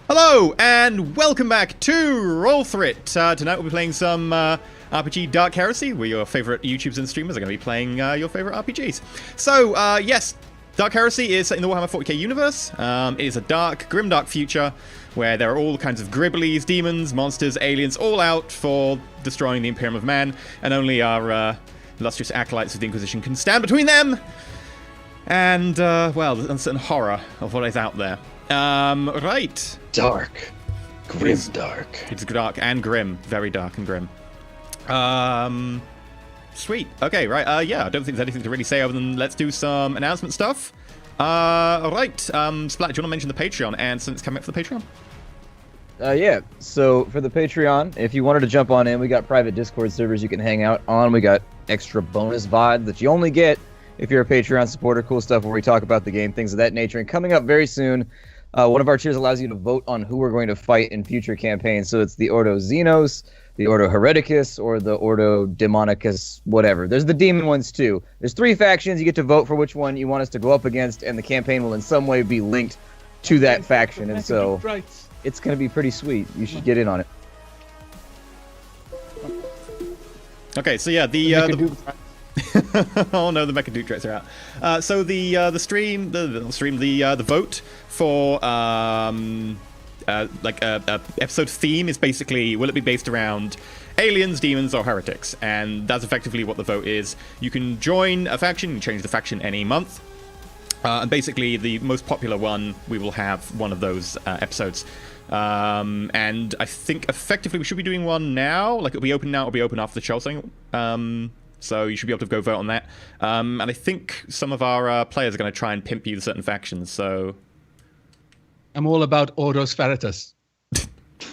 Hello, and welcome back to Roll4it. Tonight we'll be playing some RPG Dark Heresy, where your favourite YouTubers and streamers are going to be playing your favourite RPGs. So, yes, Dark Heresy is set in the Warhammer 40k universe. It is a dark, grimdark future where there are all kinds of gribblies, demons, monsters, aliens, all out for destroying the Imperium of Man, and only our illustrious acolytes of the Inquisition can stand between them and, well, the uncertain horror of what is out there. Right. Dark. Grim dark. It's dark and grim. Very dark and grim. Sweet. Okay, right. Yeah, I don't think there's anything to really say other than let's do some announcement stuff. Right. Splat, do you want to mention the Patreon and since it's coming up for the Patreon? Yeah, so for the Patreon, if you wanted to jump on in, we got private Discord servers you can hang out on. We got extra bonus VOD that you only get if you're a Patreon supporter. Cool stuff where we talk about the game, things of that nature. And coming up very soon, one of our tiers allows you to vote on who we're going to fight in future campaigns. So it's the Ordo Xenos, the Ordo Hereticus, or the Ordo Demonicus, whatever. There's the demon ones too. There's 3 factions. You get to vote for which one you want us to go up against, and the campaign will in some way be linked to that faction. And so it's going to be pretty sweet. You should get in on it. Okay, so yeah, oh no, the Mecha Duke Dreads are out. So the vote for episode theme is basically, will it be based around aliens, demons, or heretics? And that's effectively what the vote is. You can join a faction, you can change the faction any month. And basically, the most popular one, we will have one of those episodes. And I think effectively we should be doing one now. Like, it'll be open now, it'll be open after the show. So you should be able to go vote on that. And I think some of our players are going to try and pimp you certain factions, so... I'm all about Ordo Servitors.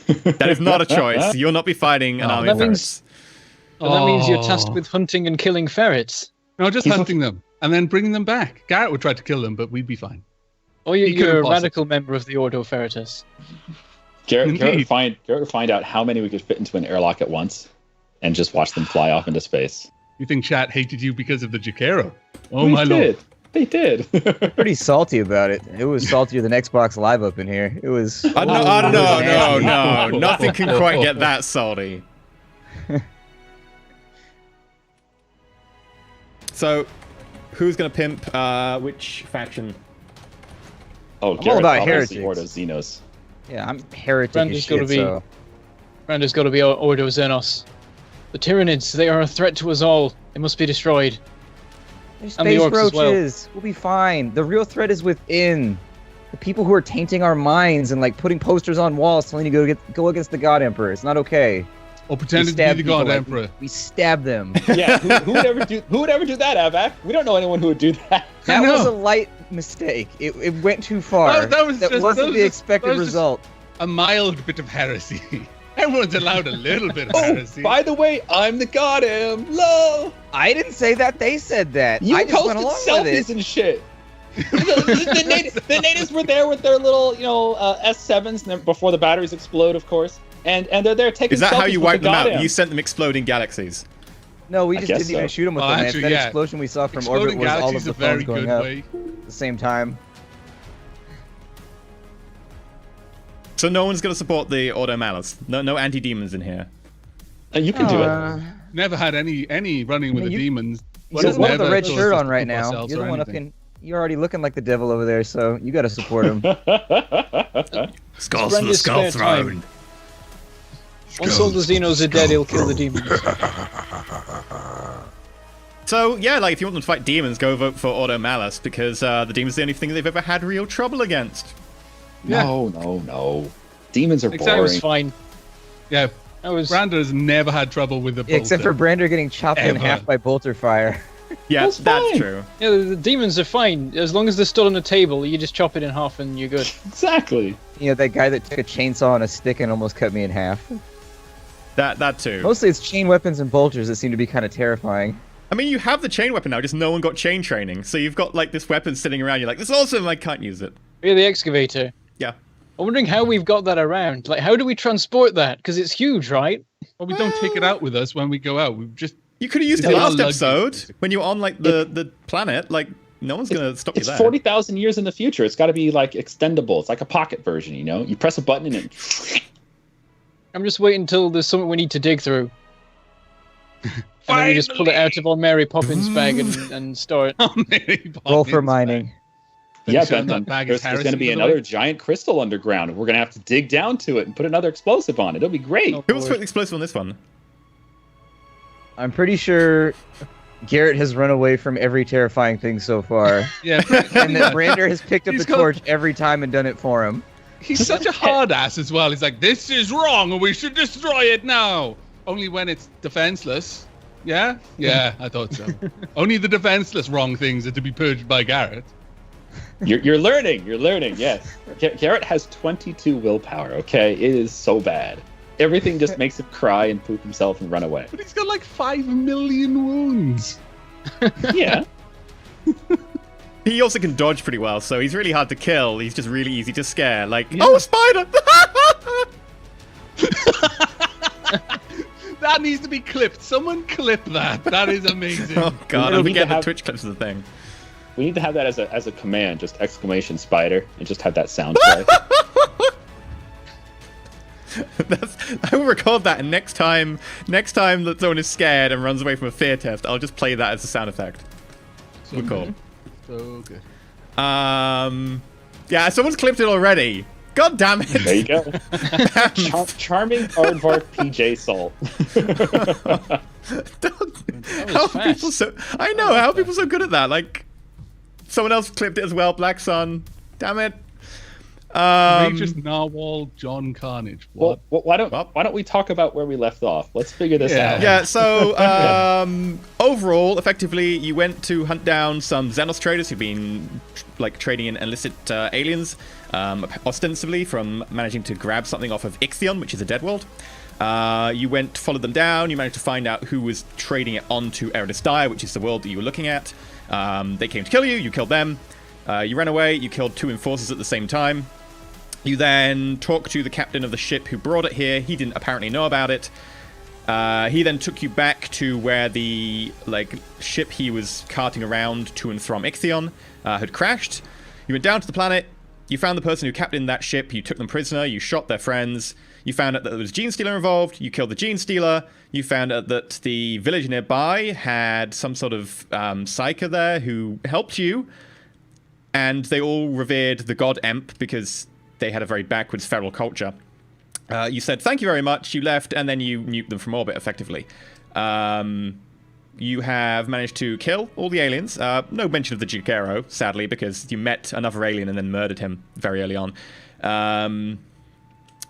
That is not a choice. You'll not be fighting an army of ferrets. That means you're tasked with hunting and killing ferrets. No, just hunting them, and then bringing them back. Garrett would try to kill them, but we'd be fine. Or you're a radical member of the Ordo Veritas. Garrett would find out how many we could fit into an airlock at once, and just watch them fly off into space. You think chat hated you because of the Jacaro? Oh my lord. They did. Pretty salty about it. It was saltier than Xbox Live up in here. It was... No. Nothing can quite get that salty. So, who's going to pimp which faction? Oh, I'm all about heretics. heretics. Ordo Xenos. Yeah, I'm heretic Brandy's as shit, Brandy's got to be Ordo Xenos. The Tyranids, they are a threat to us all. They must be destroyed. There's And the space orcs as well. roaches. We'll be fine. The real threat is within. The people who are tainting our minds and like putting posters on walls telling you to go against the God Emperor. It's not okay. Or pretending to be the God Emperor. We stab them. Yeah, who would ever do that, Aavak? We don't know anyone who would do that. That was a light mistake. It went too far. That wasn't the expected result. A mild bit of heresy. Everyone's allowed a little bit of heresy. By the way, I'm the God Em. Lol. I didn't say that. They said that. You I just went posted along with selfies it. and shit. the natives were there with their little, S7s before the batteries explode, of course. And they're there taking selfies. Is that how you with wiped the them God out? Em. You sent them exploding galaxies. No, we I just guess didn't even so. shoot them with them. Actually, That yeah. explosion we saw from Exploding orbit was all of galaxies the a very phones going good up way. at the same time. So no one's going to support the Ordo Malus. No anti-demons in here. You can do it. Never had any running with the demons. You're the one with the red Never shirt on thought right of now. ourselves You're the or one up anything. in. You're already looking like the devil over there, so you got to support him. Skulls from the Skull Throne. Once all the Xenos are dead, he'll kill the demons. So, yeah, like, if you want them to fight demons, go vote for Ordo Malus, because the demons are the only thing they've ever had real trouble against. Yeah. No. Demons are That boring. was fine. Yeah, That was... Brander's never had trouble with the bolter. Except for Brander getting chopped in Ever. half by bolter fire. Yeah, That's that's fine. true. Yeah, the demons are fine. As long as they're still on a table, you just chop it in half and you're good. Exactly. You know, that guy that took a chainsaw and a stick and almost cut me in half. That too. Mostly it's chain weapons and bolters that seem to be kind of terrifying. I mean, you have the chain weapon now, just no one got chain training. So you've got, like, this weapon sitting around, you're like, this is awesome, I can't use it. We're the excavator. Yeah. I'm wondering how we've got that around. Like, how do we transport that? Because it's huge, right? Well, we don't take it out with us when we go out. We just You could have used it It's last our luggage, episode, basically. when you were on, like, the planet. Like, No one's going to stop you It's there. 40,000 years in the future. It's got to be like extendable. It's like a pocket version, you know? You press a button and it... I'm just waiting until there's something we need to dig through. And then we just pull it out of our Mary Poppins bag and store it. Roll for mining. Yeah, sure Ben, that bag there's is going to heresy, be by the another way? giant crystal underground. We're going to have to dig down to it and put another explosive on it. It'll be great. Oh. Who was putting the explosive on this one? I'm pretty sure Garrett has run away from every terrifying thing so far. Yeah, And that Brander has picked up He's the got- torch every time and done it for him. he's such a hard ass as well. He's like, this is wrong and we should destroy it now. Only when it's defenseless. Yeah? Yeah, I thought so. Only the defenseless wrong things are to be purged by Garrett. You're learning. You're learning, yes. Garrett has 22 willpower, okay? It is so bad. Everything just makes him cry and poop himself and run away. But he's got like 5 million wounds. Yeah. He also can dodge pretty well, so he's really hard to kill. He's just really easy to scare. Like, Yeah. oh, a spider! That needs to be clipped. Someone clip that. That is amazing. Oh, God, We I need to forget the have- Twitch clips of the thing. We need to have that as a command, just exclamation spider, and just have that sound play. I will record that, and next time that someone is scared and runs away from a fear test, I'll just play that as a sound effect. So Good call. So good. Yeah, someone's clipped it already. God damn it! There you go. Charming aardvark PJ soul. How are fast. people so? I know. How are people so good at that? Like, someone else clipped it as well. Black Sun. Damn it. Outrageous Narwhal John Carnage. What? Well, why don't we talk about where we left off? Let's figure this Yeah. out. Yeah, so overall, effectively, you went to hunt down some Xenos traders who've been like trading in illicit aliens, ostensibly from managing to grab something off of Ixion, which is a dead world. You followed them down, you managed to find out who was trading it onto Eredis Dire, which is the world that you were looking at. They came to kill you, you killed them. You ran away, you killed 2 enforcers at the same time. You then talked to the captain of the ship who brought it here. He didn't apparently know about it. He then took you back to where the ship he was carting around to and from Ixion had crashed. You went down to the planet. You found the person who captained that ship. You took them prisoner. You shot their friends. You found out that there was a Gene Stealer involved. You killed the Gene Stealer. You found out that the village nearby had some sort of psyker there who helped you. And they all revered the god Emp because they had a very backwards feral culture. You said thank you very much, you left, and then you nuked them from orbit, effectively. You have managed to kill all the aliens. No mention of the Jukero, sadly, because you met another alien and then murdered him very early on.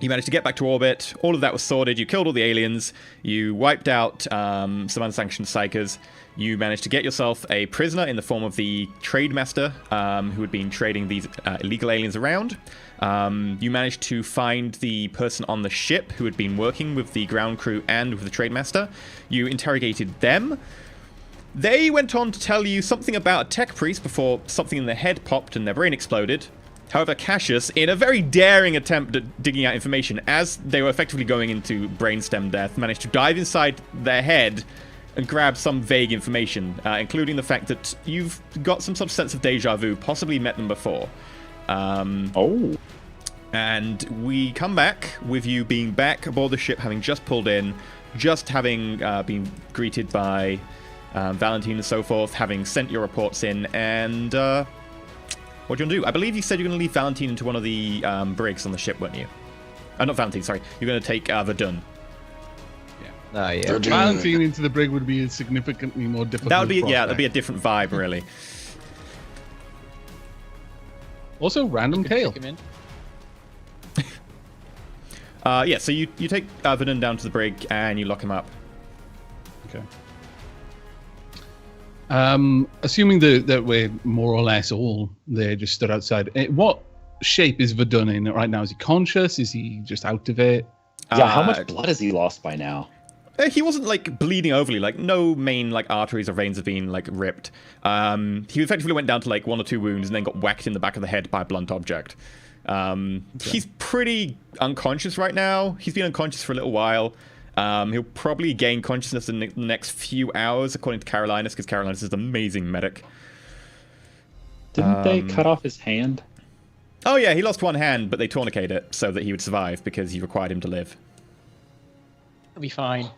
You managed to get back to orbit. All of that was sorted. You killed all the aliens. You wiped out some unsanctioned psychers. You managed to get yourself a prisoner in the form of the trade master who had been trading these illegal aliens around. You managed to find the person on the ship who had been working with the ground crew and with the trade master. You interrogated them. They went on to tell you something about a tech priest before something in their head popped and their brain exploded. However, Cassius, in a very daring attempt at digging out information, as they were effectively going into brainstem death, managed to dive inside their head and grab some vague information, including the fact that you've got some sort of sense of deja vu, possibly met them before. Oh. And we come back with you being back aboard the ship, having just pulled in, just having been greeted by Valentine and so forth, having sent your reports in, and what do you want to do? I believe you said you're going to leave Valentine into one of the brigs on the ship, weren't you? Not Valentine, sorry. You're going to take Verdun. Yeah. Valentine into the brig would be significantly more difficult. That would be, yeah, that'd be a different vibe, really. Also, random tail. Take him in. Yeah, so you take Verdun down to the brig and you lock him up. Okay. Assuming that we're more or less all there, just stood outside. What shape is Verdun in right now? Is he conscious? Is he just out of it? Yeah, how much blood has he lost by now? He wasn't bleeding overly, no main arteries or veins have been ripped. He effectively went down to 1 or 2 wounds and then got whacked in the back of the head by a blunt object. He's pretty unconscious right now. He's been unconscious for a little while. He'll probably gain consciousness in the next few hours, according to Carolinus, because Carolinus is an amazing medic. Didn't they cut off his hand? Oh yeah, he lost one hand, but they tourniqueted it so that he would survive because you required him to live. It'll be fine.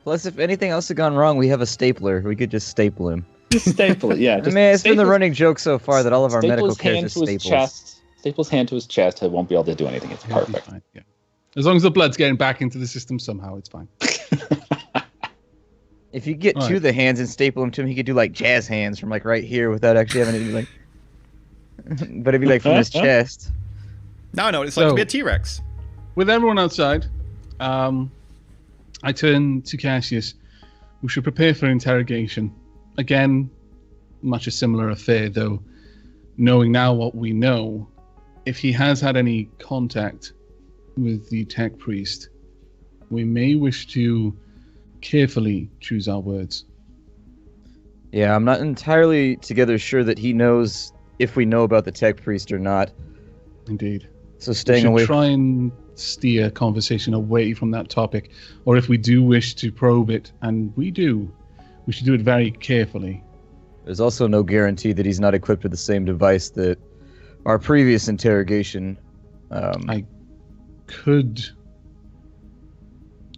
Plus, if anything else had gone wrong, we have a stapler. We could just staple him. Just staple it, yeah. I mean, it's been the running joke so far that all of our medical cares are staples. Staple his hand to his chest. It won't be able to do anything. It's perfect. Fine, yeah. As long as the blood's getting back into the system somehow, it's fine. If you get to the hands and staple him to him, he could do like jazz hands from like right here without actually having to do like. But it'd be like from his chest. Now I know what it's like to be a T-Rex. With everyone outside, I turn to Cassius. We should prepare for interrogation. Again, much a similar affair, though. Knowing now what we know, if he has had any contact with the tech priest, we may wish to carefully choose our words. Yeah, I'm not entirely together sure that he knows if we know about the tech priest or not. Indeed. So staying away. Try and steer conversation away from that topic, or if we do wish to probe it, and we do, we should do it very carefully. There's also no guarantee that he's not equipped with the same device that our previous interrogation. I could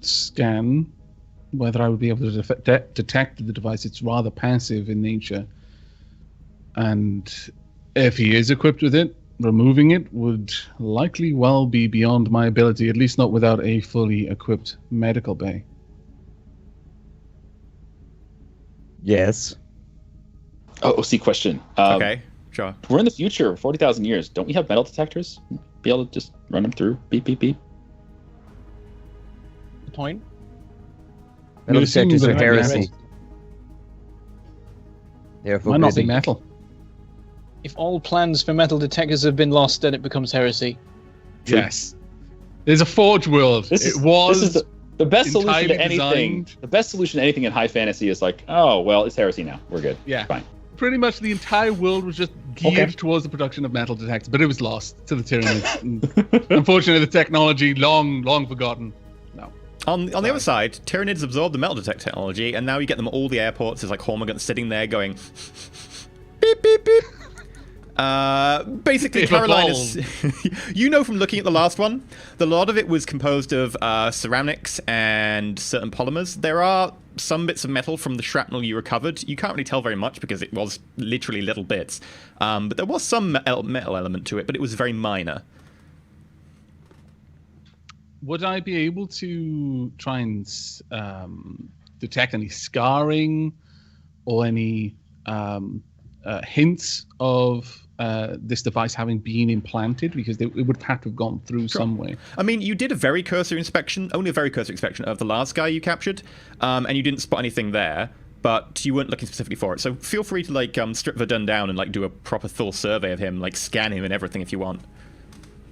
scan whether I would be able to detect the device. It's rather passive in nature, and if he is equipped with it, removing it would likely well be beyond my ability, at least not without a fully equipped medical bay. Yes. Oh, see, question. Okay, sure. We're in the future, 40,000 years. Don't we have metal detectors? Be able to just run them through? Beep, beep, beep. Good point. Metal detectors are heresy. Might not be metal. If all plans for metal detectors have been lost, then it becomes heresy. Yes. There's a Forge world. This is the best solution to anything. The best solution to anything in high fantasy is like, oh, well, it's heresy now. We're good. Yeah. Fine. Pretty much the entire world was just geared towards the production of metal detectors, but it was lost to the Tyranids. Unfortunately, the technology long forgotten. No. On the other side, Tyranids absorbed the metal detect technology, and now you get them at all the airports. There's like Hormiguns sitting there going beep, beep, beep. Basically, Carolina's. You know from looking at the last one, a lot of it was composed of ceramics and certain polymers. There are some bits of metal from the shrapnel you recovered. You can't really tell very much because it was literally little bits. But there was some metal element to it, but it was very minor. Would I be able to try and detect any scarring or any hints of this device having been implanted? Because it would have had to have gone through some way. I mean, you did a very cursory inspection, only a very cursory inspection of the last guy you captured, and you didn't spot anything there, but you weren't looking specifically for it. So feel free to like strip Verdun down and like do a proper full survey of him, like scan him and everything if you want.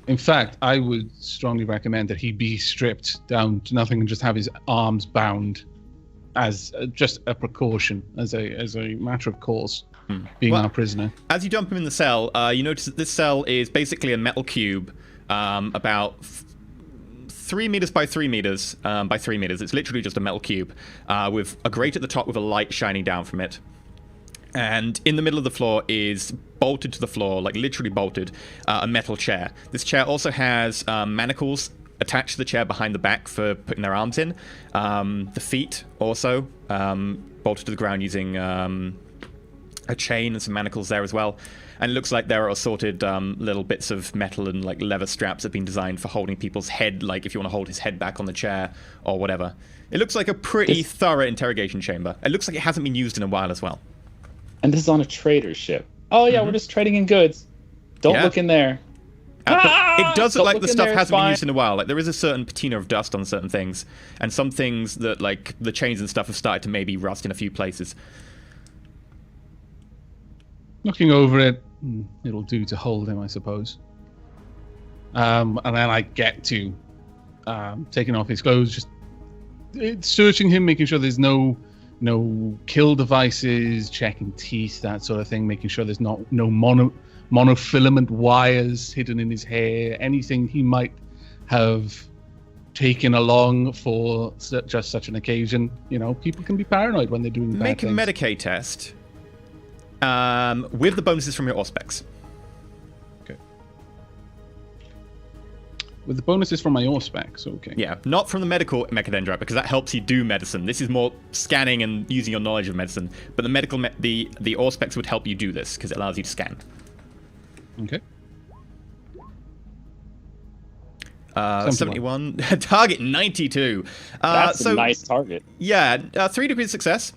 In fact, I would strongly recommend that he be stripped down to nothing and just have his arms bound as just a precaution, as a matter of course, being our prisoner. As you dump him in the cell, you notice that this cell is basically a metal cube, about 3 meters by 3 meters by 3 meters. It's literally just a metal cube with a grate at the top with a light shining down from it. And in the middle of the floor is bolted to the floor, like literally bolted, a metal chair. This chair also has manacles attached to the chair behind the back for putting their arms in. The feet also bolted to the ground using a chain and some manacles there as well. And it looks like there are assorted little bits of metal and like leather straps that have been designed for holding people's head, like if you want to hold his head back on the chair or whatever. It looks like a pretty thorough interrogation chamber. It looks like it hasn't been used in a while as well. And this is on a trader ship. Oh yeah, we're just trading in goods. Don't look in there. It does look like the stuff hasn't been used in a while. Like there is a certain patina of dust on certain things, and some things that like the chains and stuff have started to maybe rust in a few places. Looking over it, it'll do to hold him, I suppose. And then I get to taking off his clothes, just searching him, making sure there's no kill devices, checking teeth, that sort of thing, making sure there's no monofilament wires hidden in his hair, anything he might have taken along for just such an occasion. You know, people can be paranoid when they're doing bad things. Make a Medicaid test. with the bonuses from your Auspex. With the bonuses from my Auspex, okay. Yeah, not from the medical mechadendrite, because that helps you do medicine. This is more scanning and using your knowledge of medicine. But the medical, the Auspex would help you do this, because it allows you to scan. Okay. 71. Target 92. That's a nice target. Yeah, 3 degrees of success.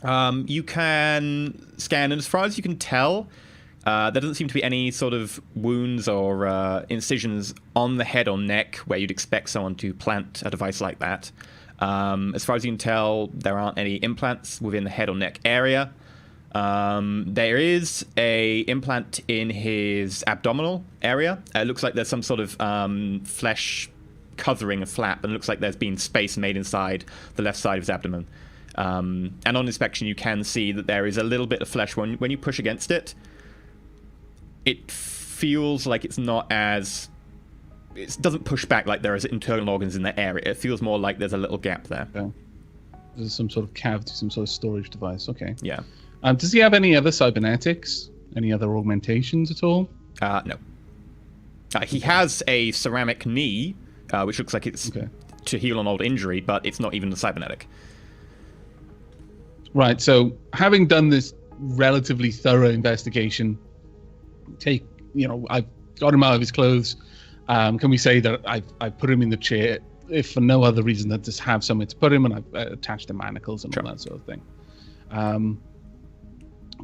You can scan, and as far as you can tell, there doesn't seem to be any sort of wounds or incisions on the head or neck where you'd expect someone to plant a device like that. As far as you can tell, there aren't any implants within the head or neck area. There is a implant in his abdominal area. It looks like there's some sort of flesh covering a flap, and it looks like there's been space made inside the left side of his abdomen. And on inspection, you can see that there is a little bit of flesh. When you push against it, it feels like it's not as... It doesn't push back like there is internal organs in the area. It feels more like there's a little gap there. Okay. There's some sort of cavity, some sort of storage device. Okay. Yeah. Does he have any other cybernetics? Any other augmentations at all? No. He has a ceramic knee, which looks like it's to heal an old injury, but it's not even a cybernetic. Right, so having done this relatively thorough investigation, I've got him out of his clothes. Can we say that I put him in the chair, if for no other reason than just have somewhere to put him, and I've attached the manacles and all that sort of thing.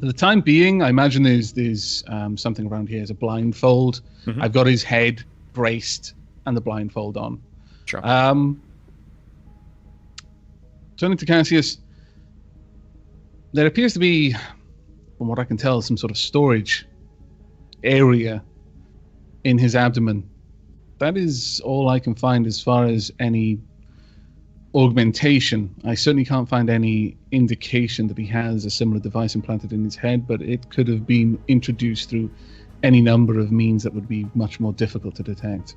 For the time being, I imagine there's something around here as a blindfold. Mm-hmm. I've got his head braced and the blindfold on. Sure. Turning to Cassius, there appears to be, from what I can tell, some sort of storage area in his abdomen. That is all I can find as far as any augmentation. I certainly can't find any indication that he has a similar device implanted in his head, but it could have been introduced through any number of means that would be much more difficult to detect.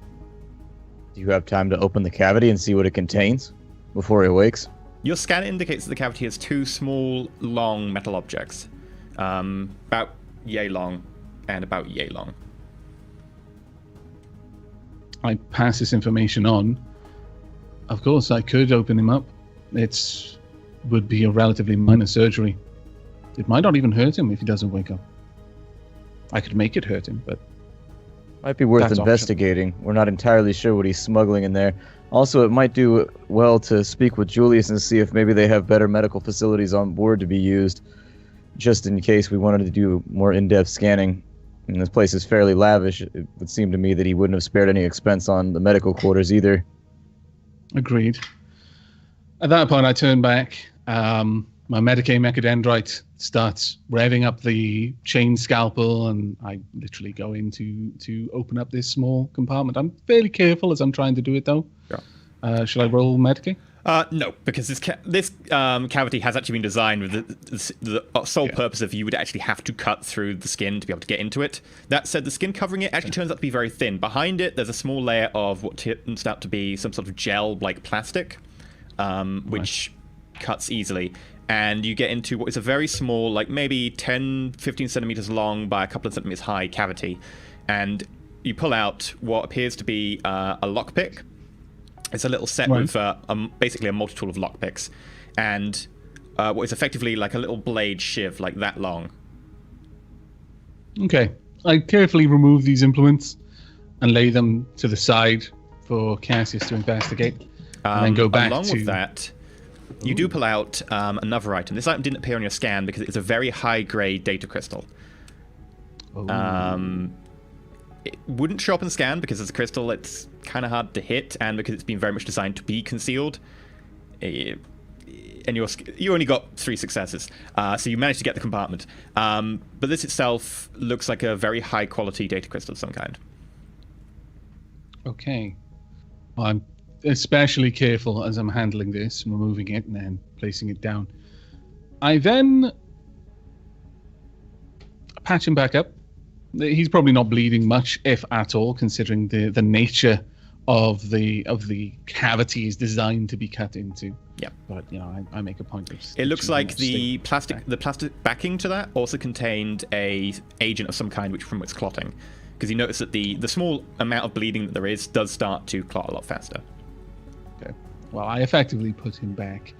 Do you have time to open the cavity and see what it contains before he awakes? Your scan indicates that the cavity has 2 small, long metal objects. About yay long and about yay long. I pass this information on. Of course, I could open him up. It would be a relatively minor surgery. It might not even hurt him if he doesn't wake up. I could make it hurt him, but... Might be worth that's investigating. We're not entirely sure what he's smuggling in there. Also, it might do well to speak with Julius and see if maybe they have better medical facilities on board to be used, just in case we wanted to do more in-depth scanning. And this place is fairly lavish. It would seem to me that he wouldn't have spared any expense on the medical quarters either. Agreed. At that point, I turn back. My Medicaid mechadendrite starts revving up the chain scalpel, and I literally go in to open up this small compartment. I'm fairly careful as I'm trying to do it, though. Yeah. Should I roll Medicaid? No, because this cavity has actually been designed with the sole purpose of you would actually have to cut through the skin to be able to get into it. That said, the skin covering it actually turns out to be very thin. Behind it, there's a small layer of what turns out to be some sort of gel-like plastic, which cuts easily. And you get into what is a very small, like maybe 10, 15 centimeters long by a couple of centimeters high cavity. And you pull out what appears to be a lockpick. It's a little set with basically a multi-tool of lockpicks, and what is effectively like a little blade shiv, like that long. Okay. I carefully remove these implements and lay them to the side for Cassius to investigate, and then go back along with that, you do pull out another item. This item didn't appear on your scan because it's a very high-grade data crystal. It wouldn't show up in scan because it's a crystal. It's kind of hard to hit, and because it's been very much designed to be concealed. And you only got 3 successes, so you managed to get the compartment. But this itself looks like a very high-quality data crystal of some kind. Okay. Well, I'm especially careful as I'm handling this, removing it and then placing it down. I then patch him back up. He's probably not bleeding much, if at all, considering the nature of the cavities designed to be cut into. Yeah. But I make a point of. It looks like the stitching plastic backing to that also contained a agent of some kind, from its clotting, because you notice that the small amount of bleeding that there is does start to clot a lot faster. Okay. Well, I effectively put him back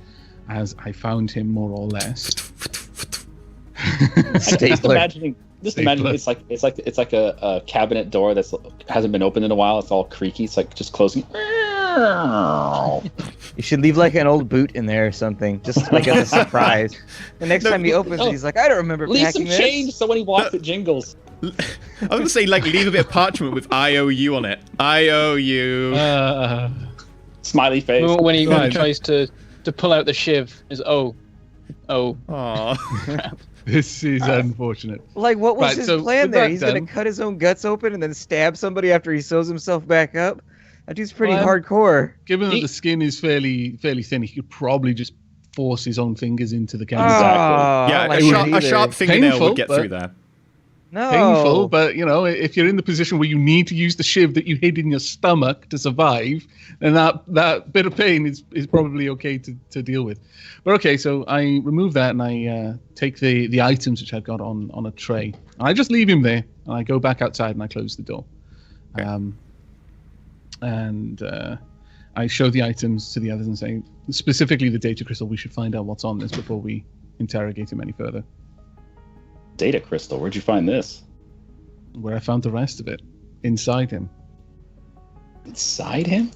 as I found him, more or less. Just imagine it's like a cabinet door that's hasn't been opened in a while. It's all creaky. It's like just closing. You should leave like an old boot in there or something, just like as a surprise. The next time he opens it, he's like, I don't remember leave packing some this. change so when he walks, it jingles. I was gonna say, like, leave a bit of parchment with IOU on it. IOU. Smiley face. When he tries to pull out the shiv, is oh. Aww. This is unfortunate. Like, what was Right, his so plan with there? that He's done- gonna cut his own guts open and then stab somebody after he sews himself back up? That dude's pretty Well, hardcore. Given that the skin is fairly thin, he could probably just force his own fingers into the canvas. Oh, Yeah, I don't a like it sharp either. fingernail Painful, would get but- through there. No. Painful, but if you're in the position where you need to use the shiv that you hid in your stomach to survive, then that bit of pain is probably okay to deal with. But okay, so I remove that and I take the items which I've got on a tray. And I just leave him there, and I go back outside and I close the door. Okay. And I show the items to the others and say, specifically the data crystal, we should find out what's on this before we interrogate him any further. Data crystal. Where'd you find this? Where I found the rest of it, inside him. Inside him?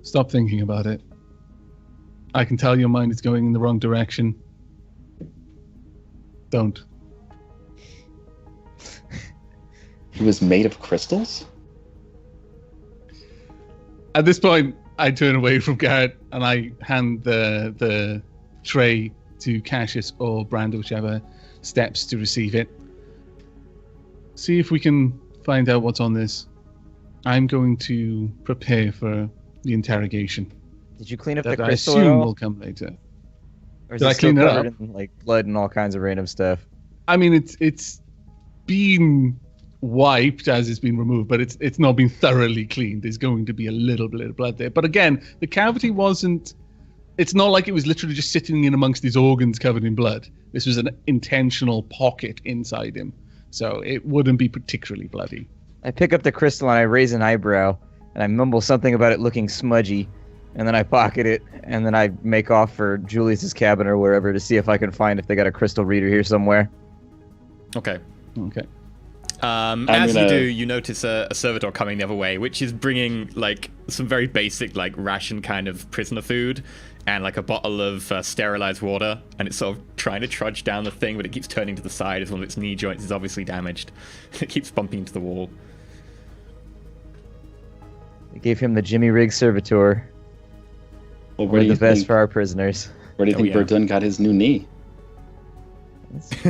Stop thinking about it. I can tell your mind is going in the wrong direction. Don't. He was made of crystals? At this point, I turn away from Garrett and I hand the tray to Cassius or Brando, whichever steps to receive it. See if we can find out what's on this. I'm going to prepare for the interrogation. Did you clean up That the I crystal at assume all? will come later. Or is Did it I still clean it covered up? in like blood and all kinds of random stuff? I mean, it's been wiped as it's been removed, but it's not been thoroughly cleaned. There's going to be a little bit of blood there. But again, the cavity wasn't. It's not like it was literally just sitting in amongst his organs covered in blood. This was an intentional pocket inside him, so it wouldn't be particularly bloody. I pick up the crystal and I raise an eyebrow and I mumble something about it looking smudgy, and then I pocket it and then I make off for Julius's cabin or wherever to see if I can find if they got a crystal reader here somewhere. Okay. Okay. As you do, you notice a servitor coming the other way, which is bringing like some very basic like ration kind of prisoner food and like a bottle of sterilized water, and it's sort of trying to trudge down the thing, but it keeps turning to the side as one of its knee joints is obviously damaged. It keeps bumping into the wall. They gave him the Jimmy Riggs Servitor. Well, We're the best for our prisoners. Where do you think yeah. Verdun got his new knee?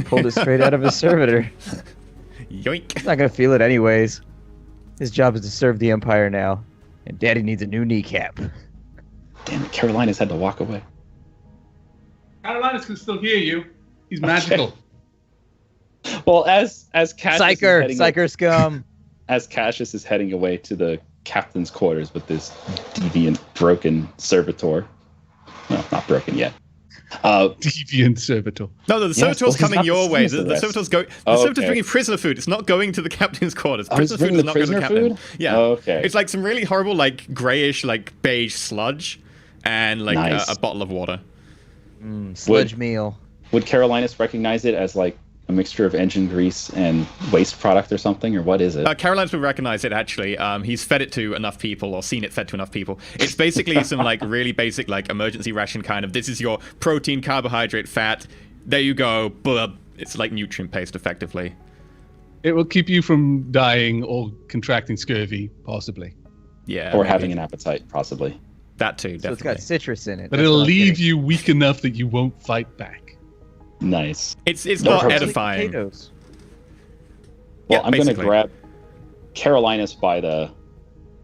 Pulled it straight out of his servitor. Yoink. He's not gonna feel it anyways. His job is to serve the Empire now, and Daddy needs a new kneecap. Damn it, Carolina's had to walk away. Carolinas can still hear you. He's magical. Well, as Cassius Psyker scum. as Cassius is heading away to the captain's quarters with this deviant, broken servitor. No, not broken yet. Deviant servitor. No, the servitor's he's coming not your the way. same as The the rest. servitor's going. The Oh, servitor's okay. bringing prisoner food. It's not going to the captain's quarters. Oh, he's Prisoner food bringing does the not go to the prisoner captain. food? Yeah. Okay. It's like some really horrible, like grayish, like beige sludge, and like Nice. a bottle of water. Sludge meal. Would Carolinus recognize it as like a mixture of engine grease and waste product or something, or what is it? Caroline's would recognize it actually. He's fed it to enough people, or seen it fed to enough people. It's basically some like really basic like emergency ration kind of. This is your protein, carbohydrate, fat. There you go. Blub. It's like nutrient paste, effectively. It will keep you from dying or contracting scurvy, possibly. Yeah. Or maybe. having an appetite, possibly. That too, So it's definitely. got citrus in it. But That's it'll what I'm leave getting. you weak enough that you won't fight back. Nice. It's No not problem. edifying. Potatoes. Well, Yeah, I'm going to basically. grab Carolinus by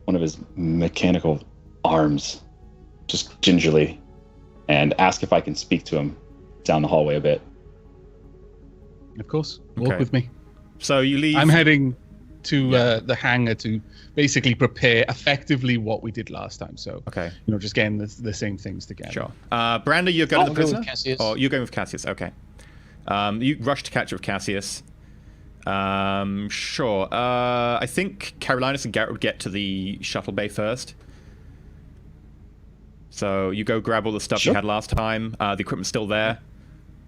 one of his mechanical arms, just gingerly, and ask if I can speak to him down the hallway a bit. Of course. Walk Okay. with me. So you leave. I'm heading to the hangar to basically prepare effectively what we did last time. So, Okay. just getting the same things together. Sure. Branda, you're going I'll to the go with prisoner? Cassius. Or you're going with Cassius, okay. You rush to catch up with Cassius. Sure. I think Carolinus and Garrett would get to the shuttle bay first. So you go grab all the stuff you had last time. The equipment's still there.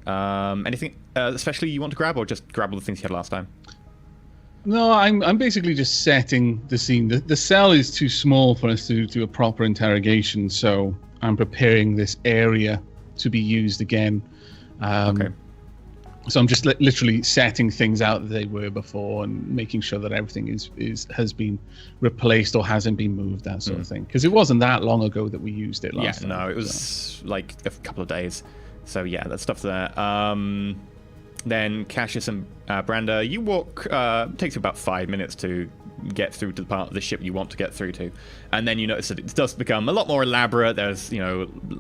Anything especially you want to grab, or just grab all the things you had last time? No, I'm basically just setting the scene. The cell is too small for us to do a proper interrogation, so I'm preparing this area to be used again. Okay. So I'm just literally setting things out that they were before and making sure that everything has been replaced or hasn't been moved, that sort of thing. Because it wasn't that long ago that we used it last time. No, it was like a couple of days. So yeah, that stuff's there. Then Cassius and Branda, you walk. Takes you about 5 minutes to get through to the part of the ship you want to get through to, and then you notice that it does become a lot more elaborate. There's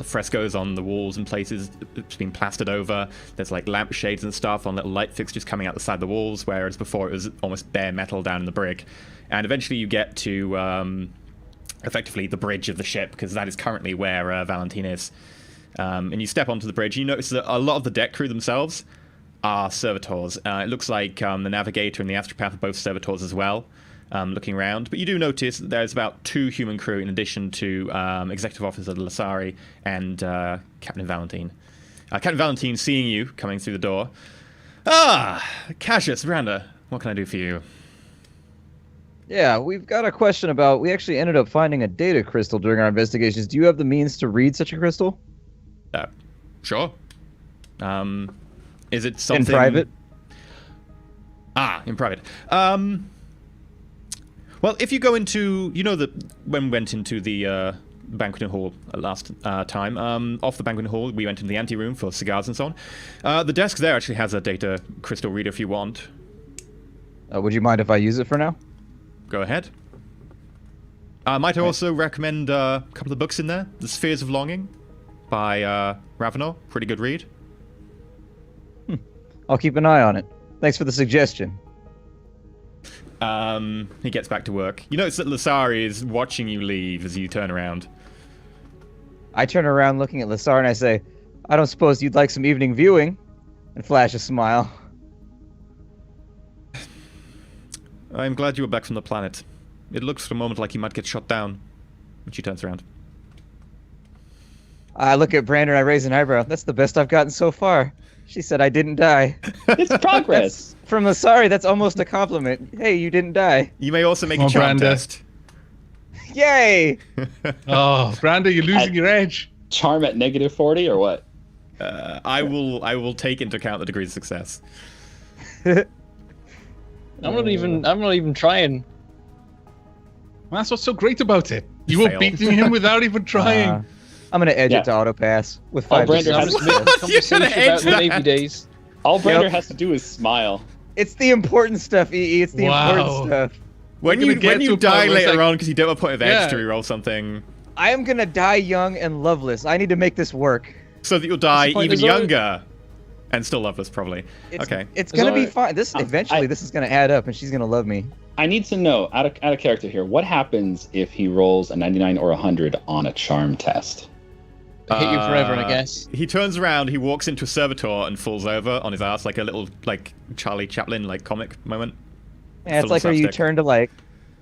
frescoes on the walls and places. It's been plastered over. There's like lampshades and stuff on little light fixtures coming out the side of the walls, whereas before it was almost bare metal down in the brig. And eventually you get to effectively the bridge of the ship, because that is currently where Valentine is. And you step onto the bridge. You notice that a lot of the deck crew themselves are servitors. It looks like the navigator and the astropath are both servitors as well, looking around. But you do notice that there's about 2 human crew in addition to Executive Officer Lasari and Captain Valentine. Captain Valentine, seeing you coming through the door. Cassius, Branda, what can I do for you? Yeah, we've got a question about... We actually ended up finding a data crystal during our investigations. Do you have the means to read such a crystal? Sure. Is it something... In private? In private. Well, if you go into... You know that when we went into the banqueting hall last time, off the banqueting hall, we went into the anteroom for cigars and so on. The desk there actually has a data crystal reader if you want. Would you mind if I use it for now? Go ahead. Might I also recommend a couple of books in there? The Spheres of Longing by Ravenor. Pretty good read. I'll keep an eye on it. Thanks for the suggestion. He gets back to work. You notice that Lasari is watching you leave as you turn around. I turn around looking at Lasar and I say, I don't suppose you'd like some evening viewing? And flash a smile. I'm glad you were back from the planet. It looks for a moment like you might get shot down. When she turns around. I look at Brandon and I raise an eyebrow. That's the best I've gotten so far. She said I didn't die. It's progress. From Lasari, that's almost a compliment. Hey, you didn't die. You may also make a charm Branda. test. Yay! Oh, Branda, you're losing your edge. Charm at -40 or what? I will take into account the degree of success. I'm not even trying. That's what's so great about it. You were Failed. beating him without even trying. I'm gonna edge it to auto pass with 5 Brandon successes. has- Conversation about the Navy days. All Brander has to do is smile. It's the important stuff, EE. It's the Wow. important stuff. When We're you gonna get to a point die where it's later like- on because you don't have a point of edge Yeah. to reroll something, I am gonna die young and loveless. I need to make this work. so that you'll die point? even There's always- younger and still loveless, probably. It's, Okay. It's gonna be alright. fine. This eventually, this is gonna add up, and she's gonna love me. I need to know, out of character here, what happens if he rolls a 99 or 100 on a charm test? Hit you forever, I guess. He turns around, he walks into a servitor and falls over on his ass like a little Charlie Chaplin comic moment. Yeah, it's Full like where you slapstick. turn to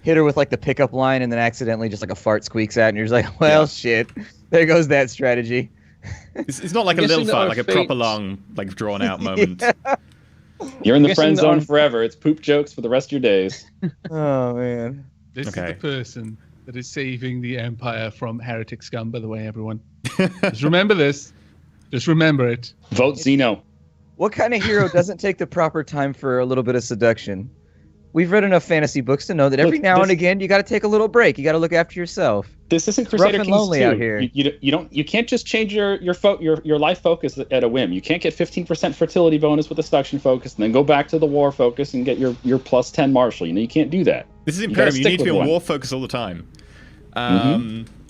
hit her with the pickup line, and then accidentally just a fart squeaks out, and you're just like, well, Yeah. shit. There goes that strategy. It's not like I'm a little guessing that fart, our like a proper fates- long, drawn out moment. You're in the Guessing friend zone on- forever. It's poop jokes for the rest of your days. Oh man. This Okay. is the person that is saving the Empire from heretic scum, by the way, everyone. Just remember this. Just remember it. Vote Xeno. What kind of hero doesn't take the proper time for a little bit of seduction? We've read enough fantasy books to know that every Look, now this- and again you got to take a little break. You got to look after yourself. This isn't rough Crusader and Kings lonely 2. out here. You can't just change your life focus at a whim. You can't get 15% fertility bonus with a seduction focus and then go back to the war focus and get your plus 10 martial. You can't do that. This is You gotta imperative. You stick need to be with on one. war focus all the time.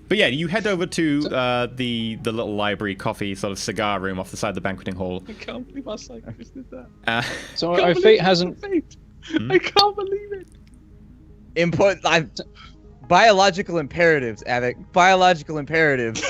But yeah, you head over to the little library, coffee, sort of cigar room off the side of the banqueting hall. I can't believe our psychiatrist did that. Uh, So our fate hasn't. I can't believe it. Input. Biological imperatives, Aavak. Biological imperatives.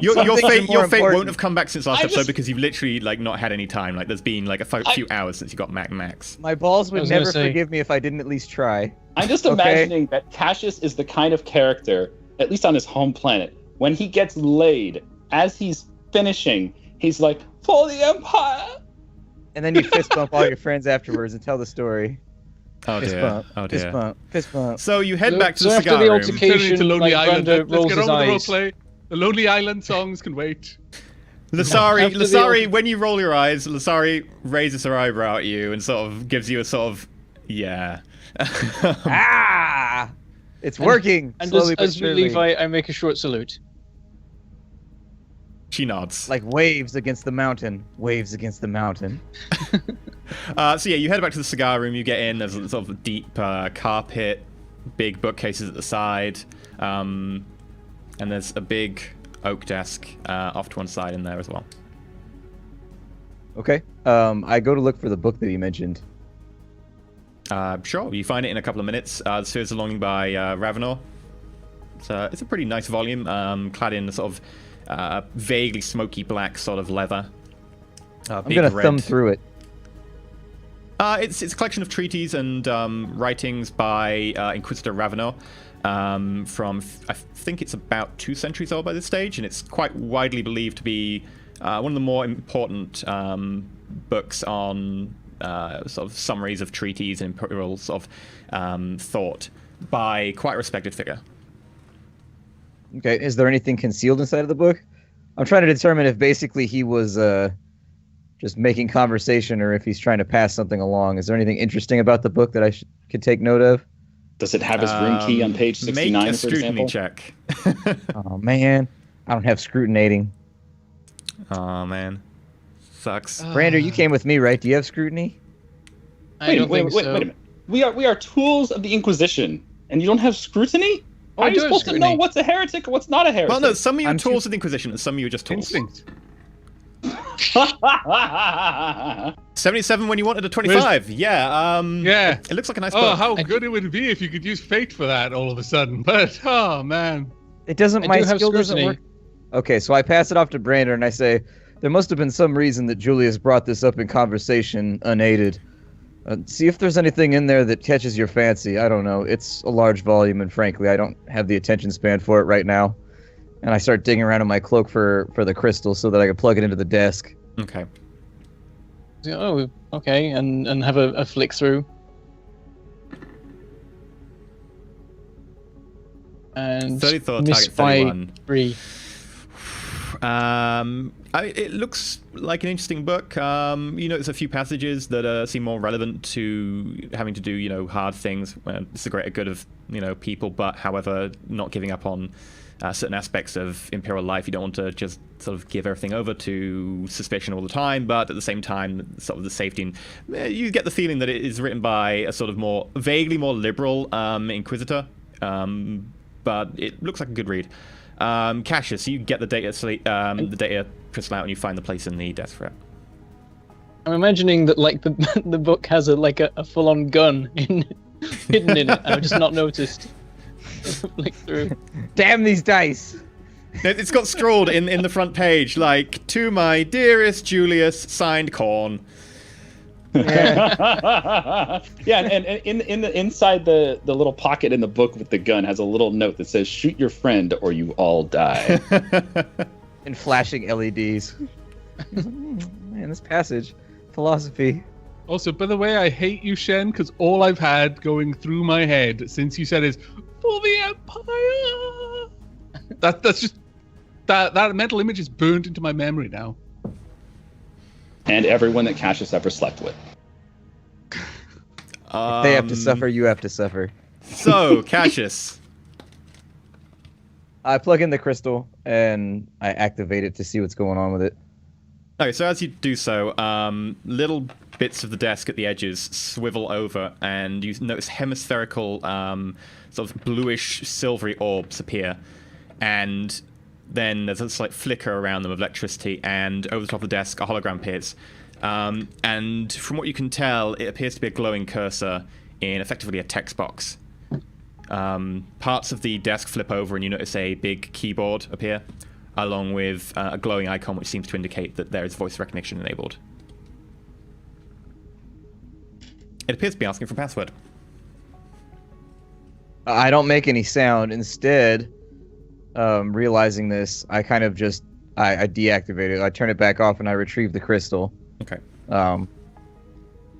Your fate won't important. have come back since last episode because you've literally like not had any time. Like there's been like a few hours since you got Max. My balls I would was gonna never say- forgive me if I didn't at least try. I'm just Okay. imagining that Cassius is the kind of character, at least on his home planet, when he gets laid, as he's finishing, he's like, "For the Empire!" And then you fist bump all your friends afterwards and tell the story. Oh Fist dear. bump. Oh Fist dear. bump. Fist bump. So you head back to So the after cigar the room. altercation- Turning into Lonely like, Island. Brando Let's rolls get his on with the eyes. roleplay. The Lonely Island songs can wait. Lasari, After the Lasari, when you roll your eyes, Lasari raises her eyebrow at you and sort of gives you a sort of, yeah. Ah! It's working. And slowly but as we surely. leave, I make a short salute. She nods. Like waves against the mountain. Waves against the mountain. So yeah, you head back to the cigar room. You get in. There's a sort of deep carpet, big bookcases at the side, and there's a big oak desk off to one side in there as well. Okay. I go to look for the book that he mentioned. Sure, you find it in a couple of minutes. The Spheres of Longing by Ravenor. It's a pretty nice volume, clad in a sort of vaguely smoky black sort of leather. I'm gonna thumb through it. It's a collection of treatises and writings by Inquisitor Ravenor from, I think it's about 2 centuries old by this stage, and it's quite widely believed to be one of the more important books on sort of summaries of treaties and imperial sort of thought by quite a respected figure. Okay. Is there anything concealed inside of the book? I'm trying to determine if basically he was just making conversation or if he's trying to pass something along. Is there anything interesting about the book that I could take note of? Does it have his room key on page 69, Make a for scrutiny example? check. Oh man, I don't have scrutinating. Oh man, sucks. Brander, you came with me, right? Do you have scrutiny? I don't think so. Wait a minute. We are tools of the Inquisition, and you don't have scrutiny? Oh, How I are you do have supposed to know scrutiny. what's a heretic and what's not a heretic? Well, no, some of you are I'm tools of the Inquisition, and some of you are just tools. Instinct. 77 when you wanted a 25. Yeah. Yeah. It looks like a nice Oh, book. how good it would be if you could use fate for that all of a sudden. But, oh, man. It doesn't. I My do have skill doesn't scrutiny. work. Okay, so I pass it off to Brander and I say, there must have been some reason that Julius brought this up in conversation unaided. See if there's anything in there that catches your fancy. I don't know. It's a large volume, and frankly, I don't have the attention span for it right now. And I start digging around in my cloak for the crystal so that I can plug it into the desk. Okay. Oh, okay, and have a flick through. And 30 thought, miss target by 31. 3. It looks like an interesting book. There's a few passages that seem more relevant to having to do, hard things. It's the greater good of, people, but however, not giving up on certain aspects of imperial life. You don't want to just sort of give everything over to suspicion all the time, but at the same time, sort of the safety. And you get the feeling that it is written by a sort of vaguely more liberal Inquisitor, but it looks like a good read. Cassius, you get the data crystal out and you find the place in the desk for it. I'm imagining that like the book has a full-on gun hidden in it, and I've just not noticed. Flick through. Damn these dice! It's got scrawled in the front page, like, to my dearest Julius, signed Corn. Yeah. Yeah, and in the inside the little pocket in the book with the gun has a little note that says, "Shoot your friend or you all die." And flashing LEDs. Man, this passage. Philosophy. Also, by the way, I hate you, Shen, because all I've had going through my head since you said is, "For the Empire!" That's just... That mental image is burned into my memory now. And everyone that Cassius ever slept with. If they have to suffer, you have to suffer. So, Cassius. I plug in the crystal and I activate it to see what's going on with it. Okay, so as you do so, little bits of the desk at the edges swivel over, and you notice hemispherical, sort of bluish, silvery orbs appear, and then there's a slight flicker around them of electricity, and over the top of the desk, a hologram appears. And from what you can tell, it appears to be a glowing cursor in effectively a text box. Parts of the desk flip over and you notice a big keyboard appear, along with a glowing icon which seems to indicate that there is voice recognition enabled. It appears to be asking for a password. I don't make any sound. Instead, realizing this, I kind of just I deactivate it. I turn it back off and I retrieve the crystal. Okay.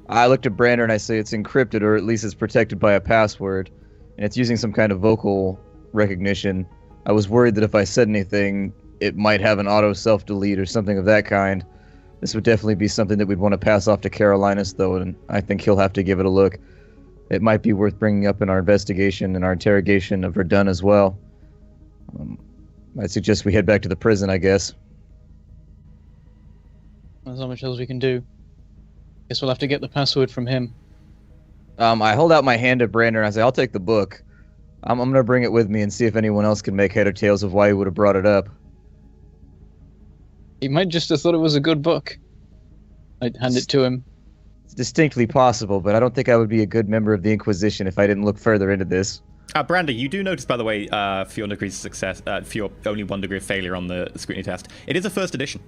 I looked at Brander and I say it's encrypted, or at least it's protected by a password, and it's using some kind of vocal recognition. I was worried that if I said anything, it might have an auto self-delete or something of that kind. This would definitely be something that we'd want to pass off to Carolinus, though, and I think he'll have to give it a look. It might be worth bringing up in our investigation and our interrogation of Verdun as well. I'd suggest we head back to the prison, I guess. There's not much else we can do. Guess we'll have to get the password from him. I hold out my hand to Brander and I say, I'll take the book. I'm going to bring it with me and see if anyone else can make head or tails of why he would have brought it up. He might just have thought it was a good book. I'd hand it to him. It's distinctly possible, but I don't think I would be a good member of the Inquisition if I didn't look further into this. Brander, you do notice, by the way, for your degrees of success, for your only 1 degree of failure on the scrutiny test, it is a first edition.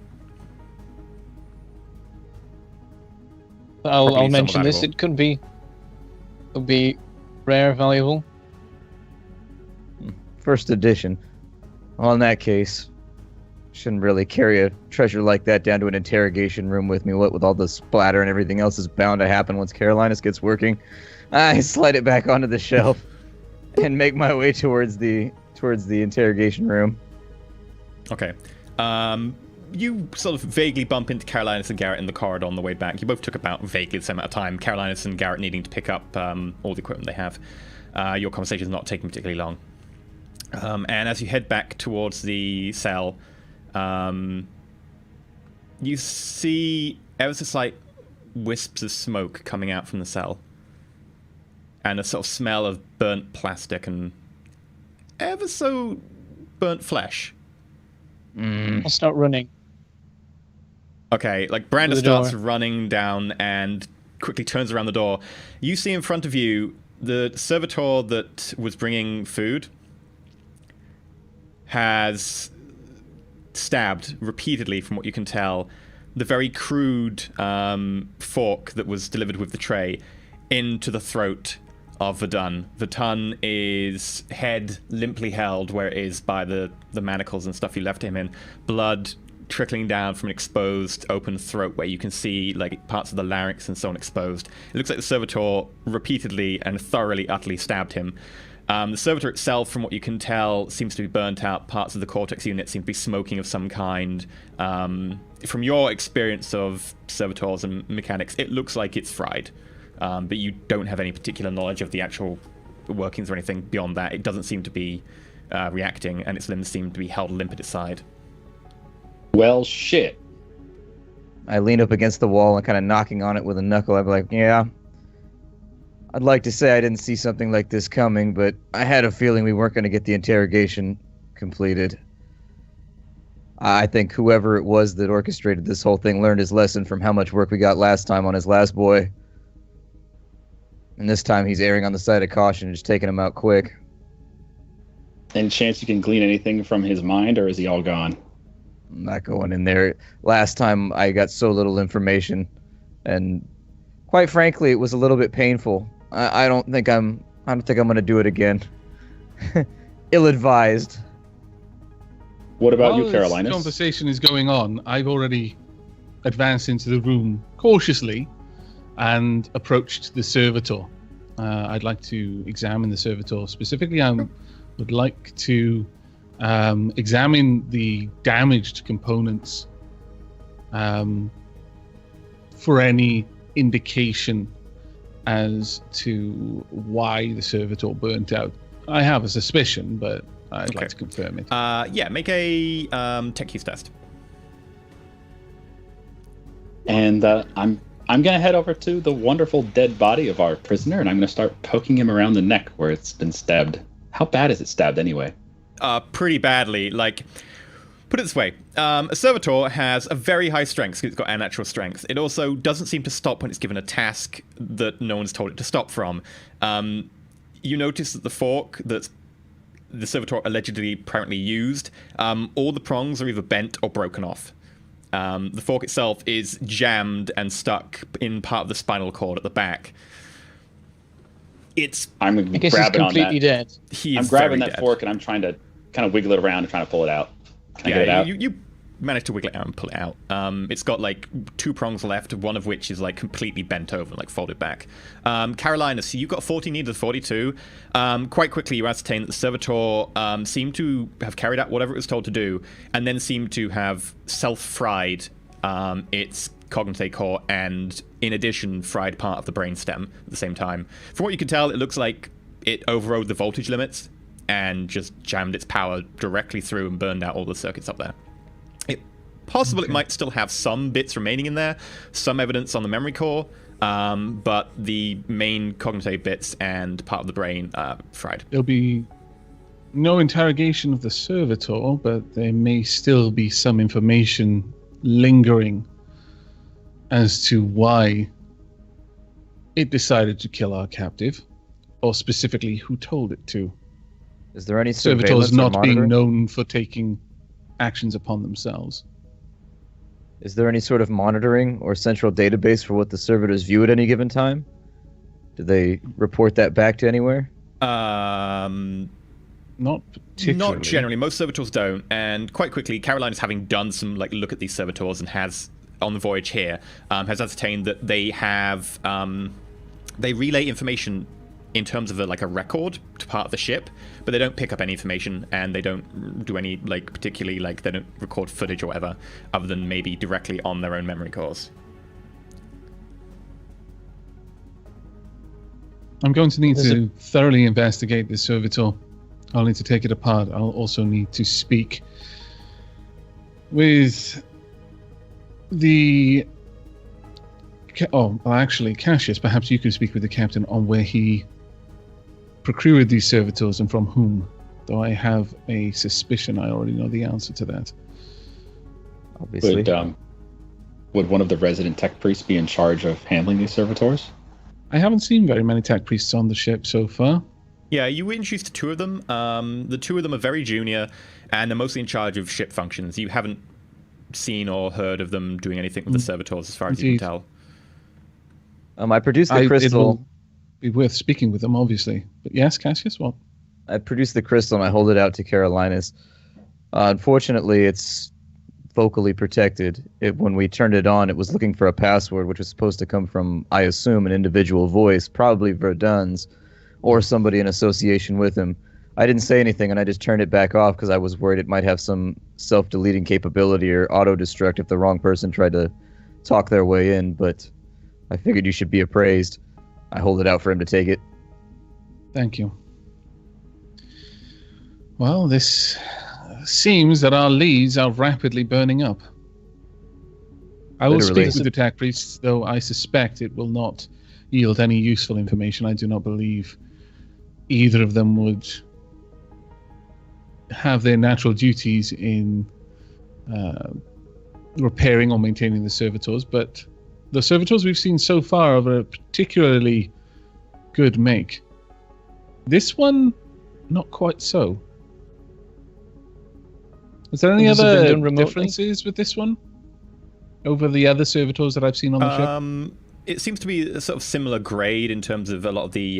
I'll mention this. It could be rare, valuable. First edition. Well, in that case, shouldn't really carry a treasure like that down to an interrogation room with me. What with all the splatter and everything else is bound to happen once Carolinus gets working. I slide it back onto the shelf and make my way towards the interrogation room. Okay. You sort of vaguely bump into Carolinus and Garrett in the corridor on the way back. You both took about vaguely the same amount of time. Carolinus and Garrett needing to pick up all the equipment they have. Your conversation is not taking particularly long. And as you head back towards the cell, you see ever so slight wisps of smoke coming out from the cell. And a sort of smell of burnt plastic and ever so burnt flesh. I'll start running. Okay, like Brander starts running down and quickly turns around the door. You see in front of you the servitor that was bringing food has stabbed repeatedly, from what you can tell, the very crude fork that was delivered with the tray into the throat of Verdun. Verdun is head limply held where it is by the manacles and stuff you left him in. Blood trickling down from an exposed open throat where you can see like parts of the larynx and so on exposed. It looks like the servitor repeatedly and thoroughly, utterly stabbed him. The servitor itself, from what you can tell, seems to be burnt out. Parts of the cortex unit seem to be smoking of some kind. From your experience of servitors and mechanics, it looks like it's fried. But you don't have any particular knowledge of the actual workings or anything beyond that. It doesn't seem to be reacting, and its limbs seem to be held limp at its side. Well, shit. I lean up against the wall and kind of knocking on it with a knuckle. I'm like, yeah, I'd like to say I didn't see something like this coming, but I had a feeling we weren't going to get the interrogation completed. I think whoever it was that orchestrated this whole thing learned his lesson from how much work we got last time on his last boy. And this time he's erring on the side of caution and just taking him out quick. Any chance you can glean anything from his mind, or is he all gone? I'm not going in there. Last time I got so little information, and quite frankly, it was a little bit painful. I don't think I'm going to do it again. Ill-advised. What about you, While Carolinus? this conversation is going on, I've already advanced into the room cautiously and approached the servitor. I'd like to examine the servitor. Specifically, I would like to examine the damaged components for any indication as to why the servitor burnt out. I have a suspicion, but I'd like to confirm it. Yeah, make a tech use test. And I'm gonna head over to the wonderful dead body of our prisoner, and I'm gonna start poking him around the neck where it's been stabbed. How bad is it stabbed anyway? Pretty badly. Like, put it this way: a servitor has a very high strength. It's got unnatural strength. It also doesn't seem to stop when it's given a task that no one's told it to stop from. you notice that the fork that the servitor allegedly apparently used, all the prongs are either bent or broken off. The fork itself is jammed and stuck in part of the spinal cord at the back. I'm I guess he's grabbing on completely that. dead. I'm grabbing that fork and I'm trying to kind of wiggle it around and trying to pull it out. Can I get it out? You managed to wiggle it out and pull it out. It's got like 2 prongs left, one of which is like completely bent over, like folded back. Carolina, so you got 40 needed 42. Quite quickly you ascertain that the servitor seemed to have carried out whatever it was told to do, and then seemed to have self-fried its cognate core, and in addition fried part of the brainstem at the same time. From what you can tell, it looks like it overrode the voltage limits and just jammed its power directly through and burned out all the circuits up there. Possible it might still have some bits remaining in there, some evidence on the memory core, but the main cognate bits and part of the brain fried. There'll be no interrogation of the servitor, but there may still be some information lingering as to why it decided to kill our captive, or specifically who told it to. Is there any Servitors surveillance or not being monitoring? known for taking actions upon themselves. Is there any sort of monitoring or central database for what the servitors view at any given time? Do they report that back to anywhere? Not particularly. Not generally. Most servitors don't. And quite quickly, Caroline is having done some look at these servitors and has, on the voyage here, has ascertained that they have they relay information in terms of a record to part of the ship, but they don't pick up any information, and they don't do any particularly they don't record footage or whatever, other than maybe directly on their own memory cores. I'm going to need to thoroughly investigate this servitor. I'll need to take it apart. I'll also need to speak with the... actually, Cassius, perhaps you could speak with the captain on where he procured these servitors and from whom. Though I have a suspicion I already know the answer to that. Obviously. Would one of the resident tech priests be in charge of handling these servitors? I haven't seen very many tech priests on the ship so far. Yeah, you were introduced to 2 of them. The 2 of them are very junior, and they're mostly in charge of ship functions. You haven't seen or heard of them doing anything with the servitors, as far as you can tell. I produced the crystal. It'll be worth speaking with them, obviously. But yes, Cassius, what? I produced the crystal and I hold it out to Carolinus. Unfortunately, it's vocally protected. When we turned it on, it was looking for a password, which was supposed to come from, I assume, an individual voice, probably Verdun's, or somebody in association with him. I didn't say anything, and I just turned it back off because I was worried it might have some self-deleting capability or auto-destruct if the wrong person tried to talk their way in, but I figured you should be appraised. I hold it out for him to take it. Thank you. Well, this seems that our leads are rapidly burning up. I will Literally. speak with the tech priests, though I suspect it will not yield any useful information. I do not believe either of them would have their natural duties in repairing or maintaining the servitors, but the servitors we've seen so far are of a particularly good make. This one, not quite so. Is there any Has it been other done remotely? differences with this one over the other servitors that I've seen on the ship? It seems to be a sort of similar grade in terms of a lot of the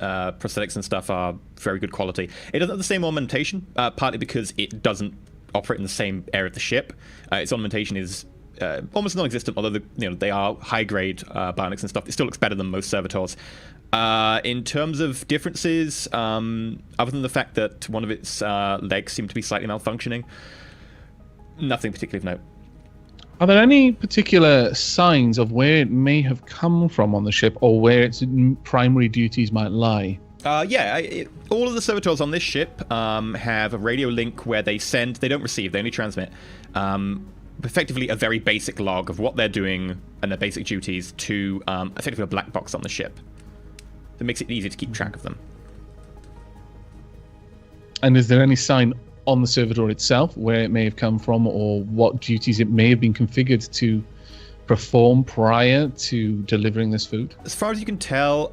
prosthetics and stuff are very good quality. It doesn't have the same ornamentation, partly because it doesn't operate in the same area of the ship. Its ornamentation is almost non-existent, although they are high-grade bionics and stuff. It still looks better than most servitors. In terms of differences, other than the fact that one of its legs seemed to be slightly malfunctioning, nothing particularly of note. Are there any particular signs of where it may have come from on the ship, or where its primary duties might lie? All of the servitors on this ship have a radio link where they send, they don't receive, they only transmit, effectively a very basic log of what they're doing and their basic duties to effectively a black box on the ship. That makes it easy to keep track of them. And is there any sign on the servitor itself where it may have come from, or what duties it may have been configured to perform prior to delivering this food? As far as you can tell,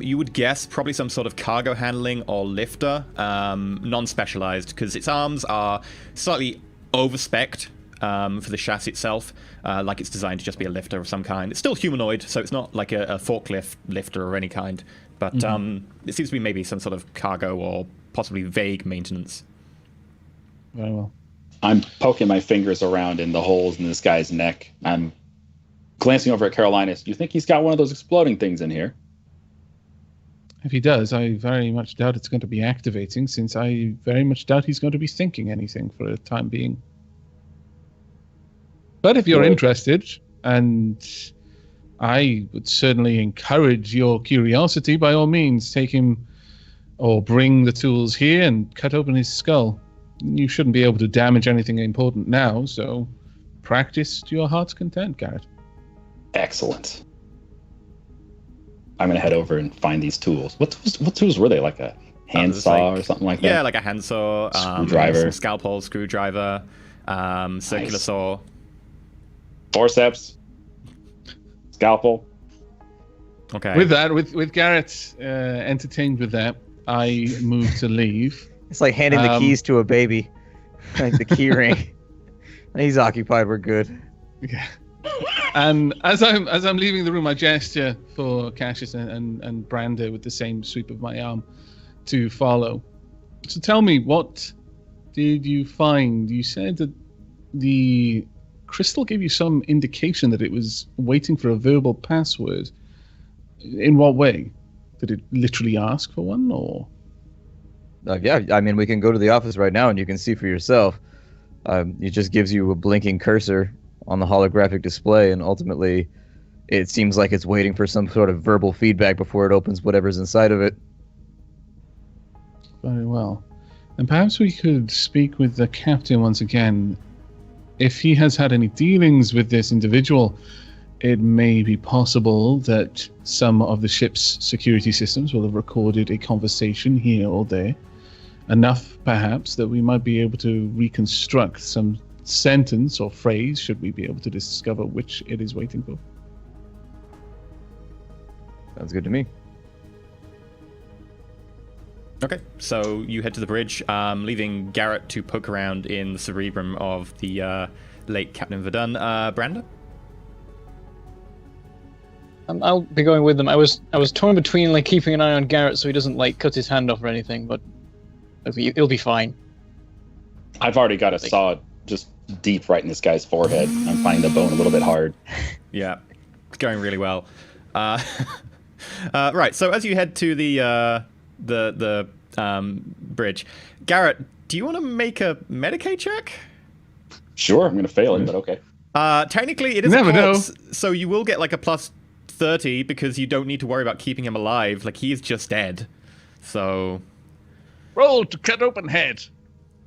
you would guess probably some sort of cargo handling or lifter, non-specialized, because its arms are slightly over-spec'd for the chassis itself, like it's designed to just be a lifter of some kind. It's still humanoid, so it's not like a forklift lifter of any kind, but it seems to be maybe some sort of cargo or possibly vague maintenance. Very well. I'm poking my fingers around in the holes in this guy's neck. I'm glancing over at Carolinus. You think he's got one of those exploding things in here? If he does, I very much doubt it's going to be activating, since I very much doubt he's going to be thinking anything for the time being. But if you're interested, and I would certainly encourage your curiosity, by all means, take him or bring the tools here and cut open his skull. You shouldn't be able to damage anything important now, so practice to your heart's content, Garrett. Excellent. I'm going to head over and find these tools. What tools were they? Like a handsaw or something like that? Yeah, like a handsaw, screwdriver, some scalpel, screwdriver, circular saw. Forceps, scalpel. Okay. With that, with Garrett entertained with that, I move to leave. It's like handing the keys to a baby, like the key ring. He's occupied. We're good. Yeah. And as I'm leaving the room, I gesture for Cassius and Brander with the same sweep of my arm to follow. So tell me, what did you find? You said that the crystal gave you some indication that it was waiting for a verbal password. In what way? Did it literally ask for one, or? Yeah, I mean, we can go to the office right now and you can see for yourself. It just gives you a blinking cursor on the holographic display, and ultimately it seems like it's waiting for some sort of verbal feedback before it opens whatever's inside of it. Very well. And perhaps we could speak with the captain once again. If he has had any dealings with this individual, it may be possible that some of the ship's security systems will have recorded a conversation here or there. Enough, perhaps, that we might be able to reconstruct some sentence or phrase, should we be able to discover which it is waiting for. Sounds good to me. Okay, so you head to the bridge, leaving Garrett to poke around in the cerebrum of the late Captain Verdun. Brander? I'll be going with them. I was torn between like keeping an eye on Garrett so he doesn't like cut his hand off or anything, but it'll be fine. I've already got a saw just deep right in this guy's forehead. I'm finding the bone a little bit hard. Yeah, it's going really well. Right, so as you head to the bridge, Garrett, do you want to make a Medicaid check? Sure, I'm going to fail it, but okay. Technically, it is a corpse, so you will get like a plus 30 because you don't need to worry about keeping him alive. Like, he is just dead. So... Roll to cut open head.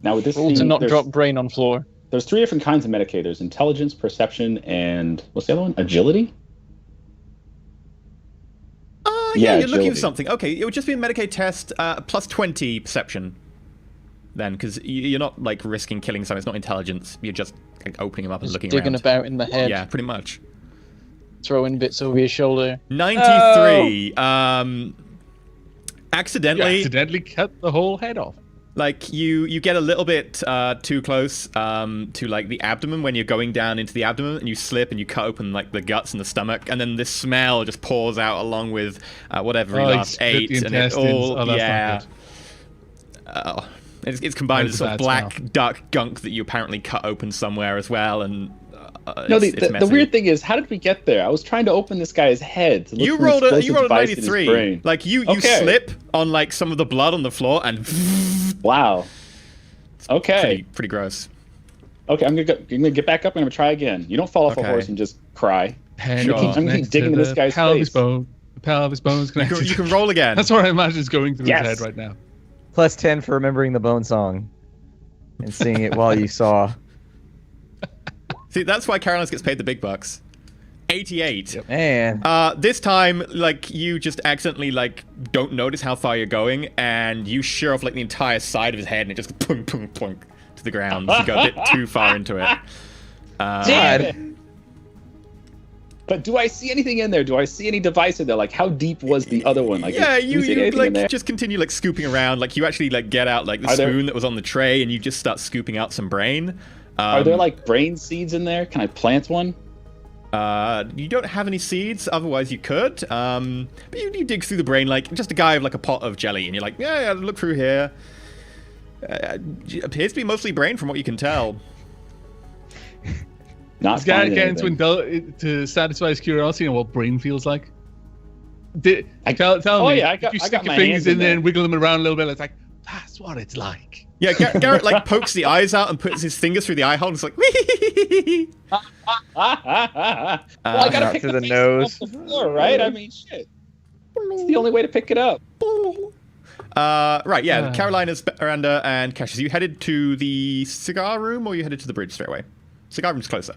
Now with this Roll to not drop brain on floor. There's 3 different kinds of Medicaid. There's intelligence, perception, and what's the other one? Agility? Yeah, you're looking for something. Okay, it would just be a Medicaid test, plus 20 perception. Then, because you're not like risking killing someone. It's not intelligence. You're just like, opening him up and looking digging around. About in the head. Yeah, pretty much. Throwing bits over your shoulder. 93. Accidentally. You accidentally cut the whole head off. Like you get a little bit too close to like the abdomen when you're going down into the abdomen, and you slip and you cut open like the guts and the stomach, and then this smell just pours out along with whatever he last ate, and it all it's combined with sort of black dark gunk that you apparently cut open somewhere as well, and no, the weird thing is, how did we get there? I was trying to open this guy's head to look you for rolled a 93. Like you slip on like some of the blood on the floor and wow. Okay. Pretty gross. Okay, I'm gonna get back up and I'm gonna try again. You don't fall off a horse and just cry. I'm gonna keep digging into this guy's face. The pelvis bone is connected. You can roll again. That's what I imagine is going through his head right now. Plus 10 for remembering the bone song and singing it while you saw. See, that's why Carolinus gets paid the big bucks. 88. Yep. Man. This time, like, you just accidentally, like, don't notice how far you're going, and you shear off, like, the entire side of his head, and it just punk, punk, punk to the ground. You go a bit too far into it. God. But do I see anything in there? Do I see any device in there? Like, how deep was the other one? Like, yeah, do see you anything in there? like just continue like scooping around. Like you actually like get out like the spoon that was on the tray, and you just start scooping out some brain. Are there like brain seeds in there? Can I plant one? You don't have any seeds, otherwise you could. But you dig through the brain like just a guy with like a pot of jelly, and you're like, yeah, look through here. Appears to be mostly brain from what you can tell. Not getting to satisfy his curiosity on what brain feels like. Tell me, yeah, if you stick your fingers in there and wiggle them around a little bit, it's like, that's what it's like. Yeah, Garrett like pokes the eyes out and puts his fingers through the eye hole and it's like, wee. Well, I gotta pick the nose. Off the floor, right? I mean, shit. It's the only way to pick it up. Right, yeah, Carolina's, Miranda, and Cassius. You headed to the cigar room or you headed to the bridge straight away? Cigar room's closer.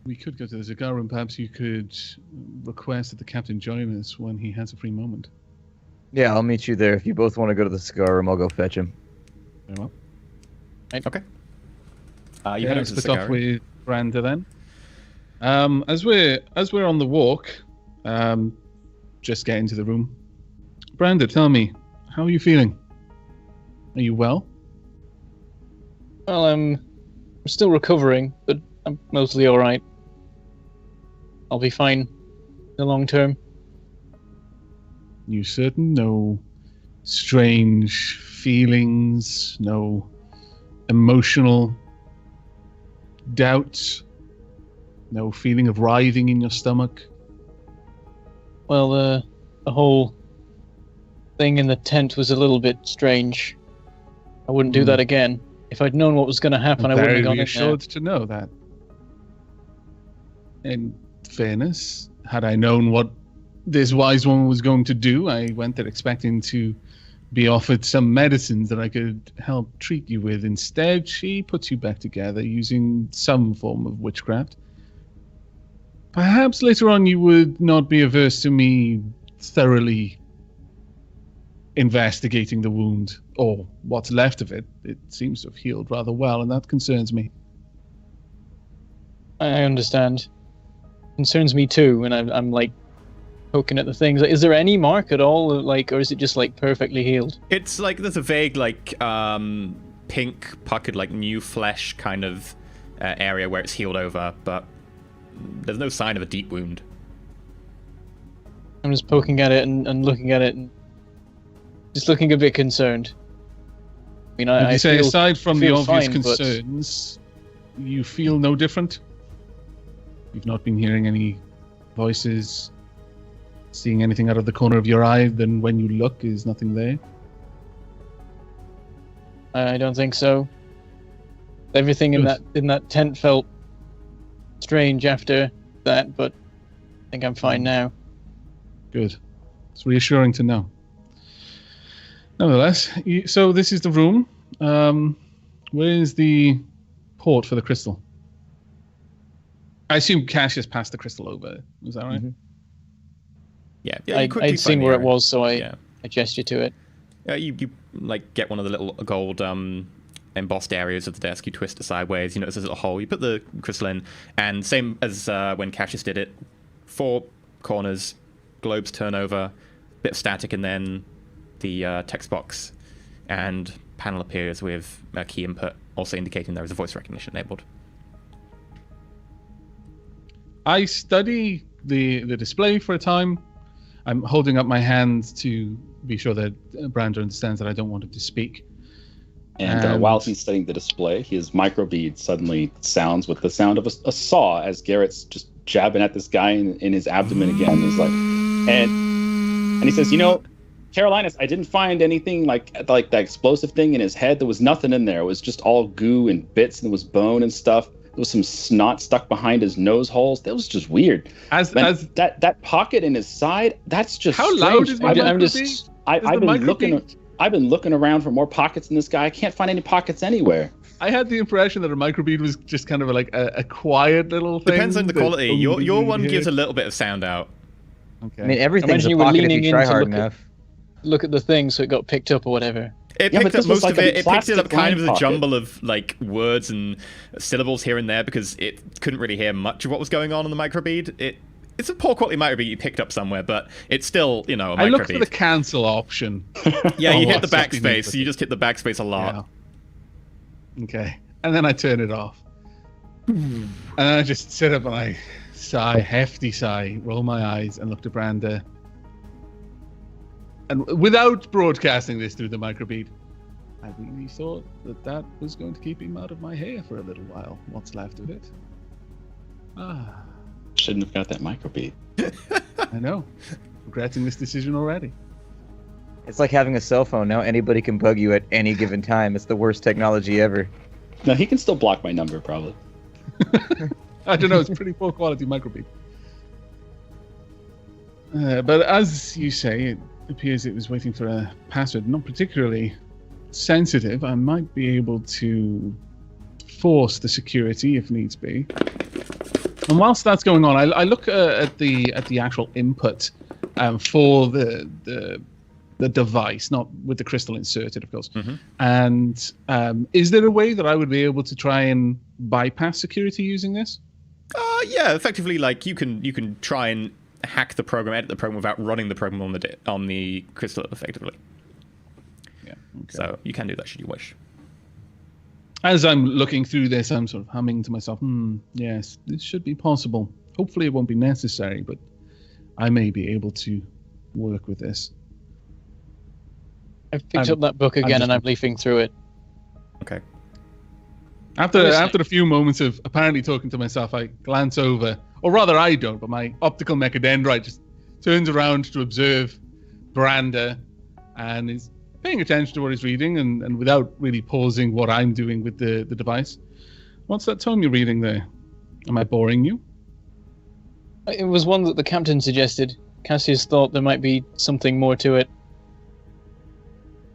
We could go to the cigar room. Perhaps you could request that the captain join us when he has a free moment. Yeah, I'll meet you there. If you both want to go to the cigar room, I'll go fetch him. Very well. Okay. You head let's to the pick off cigar room. with Branda then. As we're on the walk, just get into the room. Branda, tell me, how are you feeling? Are you well? Well, I'm still recovering, but I'm mostly all right. I'll be fine in the long term. You certain? No strange feelings? No emotional doubts? No feeling of writhing in your stomach? Well, the whole thing in the tent was a little bit strange. I wouldn't do that again. If I'd known what was going to happen, I wouldn't have gone in there. Very reassured to know that. In fairness, had I known what this wise woman was going to do, I went there expecting to be offered some medicines that I could help treat you with. Instead, she puts you back together using some form of witchcraft. Perhaps later on you would not be averse to me thoroughly investigating the wound, or what's left of it. It seems to have healed rather well, and that concerns me. I understand. Concerns me too, and I'm like poking at the things. Is there any mark at all, like, or is it just like perfectly healed? It's like there's a vague like pink puckered like new flesh kind of area where it's healed over, but there's no sign of a deep wound. I'm just poking at it and looking at it and just looking a bit concerned. I mean, I say, feel, aside from the obvious fine, concerns, you feel no different? You've not been hearing any voices, seeing anything out of the corner of your eye, then when you look, is nothing there? I don't think so. Everything in that tent felt strange after that, but I think I'm fine now. Good. It's reassuring to know. Nevertheless, so this is the room. Where is the port for the crystal? I assume Cassius passed the crystal over. Is that right? Yeah, I'd seen where it was, so I gestured to it. You like get one of the little gold embossed areas of the desk. You twist it sideways. You notice there's a little hole. You put the crystal in, and same as when Cassius did it, 4 corners, globes turn over, bit of static, and then the text box and panel appears with a key input, also indicating there is a voice recognition enabled. I study the display for a time. I'm holding up my hand to be sure that Branda understands that I don't want him to speak. And while he's studying the display, his microbead suddenly sounds with the sound of a saw as Garrett's just jabbing at this guy in his abdomen again. He's like, and he says, Carolinas, I didn't find anything like that explosive thing in his head. There was nothing in there. It was just all goo and bits, and there was bone and stuff. There was some snot stuck behind his nose holes. That was just weird. That pocket in his side, that's just how strange. loud is my microbead? I've been looking around for more pockets in this guy. I can't find any pockets anywhere. I had the impression that a microbead was just kind of like a quiet little thing. Depends on the quality. Your one gives a little bit of sound out. Okay. I mean, everything's a pocket if you try hard enough. Look at the thing so it got picked up or whatever. It Yeah, picked but up this was most of like a it. It picked it up plastic kind of as a line jumble of like words and syllables here and there because it couldn't really hear much of what was going on the microbead. It's a poor quality microbead you picked up somewhere, but it's still, a microbead. I looked for the cancel option. Yeah, you Oh, hit the what's happening backspace. with You it? just hit the backspace a lot. Yeah. Okay. And then I turn it off. And then I just sit up and I sigh, hefty sigh, roll my eyes and look to Branda. And without broadcasting this through the microbead, I really thought that was going to keep him out of my hair for a little while. What's left of it? Ah, Shouldn't have got that microbead. I know. Regretting this decision already. It's like having a cell phone. Now anybody can bug you at any given time. It's the worst technology ever. No, he can still block my number, probably. I don't know. It's pretty poor quality microbead. But as you say, it appears it was waiting for a password not particularly sensitive. I might be able to force the security if needs be. And whilst that's going on, I look at the actual input for the device, not with the crystal inserted, of course. Mm-hmm. And is there a way that I would be able to try and bypass security using this? Yeah, effectively, like you can try and hack the program, edit the program without running the program on the crystal, effectively. Yeah. Okay. So you can do that should you wish. As I'm looking through this, I'm sort of humming to myself, yes, this should be possible. Hopefully it won't be necessary, but I may be able to work with this. I've picked up that book again and I'm leafing through it. Okay. After a few moments of apparently talking to myself, I glance over, or rather I don't, but my optical mechadendrite just turns around to observe Branda and is paying attention to what he's reading and without really pausing what I'm doing with the device. What's that tome you're reading there? Am I boring you? It was one that the captain suggested. Cassius thought there might be something more to it.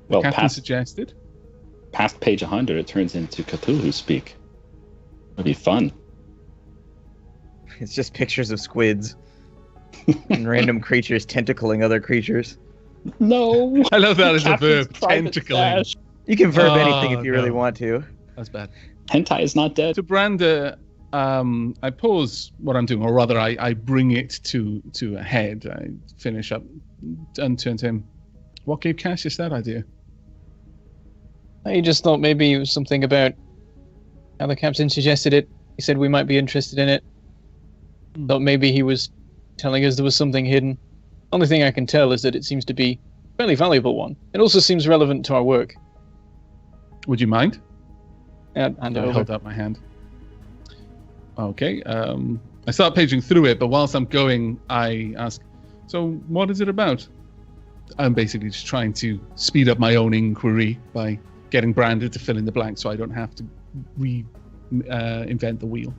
The Well, captain suggested? Past page 100, it turns into Cthulhu speak. It'd be fun. It's just pictures of squids and random creatures tentacling other creatures. No. I love that as a Captain's verb, private tentacling. stash. You can verb Oh, anything if you really no. want to. That's bad. Hentai is not dead. To Branda, I pause what I'm doing, or rather I bring it to a head. I finish up and turn to him. What gave Cassius that idea? I just thought maybe it was something about how the captain suggested it. He said we might be interested in it. Thought maybe he was telling us there was something hidden. Only thing I can tell is that it seems to be a fairly valuable one. It also seems relevant to our work. Would you mind? Hand I it over. held out my hand. Okay. I start paging through it, but whilst I'm going, I ask, so what is it about? I'm basically just trying to speed up my own inquiry by getting Branda to fill in the blanks so I don't have to invent the wheel.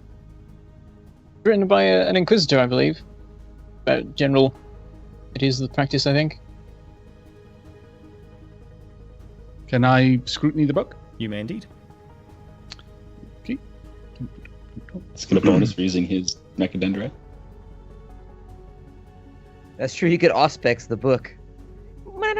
Written by an inquisitor, I believe. About general ideas of the practice, I think. Can I scrutiny the book? You may indeed. Okay. Let's get a bonus for using his mechadendrite. That's true. You could auspex the book. I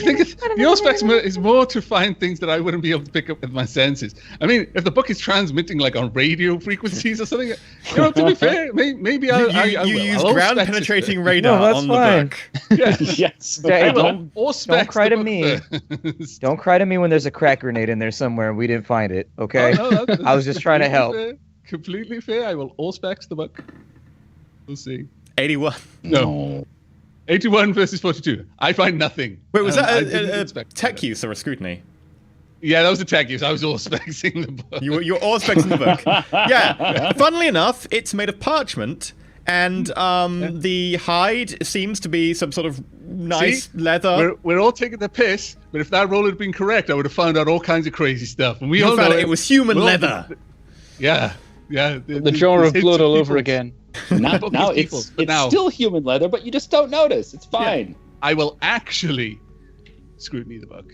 think the auspex is more to find things that I wouldn't be able to pick up with my senses. I mean, if the book is transmitting like on radio frequencies or something, to be fair, maybe I will. You use I'll ground auspex penetrating it. radar No, that's on fine. the book. Yeah. Yes. Hey, Don't cry to me. Don't cry to me when there's a crack grenade in there somewhere and we didn't find it, okay? I was just trying to help. Completely fair. I will auspex the book. We'll see. 81. No. 81 versus 42. I find nothing. Wait, was I that didn't a expect tech that. use or a scrutiny? Yeah, that was a tech use. I was auspexing the book. You're all expecting the book. Yeah. Funnily enough, it's made of parchment, and the hide seems to be some sort of nice leather. We're all taking the piss, but if that roll had been correct, I would have found out all kinds of crazy stuff. And we all You found know it was human leather. Yeah. The jar of blood all over again. Now Book it's is people, but now- still human leather, but you just don't notice. It's fine. I will actually scrutiny the book.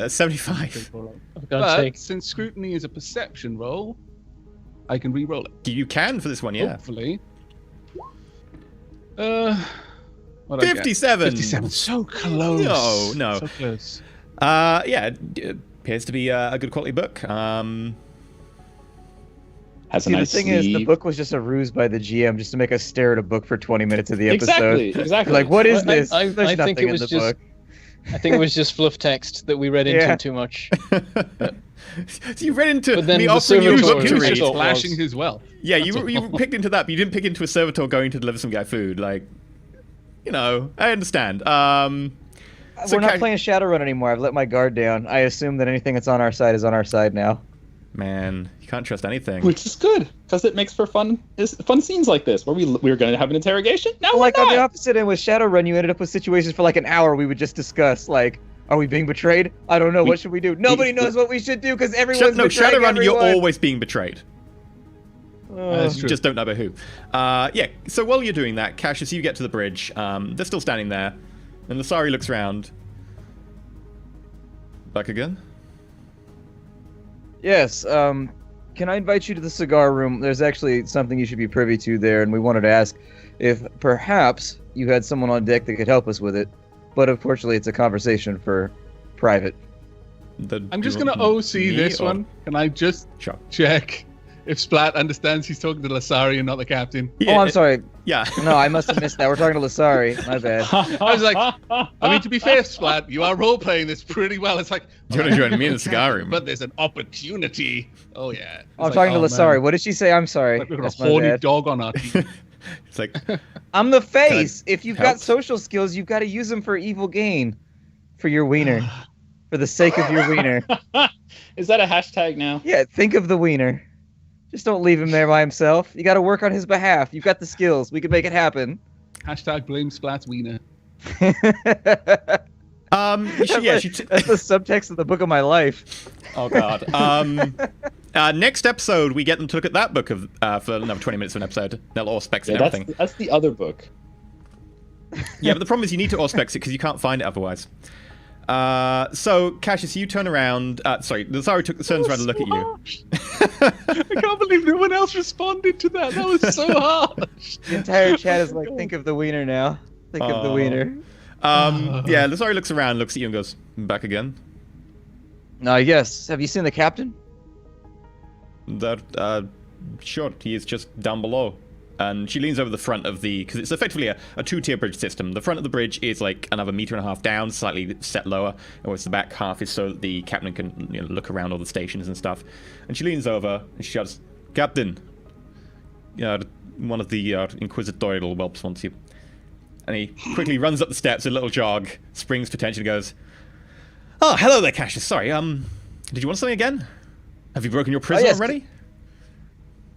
75. For God's But sake. since scrutiny is a perception roll, I can re-roll it. You can for this one, yeah. Hopefully. Well, What do I get? 57. 57. So close. No. So close. Yeah, it appears to be a good quality book. Has a See, nice the thing is, the sleeve. book was just a ruse by the GM just to make us stare at a book for 20 minutes of the episode. Exactly. Like, what is this? I There's think nothing it in was the just- book. I think it was just fluff text that we read into Yeah. too much. So you read into But then me the offering you a Servitors book to was read. just all- Flashing his wealth. Yeah, That's all. you picked into that, but you didn't pick into a servitor going to deliver some guy food. Like, you know, I understand. So We're not Cash- playing Shadowrun anymore. I've let my guard down. I assume that anything that's on our side is on our side now. Man, you can't trust anything. Which is good, because it makes for fun scenes like this, where we were going to have an interrogation. Now Like we're on the not. opposite end with Shadowrun, you ended up with situations for like an hour we would just discuss, like, are we being betrayed? I don't know. What should we do? Nobody knows what we should do because everyone's betraying Shadowrun, everyone. you're always being betrayed. That's You true. just don't know by who. Yeah, so while you're doing that, Cassius, you get to the bridge. They're still standing there. And Lasari looks around. Back again? Yes. Can I invite you to the cigar room? There's actually something you should be privy to there, and we wanted to ask if perhaps you had someone on deck that could help us with it. But unfortunately, it's a conversation for private. I'm just going to OC Me this or- one. Can I just Sure. check if Splat understands he's talking to Lasari and not the captain? Oh, I'm sorry. Yeah. No, I must have missed that. We're talking to Lasari. My bad. I was like, I mean, to be fair, Splat, you are role-playing this pretty well. It's like, Do you want to join me in the cigar room? but there's an opportunity. Oh, yeah. It's I'm like, talking to oh, Lasari. man. What did she say? I'm sorry. Like, we've got That's a my horny bad. dog on our team. It's like, I'm the face. If you've got help? social skills, you've got to use them for evil gain. For your wiener. For the sake of your wiener. Is that a hashtag now? Yeah, think of the wiener. Just don't leave him there by himself. You got to work on his behalf. You've got the skills. We can make it happen. Hashtag blame Splat's wiener. yeah, That's the subtext of the book of my life. oh god. Next episode, we get them to look at that book of for another 20 minutes of an episode. They'll all specs and Yeah, everything. that's the other book. Yeah, but the problem is you need to all specs it because you can't find it otherwise. So, Cassius, you turn around. Sorry, Lasari turns around to look at you. I can't believe no one else responded to that. That was so harsh. The entire chat is like, think of the wiener now. Think of the Oh. wiener. Yeah, Lasari looks around, looks at you, and goes, "Back again." Yes. Have you seen the captain? That, sure, he is just down below. And she leans over the front of the, because it's effectively a two-tier bridge system. The front of the bridge is like another meter and a half down, slightly set lower, whereas the back half is so that the captain can look around all the stations and stuff. And she leans over and she shouts, "Captain, one of the inquisitorial whelps wants you." And he quickly runs up the steps, a little jog, springs to attention, and goes, "Oh, hello there, Cassius. Sorry, did you want something again? Have you broken your prison yes. already?"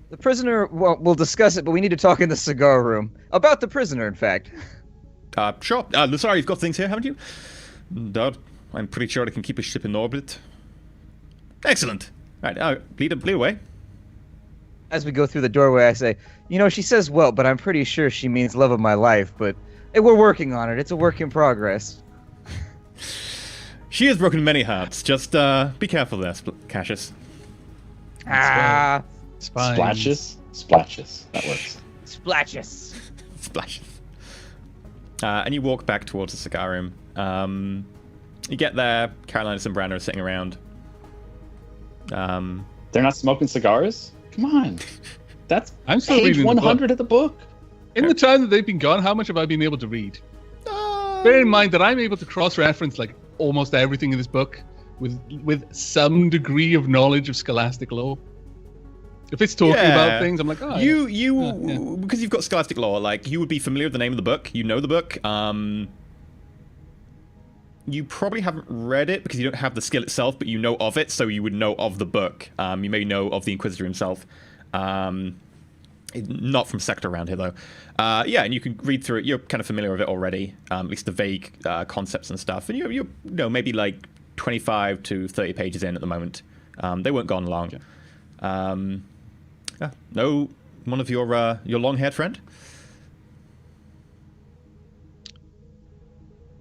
The prisoner, well, we'll discuss it, but we need to talk in the cigar room. About the prisoner, in fact. Sure. Sorry, you've got things here, haven't you? I'm pretty sure I can keep a ship in orbit. Excellent. Right, bleed away. As we go through the doorway, I say, she says well, but I'm pretty sure she means love of my life, but we're working on it. It's a work in progress. She has broken many hearts. Just be careful there, Cassius. Ah, Splashes? Splashes. That works. splatches. Splashes. And you walk back towards the cigar room. You get there, Carolina and Brandon are sitting around. They're not smoking cigars? Come on. That's I'm still page reading the 100 of the book. In the time that they've been gone, how much have I been able to read? Bear in mind that I'm able to cross-reference like almost everything in this book with some degree of knowledge of scholastic law. If it's talking about things, I'm like, oh. You because you've got scholastic law, like you would be familiar with the name of the book. You know the book. You probably haven't read it because you don't have the skill itself, but you know of it, so you would know of the book. You may know of the Inquisitor himself. Not from sector around here, though. Yeah, and you can read through it. You're kind of familiar with it already, at least the vague concepts and stuff. And you're maybe like 25 to 30 pages in at the moment. They weren't gone long. Okay. No, one of your long-haired friend?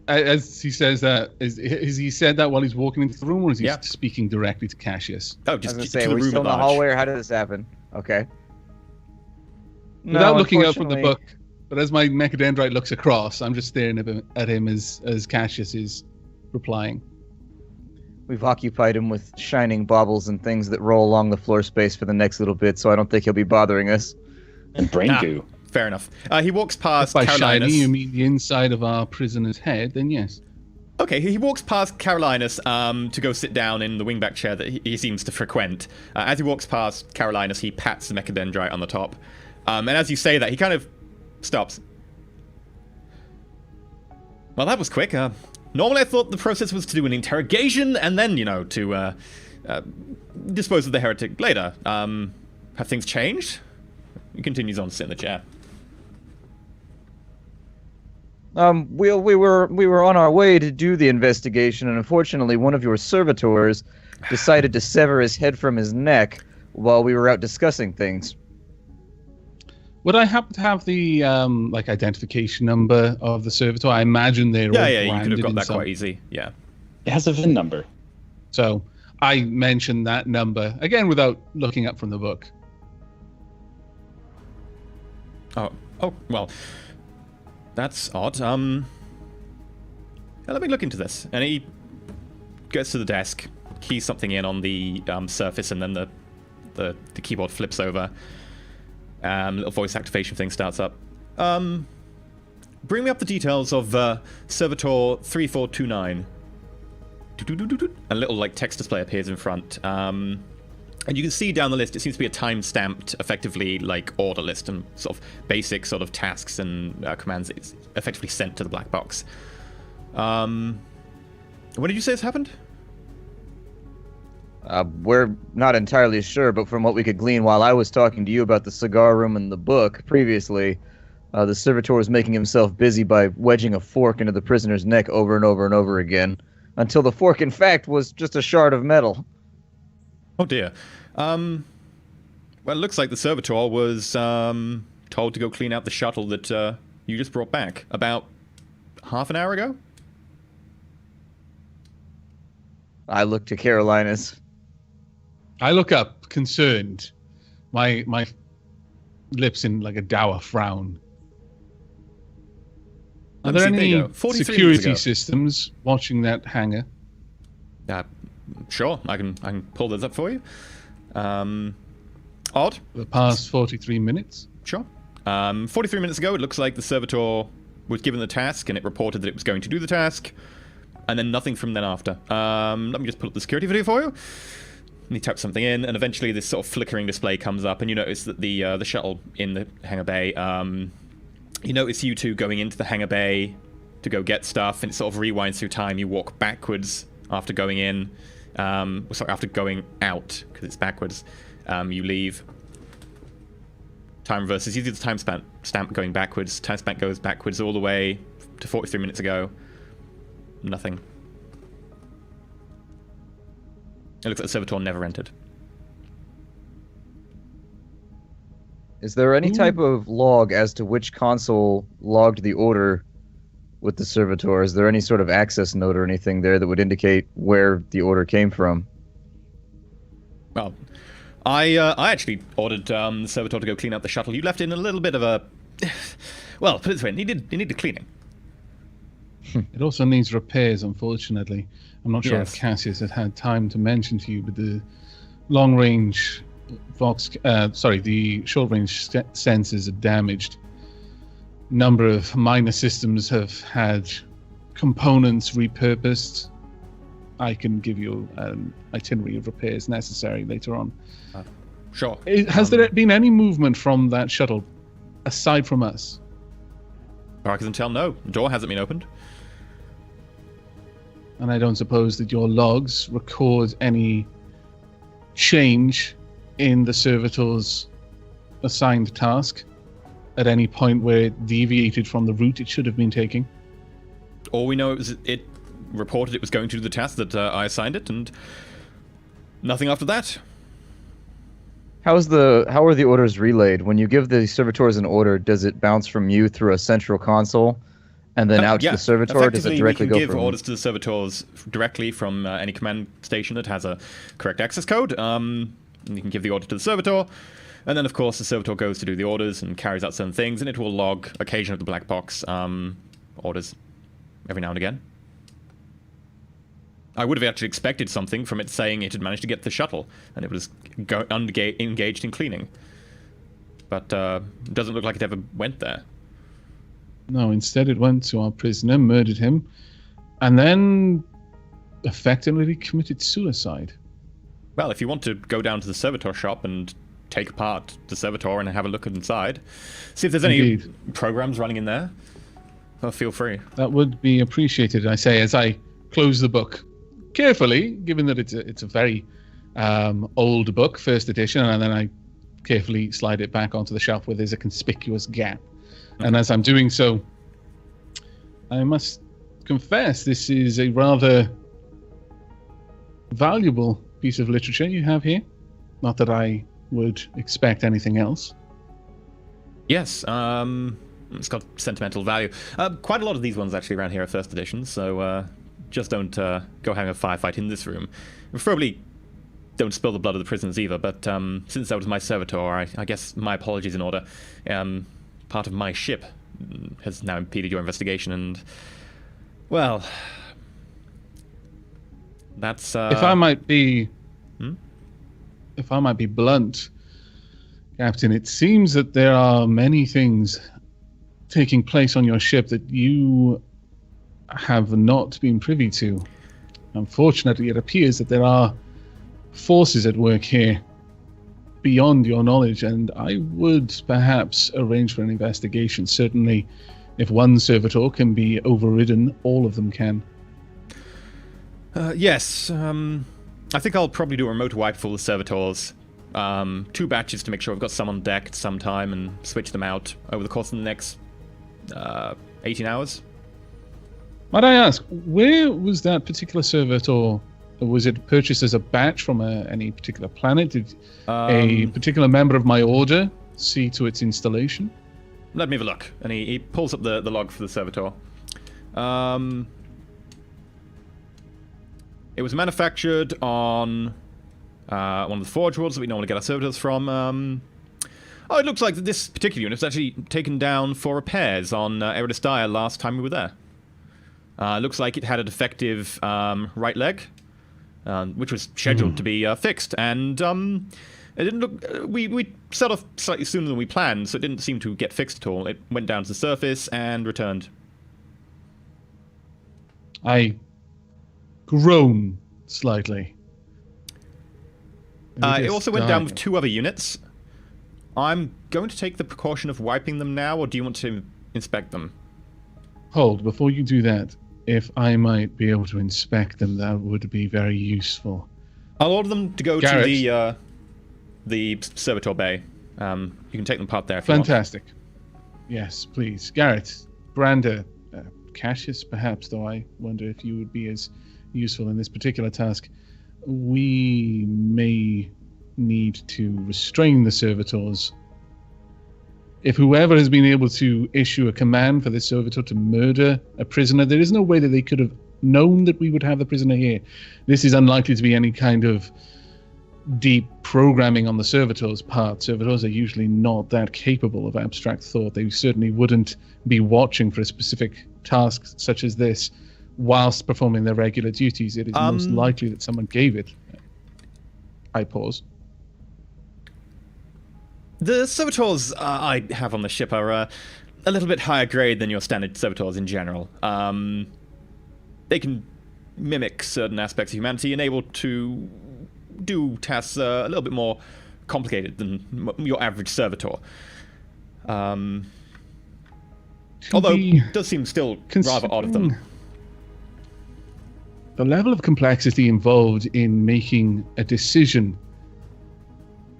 As he says that, is he said that while he's walking into the room, or is he Yeah. speaking directly to Cassius? Oh, I was just gonna to say, the are we room still at in the large. hallway, or how did this happen? Okay. Without looking up from the unfortunately- book, But as my mechadendrite looks across, I'm just staring at him as Cassius is replying. We've occupied him with shining baubles and things that roll along the floor space for the next little bit, so I don't think he'll be bothering us. And brain goo. Fair enough. He walks past By Carolinus. shiny, you mean the inside of our prisoner's head? Then yes. Okay, he walks past Carolinus to go sit down in the wingback chair that he seems to frequent. As he walks past Carolinus, he pats the mechadendrite on the top. And as you say that, he kind of stops. Well, that was quick. Normally I thought the process was to do an interrogation and then, to dispose of the heretic later. Have things changed? He continues on to sit in the chair. We were on our way to do the investigation, and unfortunately one of your servitors decided to sever his head from his neck while we were out discussing things. Would I happen to have the identification number of the servitor? I imagine they're all Yeah, you could have got that some... quite easy. Yeah. It has a VIN number. So I mentioned that number again without looking up from the book. Oh, well, that's odd. Let me look into this. And he goes to the desk, keys something in on the surface, and then the keyboard flips over. Little voice activation thing starts up. Bring me up the details of Servitor 3429. A little text display appears in front. And you can see down the list, it seems to be a time-stamped, effectively, order list and sort of basic sort of tasks and commands. It's effectively sent to the black box. When did you say this happened? We're not entirely sure, but from what we could glean while I was talking to you about the cigar room and the book previously, the servitor was making himself busy by wedging a fork into the prisoner's neck over and over and over again, until the fork, in fact, was just a shard of metal. Oh dear. Well, it looks like the servitor was told to go clean out the shuttle that you just brought back about half an hour ago. I look to Carolinus. I look up, concerned, my lips in a dour frown. Are there any security systems watching that hangar? Sure, I can pull those up for you. Odd. The past 43 minutes? Sure. 43 minutes ago, it looks like the servitor was given the task, and it reported that it was going to do the task, and then nothing from then after. Let me just pull up the security video for you. And he types something in, and eventually this sort of flickering display comes up, and you notice that the shuttle in the hangar bay, you notice you two going into the hangar bay to go get stuff, and it sort of rewinds through time. You walk backwards after going in. After going out, because it's backwards. You leave. Time reverses. You do the time stamp going backwards. Time stamp goes backwards all the way to 43 minutes ago. Nothing. It looks like the servitor never entered. Is there any type of log as to which console logged the order with the servitor? Is there any sort of access note or anything there that would indicate where the order came from? Well, I actually ordered the servitor to go clean up the shuttle. You left in a little bit of a... Well, put it this way, it needed cleaning. It also needs repairs, unfortunately. I'm not sure if Cassius had time to mention to you, but the long-range the short-range sensors are damaged. Number of minor systems have had components repurposed. I can give you an itinerary of repairs necessary later on. Sure. Has there been any movement from that shuttle aside from us? I can tell no. The door hasn't been opened. And I don't suppose that your logs record any change in the servitor's assigned task at any point where it deviated from the route it should have been taking? All we know it reported it was going to do the task that I assigned it, and nothing after that. How are the orders relayed? When you give the servitors an order, does it bounce from you through a central console and then out to the servitor, or does it directly go from... we can give orders to the servitors directly from any command station that has a correct access code. You can give the order to the servitor. And then, of course, the servitor goes to do the orders and carries out certain things, and it will log occasion of the black box orders every now and again. I would have actually expected something from it saying it had managed to get the shuttle, and it was engaged in cleaning. But it doesn't look like it ever went there. No, instead it went to our prisoner, murdered him, and then effectively committed suicide. Well, if you want to go down to the servitor shop and take apart the servitor and have a look inside, see if there's any programs running in there, well, feel free. That would be appreciated, I say, as I close the book carefully, given that it's a very old book, first edition, and then I carefully slide it back onto the shelf where there's a conspicuous gap. And as I'm doing so, I must confess this is a rather valuable piece of literature you have here. Not that I would expect anything else. Yes, it's got sentimental value. Quite a lot of these ones actually around here are first editions, so just don't go having a firefight in this room. Preferably don't spill the blood of the prisoners either, but since that was my servitor, I guess my apologies in order. Part of my ship has now impeded your investigation, and, well, that's... If I might be blunt, Captain, it seems that there are many things taking place on your ship that you have not been privy to. Unfortunately, it appears that there are forces at work here beyond your knowledge, and I would perhaps arrange for an investigation. Certainly, if one servitor can be overridden, all of them can. Yes, I think I'll probably do a remote wipe for the servitors. 2 batches to make sure I've got some on deck at some time and switch them out over the course of the next 18 hours. Might I ask, where was that particular servitor? Was it purchased as a batch from any particular planet? Did a particular member of my order see to its installation? Let me have a look. And he pulls up the log for the servitor. It was manufactured on one of the forge worlds that we normally get our servitors from. Oh, it looks like this particular unit was actually taken down for repairs on Eridus Dire last time we were there. Looks like it had a defective right leg, which was scheduled to be fixed, and it didn't look. We set off slightly sooner than we planned, so it didn't seem to get fixed at all. It went down to the surface and returned. I groan slightly. It also went down with 2 other units. I'm going to take the precaution of wiping them now, or do you want to inspect them? Hold, before you do that, if I might be able to inspect them, that would be very useful. I'll order them to go to the servitor bay. You can take them apart there if you want. Fantastic. Yes, please. Garrett, Brander, Cassius perhaps, though I wonder if you would be as useful in this particular task. We may need to restrain the servitors. If whoever has been able to issue a command for this servitor to murder a prisoner, there is no way that they could have known that we would have the prisoner here. This is unlikely to be any kind of deep programming on the servitors' part. Servitors are usually not that capable of abstract thought. They certainly wouldn't be watching for a specific task such as this whilst performing their regular duties. It is most likely that someone gave it. I pause. The servitors I have on the ship are a little bit higher grade than your standard servitors in general. They can mimic certain aspects of humanity and able to do tasks a little bit more complicated than your average servitor. Although it does seem still rather odd of them. The level of complexity involved in making a decision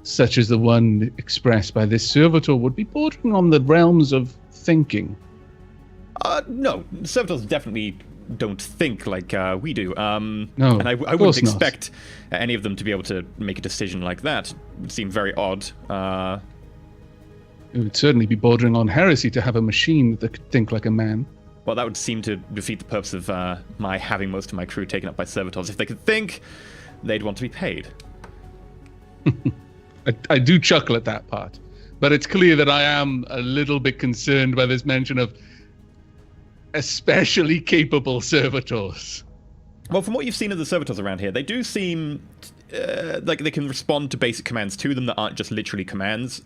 such as the one expressed by this servitor would be bordering on the realms of thinking. No, servitors definitely don't think like we do. No, and I wouldn't expect any of them to be able to make a decision like that. It would seem very odd. It would certainly be bordering on heresy to have a machine that could think like a man. Well, that would seem to defeat the purpose of my having most of my crew taken up by servitors. If they could think, they'd want to be paid. I do chuckle at that part, but it's clear that I am a little bit concerned by this mention of especially capable servitors. Well, from what you've seen of the servitors around here, they do seem like they can respond to basic commands to them that aren't just literally commands.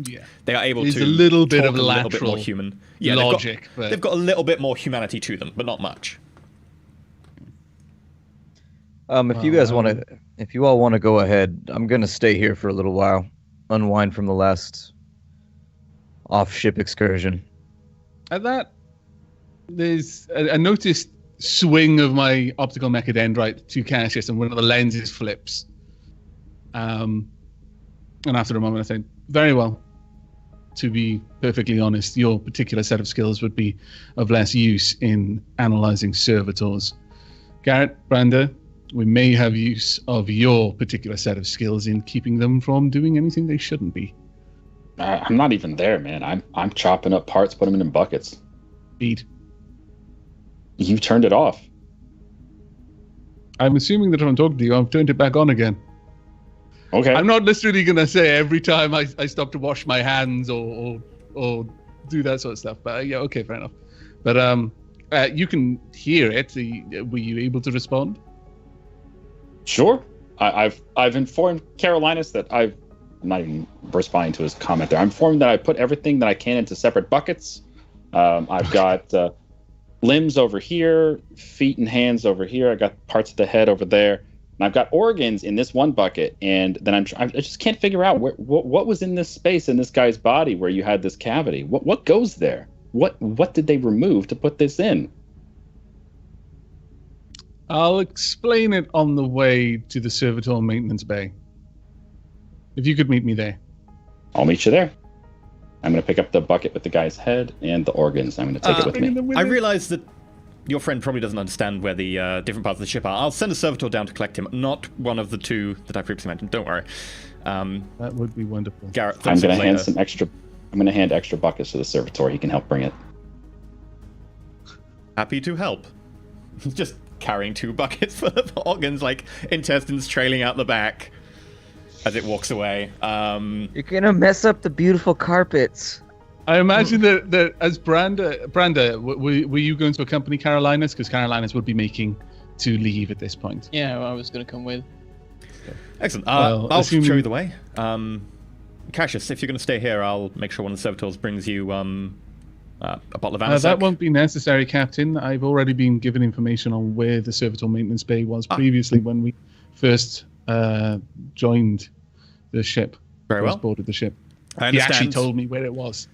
Yeah, they are able There's to a little bit talk of a little lateral bit more human. Yeah, logic. They've got a little bit more humanity to them, but not much. If you guys want to, if you all want to go ahead, I'm gonna stay here for a little while, unwind from the last off-ship excursion. At that, there's a noticed swing of my optical mechadendrite to Cassius, and one of the lenses flips. And after a moment, I think, very well. To be perfectly honest, your particular set of skills would be of less use in analyzing servitors. Garrett, Branda, we may have use of your particular set of skills in keeping them from doing anything they shouldn't be. I'm not even there, man. I'm chopping up parts, putting them in buckets. Indeed. You turned it off. I'm assuming that when I'm talking to you, I've turned it back on again. Okay. I'm not necessarily going to say every time I stop to wash my hands or do that sort of stuff. But yeah, okay, fair enough. But you can hear it. Were you able to respond? Sure. I've informed Carolinus that I'm not even responding to his comment there. I'm informed that I put everything that I can into separate buckets. I've got limbs over here, feet and hands over here. I got parts of the head over there. And I've got organs in this one bucket, and then I just can't figure out what was in this space in this guy's body where you had this cavity. What goes there? What did they remove to put this in? I'll explain it on the way to the servitor maintenance bay. If you could meet me there. I'll meet you there. I'm going to pick up the bucket with the guy's head and the organs. I'm going to take it with me. I realize that your friend probably doesn't understand where the different parts of the ship are. I'll send a servitor down to collect him, not one of the two that I previously mentioned. Don't worry. That would be wonderful. Garrett, I'm going to hand some extra. I'm going to hand extra buckets to the servitor. He can help bring it. Happy to help. Just carrying 2 buckets full of organs, like intestines trailing out the back as it walks away. You're gonna mess up the beautiful carpets. I imagine that as Branda, were you going to accompany Carolinus? Because Carolinus would be making to leave at this point. Yeah, I was going to come with. Excellent. I'll show you the way. Cassius, if you're going to stay here, I'll make sure one of the servitors brings you a bottle of Aavak. That won't be necessary, Captain. I've already been given information on where the servitor maintenance bay was previously when we first joined the ship. Very well. Boarded the ship. I understand. He actually told me where it was.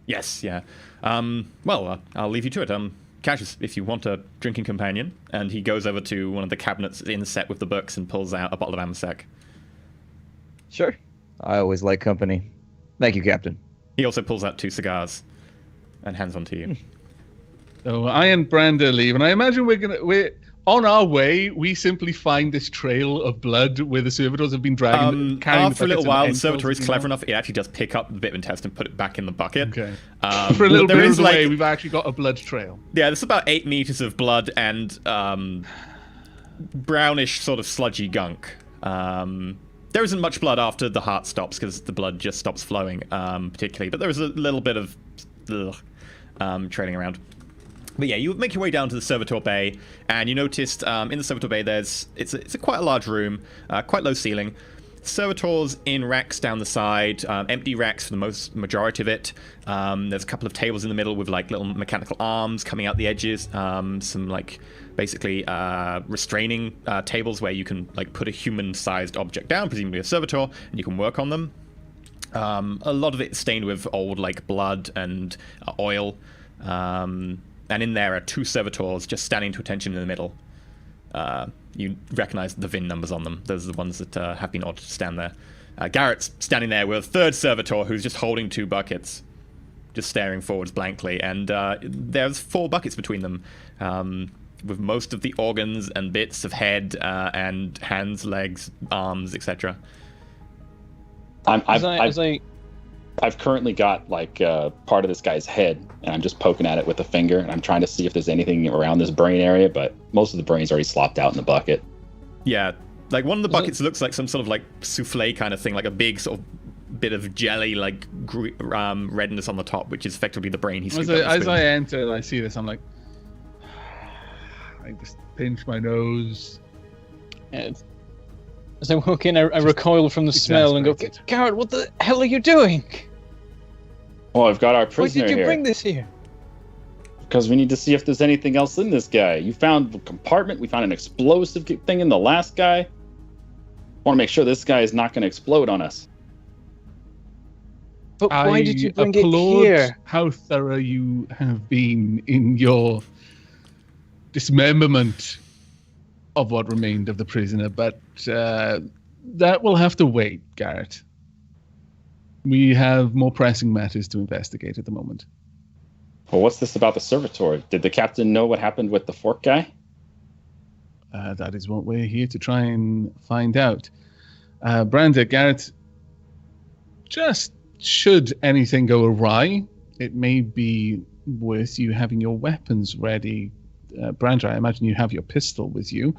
Yes, yeah. Well, I'll leave you to it. Cassius, if you want a drinking companion, and he goes over to one of the cabinets inset with the books and pulls out a bottle of Aavak. Sure. I always like company. Thank you, Captain. He also pulls out 2 cigars and hands one to you. So I and Branda leave, and I imagine we're on our way. We simply find this trail of blood where the servitors have been dragging. After a little while, the servitor is clever enough; it actually does pick up the bit of intestine and put it back in the bucket. Okay. For a little bit of the way, we've actually got a blood trail. Yeah, there's about 8 meters of blood and brownish, sort of sludgy gunk. There isn't much blood after the heart stops because the blood just stops flowing, particularly. But there is a little bit of trailing around. But yeah, you make your way down to the servitor bay, and you noticed in the servitor bay it's quite a large room, quite low ceiling. Servitors in racks down the side, empty racks for the majority of it. There's a couple of tables in the middle with like little mechanical arms coming out the edges. Some like basically restraining tables where you can like put a human-sized object down, presumably a servitor, and you can work on them. A lot of it stained with old like blood and oil. And in there are 2 servitors just standing to attention in the middle. You recognize the VIN numbers on them. Those are the ones that have been ordered to stand there. Garrett's standing there with a 3rd servitor who's just holding 2 buckets, just staring forwards blankly. And there's 4 buckets between them, with most of the organs and bits of head and hands, legs, arms, etc. I've currently got like part of this guy's head, and I'm just poking at it with a finger, and I'm trying to see if there's anything around this brain area, but most of the brain's already slopped out in the bucket. Yeah, Like one of the buckets looks like some sort of like souffle kind of thing, like a big sort of bit of jelly, like redness on the top, which is effectively the brain he's. As I enter and I see this, I'm like, I just pinch my nose. And as I walk in, I recoil from the smell and go, Garrett, what the hell are you doing? Oh, I've got our prisoner Why did you here. bring this here? Because we need to see if there's anything else in this guy. You found the compartment. We found an explosive thing in the last guy. Want to make sure this guy is not going to explode on us. But why did you bring it here? How thorough you have been in your dismemberment of what remained of the prisoner, but that will have to wait, Garrett. We have more pressing matters to investigate at the moment. Well, what's this about the servitor? Did the captain know what happened with the fork guy? That is what we're here to try and find out. Branda, Garrett, just should anything go awry, it may be worth you having your weapons ready. Branda, I imagine you have your pistol with you.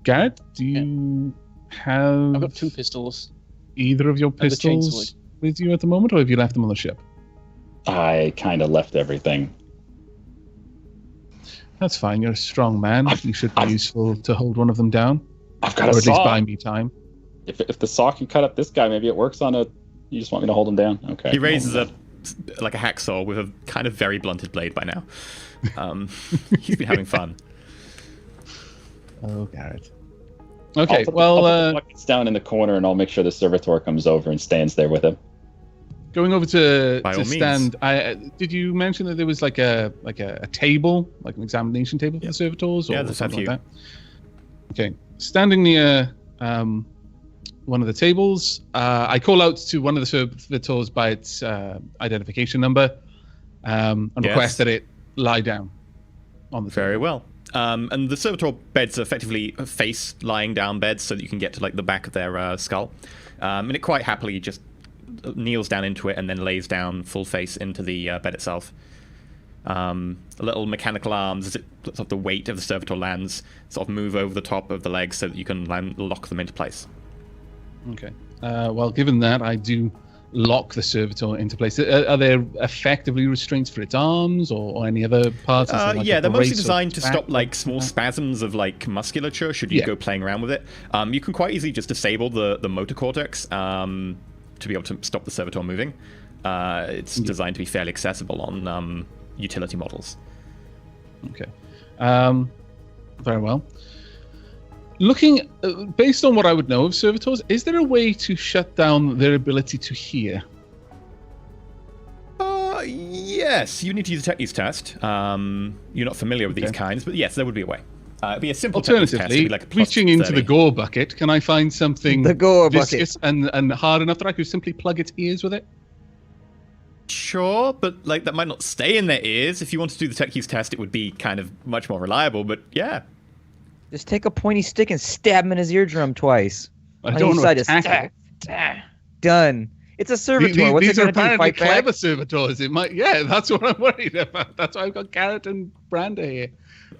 Garrett, do you have... I've got 2 pistols. Either of your pistols with you at the moment, or have you left them on the ship? I kind of left everything. That's fine. You're a strong man. You should be useful to hold one of them down. I've got a saw. Or at least buy saw. me time. If the saw can cut up this guy, maybe it works on a... You just want me to hold him down? Okay. He raises a hacksaw with a kind of very blunted blade by now. He's been having fun. Oh, Garrett. Okay, I'll put the buckets down in the corner, and I'll make sure the servitor comes over and stands there with him. Going over to all stand, did you mention that there was like a table, like an examination table for the servitors, or there's something a few. like that? Okay, standing near one of the tables, I call out to one of the servitors by its identification number, and request that it lie down on the table. Very well. And the servitor beds are effectively face lying down beds so that you can get to like the back of their skull. And it quite happily just kneels down into it and then lays down full face into the bed itself. Little mechanical arms, as it sort of the weight of the servitor lands, sort of move over the top of the legs so that you can lock them into place. Okay. Well, given that, I do lock the servitor into place. Are there effectively restraints for its arms or any other parts? They're mostly designed to stop like small spasms of like musculature should you go playing around with it. You can quite easily just disable the motor cortex to be able to stop the servitor moving. It's designed to be fairly accessible on utility models. Okay. Very well. Looking, based on what I would know of servitors, is there a way to shut down their ability to hear? Yes, you need to use a techniques test. You're not familiar with these kinds, but yes, there would be a way. It'd be a simple techniques test. It'd be like reaching into the gore bucket, can I find something viscous and hard enough that I could simply plug its ears with it? Sure, but like that might not stay in their ears. If you want to do the techniques test, it would be kind of much more reliable, but yeah. Just take a pointy stick and stab him in his eardrum twice. I don't know. Done. It's a servitor. What's these it are going to do? apparently Fight clever back? servitors. It might, that's what I'm worried about. That's why I've got Garrett and Branda here.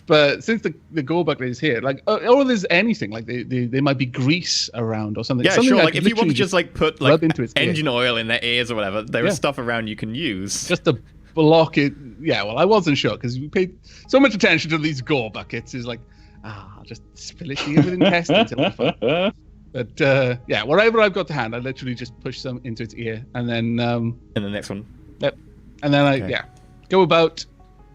But since the gore bucket is here, like, or there's anything like there might be grease around or something. Yeah, something sure. Like if you want to just like put like into its engine oil in their ears or whatever, there is stuff around you can use. Just to block it. Yeah, well, I wasn't sure because we paid so much attention to these gore buckets. Is like, I'll just spill it here with intestines. But whatever I've got to hand, I literally just push some into its ear, and then and the next one. Yep. And then I go about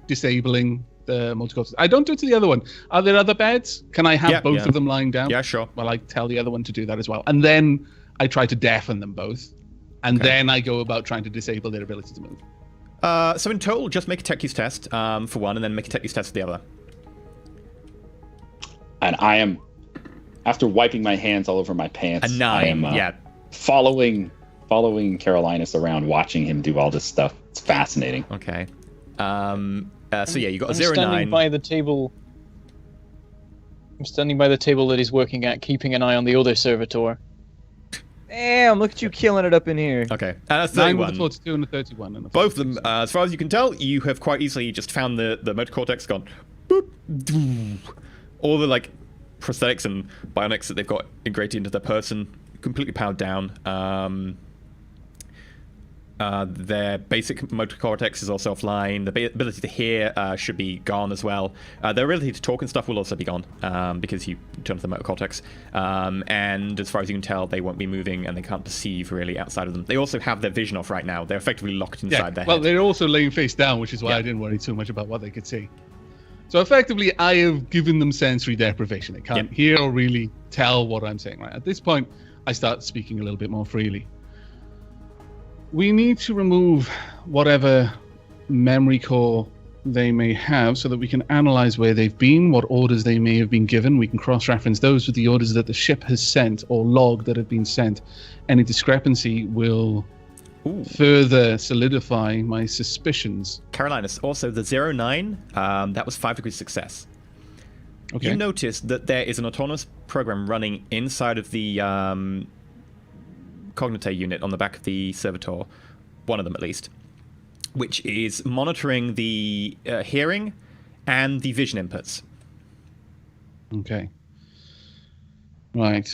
disabling the multicultural. I don't do it to the other one. Are there other beds? Can I have both of them lying down? Yeah, sure. Well, I tell the other one to do that as well, and then I try to deafen them both, and then I go about trying to disable their ability to move. So in total, just make a tech use test for one, and then make a tech use test for the other. And I am, after wiping my hands all over my pants, a 9, I am following Carolinus around, watching him do all this stuff. It's fascinating. Okay. So you got a 0, I'm standing 9. by the table. I'm standing by the table that he's working at, keeping an eye on the other servitor. Damn, look at you killing it up in here. Okay. 9 31. with a 42 and a 31. And a Both of them, as far as you can tell, you have quite easily just found the motor cortex gone. Boop, doo. All the like prosthetics and bionics that they've got integrated into their person completely powered down. Their basic motor cortex is also offline. The ability to hear should be gone as well. Their ability to talk and stuff will also be gone because you turn off the motor cortex. And as far as you can tell, they won't be moving and they can't perceive really outside of them. They also have their vision off right now. They're effectively locked inside their head. Well, they're also laying face down, which is why I didn't worry too much about what they could see. So effectively, I have given them sensory deprivation. They can't hear or really tell what I'm saying. Right at this point, I start speaking a little bit more freely. We need to remove whatever memory core they may have so that we can analyze where they've been, what orders they may have been given. We can cross-reference those with the orders that the ship has sent or log that have been sent. Any discrepancy will further solidify my suspicions. Carolinus, also the 09, that was 5 degrees success. Okay. You notice that there is an autonomous program running inside of the Cognite unit on the back of the Servitor, one of them at least, which is monitoring the hearing and the vision inputs. Okay. Right.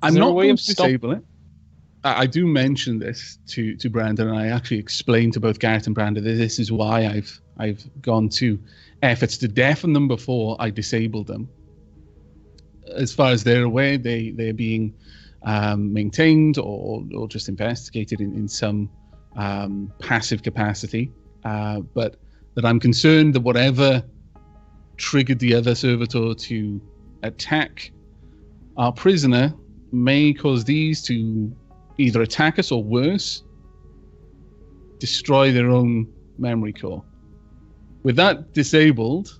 I'm not going to disable it. I do mention this to Brandon, and I actually explained to both Garrett and Brandon that this is why I've gone to efforts to deafen them before I disabled them. As far as they're aware, they're being maintained or just investigated in some passive capacity. But that I'm concerned that whatever triggered the other servitor to attack our prisoner may cause these to either attack us or worse, destroy their own memory core. With that disabled,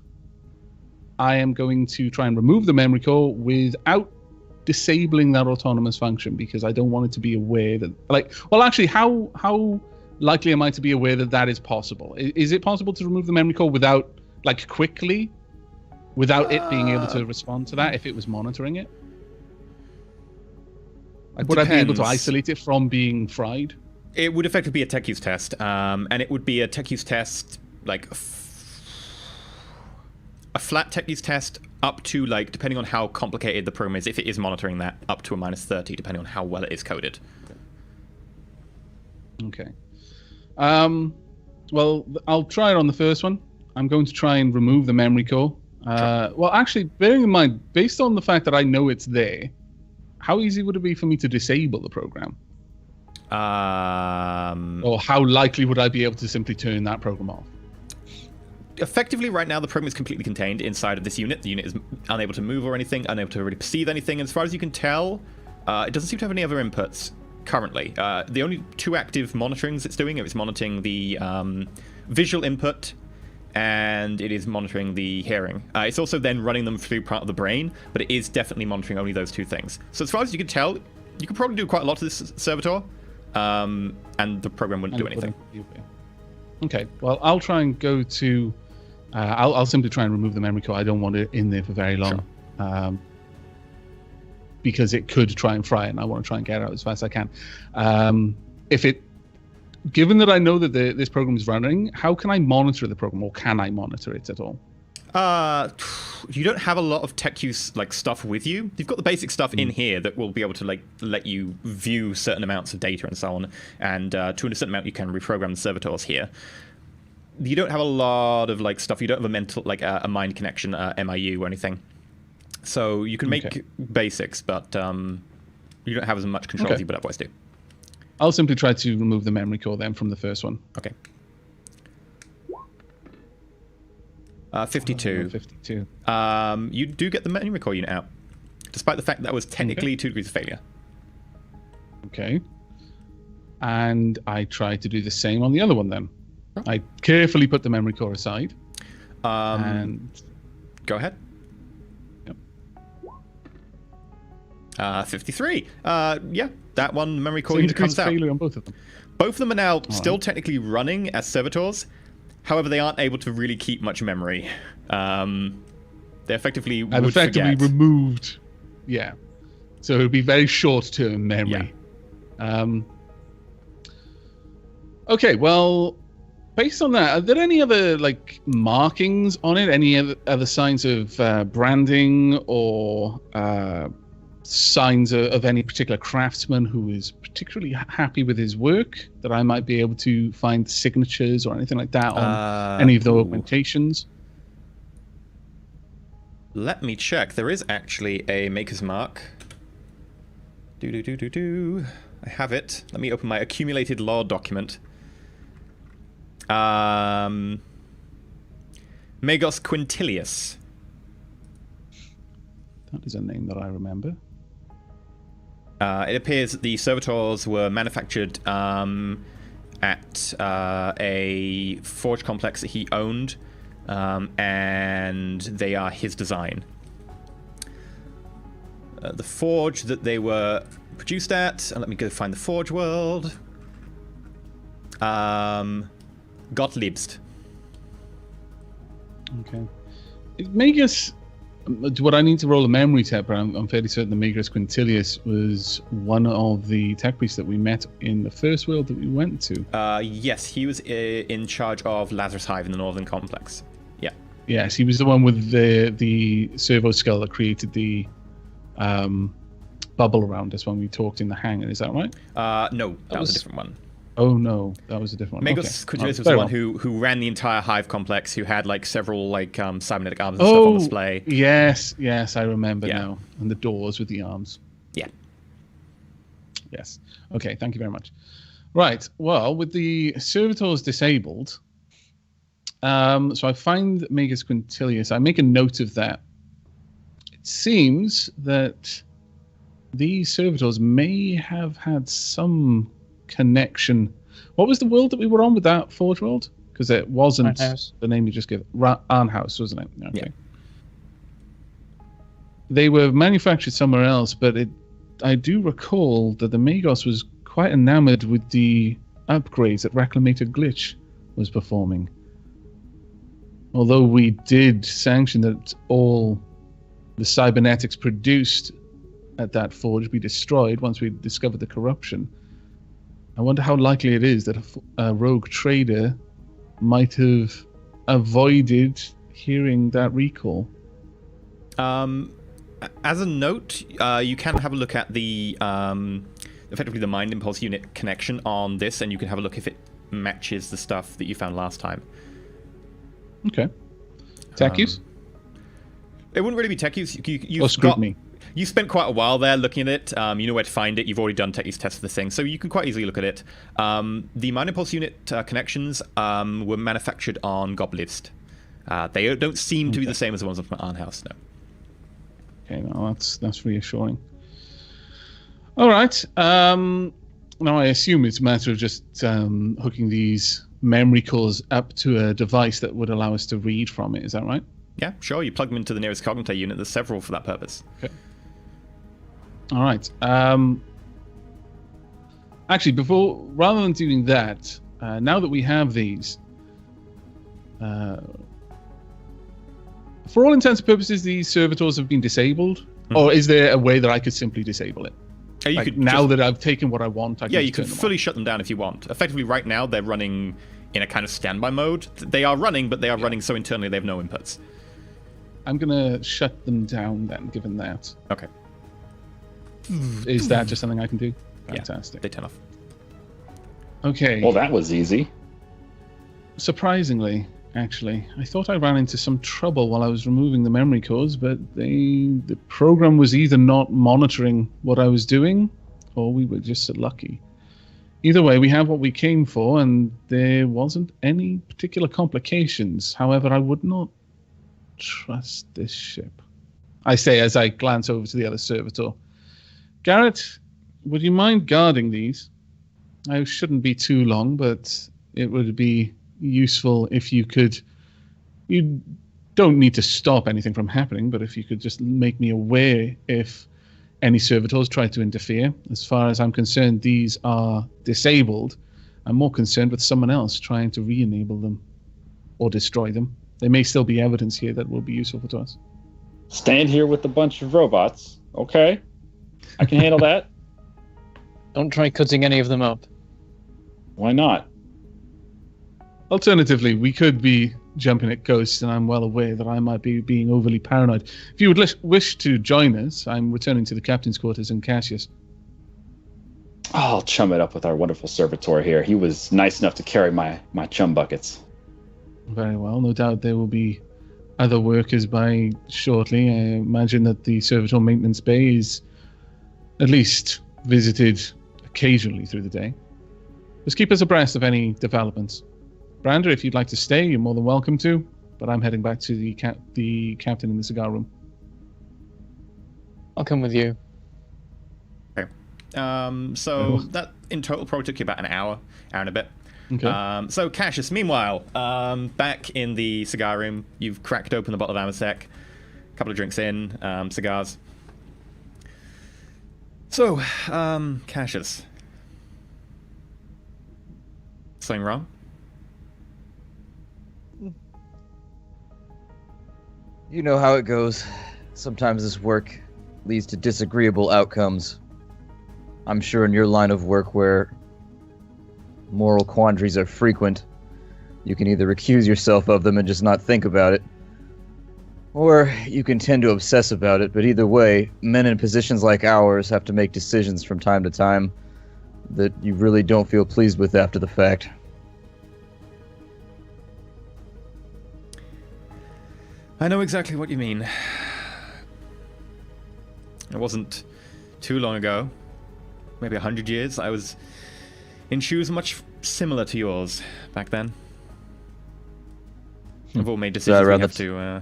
I am going to try and remove the memory core without disabling that autonomous function, because I don't want it to be aware that, how likely am I to be aware that that is possible? Is it possible to remove the memory core without, quickly, without it being able to respond to that if it was monitoring it? Would I be able to isolate it from being fried? It would effectively be a tech use test, and it would be a tech use test, a flat tech use test up to, depending on how complicated the program is, if it is monitoring that, up to a -30, depending on how well it is coded. Okay. Well, I'll try it on the first one. I'm going to try and remove the memory core. Well, actually, bearing in mind, based on the fact that I know it's there, how easy would it be for me to disable the program? Or how likely would I be able to simply turn that program off? Effectively, right now, the program is completely contained inside of this unit. The unit is unable to move or anything, unable to really perceive anything. As far as you can tell, it doesn't seem to have any other inputs currently. The only 2 active monitorings it's doing, it's monitoring the visual input, and it is monitoring the hearing. It's also then running them through part of the brain, but it is definitely monitoring only those 2 things. So as far as you can tell, you could probably do quite a lot of this Servitor, and the program wouldn't do anything. Okay, well, I'll try and go to... I'll simply try and remove the memory core. I don't want it in there for very long. Sure. Because it could try and fry it, and I want to try and get it out as fast as I can. Given that I know that this program is running, how can I monitor the program, or can I monitor it at all? You don't have a lot of tech use stuff with you. You've got the basic stuff in here that will be able to let you view certain amounts of data and so on, and to a certain amount you can reprogram the servitors here. You don't have a lot of stuff. You don't have a mental a mind connection, MIU or anything. So you can make basics, but you don't have as much control as you would otherwise do. I'll simply try to remove the memory core then from the first one. Okay. 52. 52. You do get the memory core unit out, despite the fact that was technically 2 degrees of failure. Okay. And I try to do the same on the other one then. I carefully put the memory core aside. And go ahead. Yep. 53. Yeah, that one memory core unit comes out. Failure on both of them. Both of them are now still technically running as servitors. However, they aren't able to really keep much memory. They effectively forget. Removed. Yeah. So it would be very short-term memory. Yeah. Okay, well, Based on that, are there any other markings on it? Any other signs of branding or signs of any particular craftsman who is particularly happy with his work that I might be able to find signatures or anything like that on any of the augmentations? Let me check. There is actually a maker's mark. I have it. Let me open my accumulated lore document. Magos Quintilius. That is a name that I remember. It appears that the servitors were manufactured at a forge complex that he owned, and they are his design. The forge that they were produced at, and let me go find the forge world. Gottliebst. Okay. Magus, would I need to roll a memory test? But I'm fairly certain the Magus Quintilius was one of the tech priests that we met in the first world that we went to. Yes, he was in charge of Lazarus Hive in the Northern Complex. Yeah. Yes, he was the one with the servo skull that created the bubble around us when we talked in the hangar. Is that right? No, that was a different one. Oh no, that was a different one. Magos Quintilius was the one who ran the entire hive complex, who had several cybernetic arms and stuff on display. Yes, I remember now. And the doors with the arms. Yeah. Yes. Okay, thank you very much. Right, well, with the servitors disabled, so I find Magos Quintilius. I make a note of that. It seems that these servitors may have had some connection. What was the world that we were on with that Forge world? Because it wasn't the name you just gave. Arnhouse, wasn't it? Okay. Yeah. They were manufactured somewhere else, but I do recall that the Magos was quite enamored with the upgrades that Reclamator Glitch was performing. Although we did sanction that all the cybernetics produced at that forge be destroyed once we discovered the corruption, I wonder how likely it is that a rogue trader might have avoided hearing that recall. As a note, you can have a look at the effectively the Mind Impulse unit connection on this, and you can have a look if it matches the stuff that you found last time. Okay. Tech use? It wouldn't really be tech use. You spent quite a while there looking at it. You know where to find it. You've already done tech use tests for the thing, so you can quite easily look at it. The Mind Impulse unit connections were manufactured on Goblivst. They don't seem to be the same as the ones on Arnhouse, no. Okay, well, that's reassuring. All right. Now I assume it's a matter of just hooking these memory cores up to a device that would allow us to read from it. Is that right? Yeah, sure. You plug them into the nearest cognitor unit. There's several for that purpose. Okay. All right. Actually, rather than doing that, now that we have these, for all intents and purposes, these servitors have been disabled, or is there a way that I could simply disable it? Now that I've taken what I want, you can fully shut them down if you want. Effectively, right now they're running in a kind of standby mode. They are running, but they are running so internally they have no inputs. I'm gonna shut them down then, given that. Okay. Is that just something I can do? Fantastic. Yeah, they turn off. Okay. Well, that was easy. Surprisingly, actually, I thought I ran into some trouble while I was removing the memory codes, but the program was either not monitoring what I was doing, or we were just so lucky. Either way, we have what we came for, and there wasn't any particular complications. However, I would not trust this ship, I say as I glance over to the other servitor. Garrett, would you mind guarding these? I shouldn't be too long, but it would be useful if you could. You don't need to stop anything from happening, but if you could just make me aware if any servitors try to interfere. As far as I'm concerned, these are disabled. I'm more concerned with someone else trying to re-enable them or destroy them. There may still be evidence here that will be useful to us. Stand here with a bunch of robots. Okay. I can handle that. Don't try cutting any of them up. Why not? Alternatively, we could be jumping at ghosts, and I'm well aware that I might be being overly paranoid. If you would wish to join us, I'm returning to the captain's quarters in Cassius. I'll chum it up with our wonderful servitor here. He was nice enough to carry my chum buckets. Very well. No doubt there will be other workers by shortly. I imagine that the servitor maintenance bay is at least visited occasionally through the day. Just keep us abreast of any developments. Brander, if you'd like to stay, you're more than welcome to, but I'm heading back to the captain in the cigar room. I'll come with you. Okay. So that in total probably took you about an hour and a bit. Okay. So Cassius, meanwhile, back in the cigar room, you've cracked open the bottle of Amasec, a couple of drinks in, cigars. So, Cassius. Something wrong? You know how it goes. Sometimes this work leads to disagreeable outcomes. I'm sure in your line of work where moral quandaries are frequent, you can either accuse yourself of them and just not think about it, or you can tend to obsess about it. But either way, men in positions like ours have to make decisions from time to time that you really don't feel pleased with after the fact. I know exactly what you mean. It wasn't too long ago, maybe 100 years, I was in shoes much similar to yours back then. We've all made decisions we have to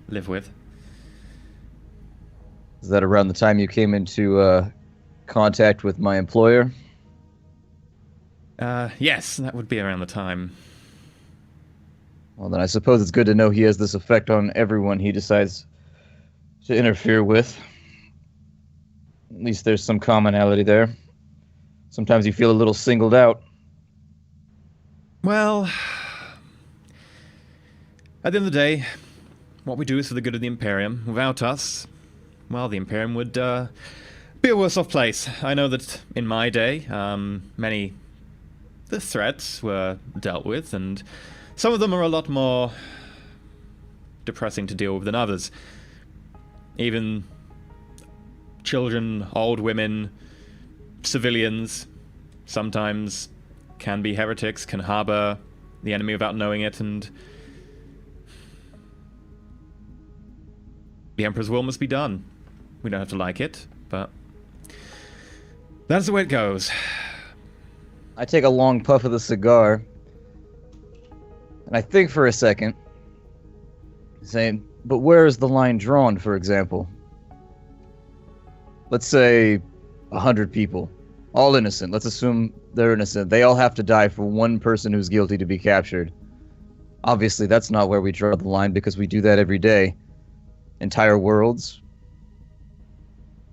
live with. Is that around the time you came into contact with my employer? Yes, that would be around the time. Well, then I suppose it's good to know he has this effect on everyone he decides to interfere with. At least there's some commonality there. Sometimes you feel a little singled out. Well, at the end of the day, what we do is for the good of the Imperium. Without us, well, the Imperium would be a worse off place. I know that in my day, many the threats were dealt with, and some of them are a lot more depressing to deal with than others. Even children, old women, civilians sometimes can be heretics, can harbor the enemy without knowing it, and the Emperor's will must be done. We don't have to like it, but that's the way it goes. I take a long puff of the cigar, and I think for a second, saying, but where is the line drawn, for example? Let's say 100 people, all innocent. Let's assume they're innocent. They all have to die for one person who's guilty to be captured. Obviously, that's not where we draw the line, because we do that every day. Entire worlds,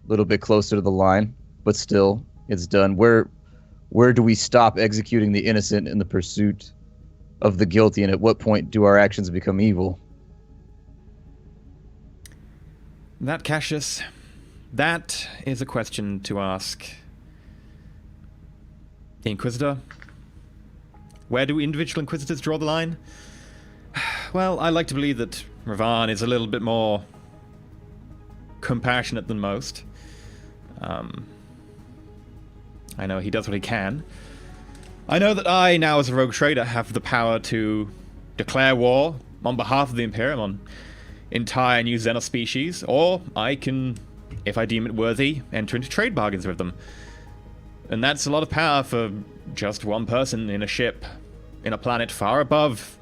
a little bit closer to the line, but still, it's done. Where do we stop executing the innocent in the pursuit of the guilty, and at what point do our actions become evil? That, Cassius, that is a question to ask the Inquisitor. Where do individual Inquisitors draw the line? Well, I like to believe that Ravan is a little bit more compassionate than most. I know he does what he can. I know that I, now as a rogue trader, have the power to declare war on behalf of the Imperium on entire new Xenos species, or I can, if I deem it worthy, enter into trade bargains with them. And that's a lot of power for just one person in a ship, in a planet far above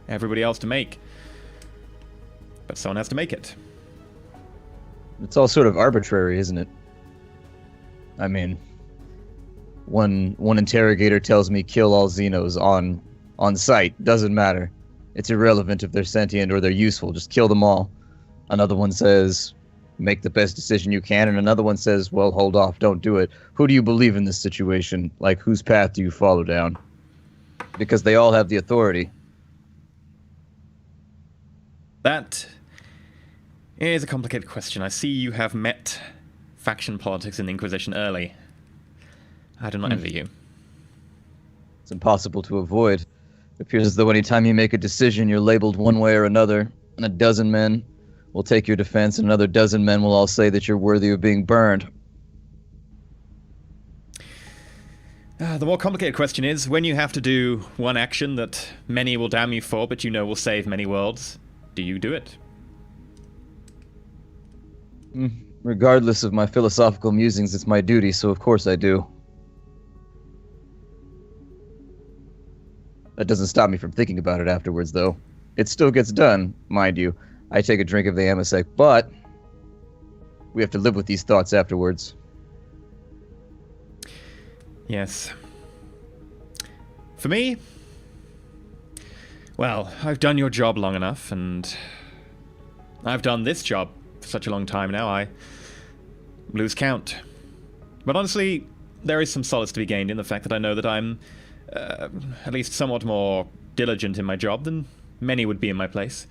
everybody else to make. But someone has to make it. It's all sort of arbitrary, isn't it? I mean, one interrogator tells me kill all Xenos on sight. Doesn't matter. It's irrelevant if they're sentient or they're useful. Just kill them all. Another one says make the best decision you can, and another one says, well, hold off, don't do it. Who do you believe in this situation? Like, whose path do you follow down? Because they all have the authority. That is a complicated question. I see you have met faction politics in the Inquisition early. I do not envy you. It's impossible to avoid. It appears as though any time you make a decision, you're labeled one way or another, and a dozen men will take your defense, and another dozen men will all say that you're worthy of being burned. The more complicated question is, when you have to do one action that many will damn you for, but you know will save many worlds, do you do it? Regardless of my philosophical musings, it's my duty, so of course I do. That doesn't stop me from thinking about it afterwards, though. It still gets done, mind you. I take a drink of the Amasek, but we have to live with these thoughts afterwards. Yes. For me, well, I've done your job long enough, and I've done this job for such a long time now, I lose count. But honestly, there is some solace to be gained in the fact that I know that I'm at least somewhat more diligent in my job than many would be in my place.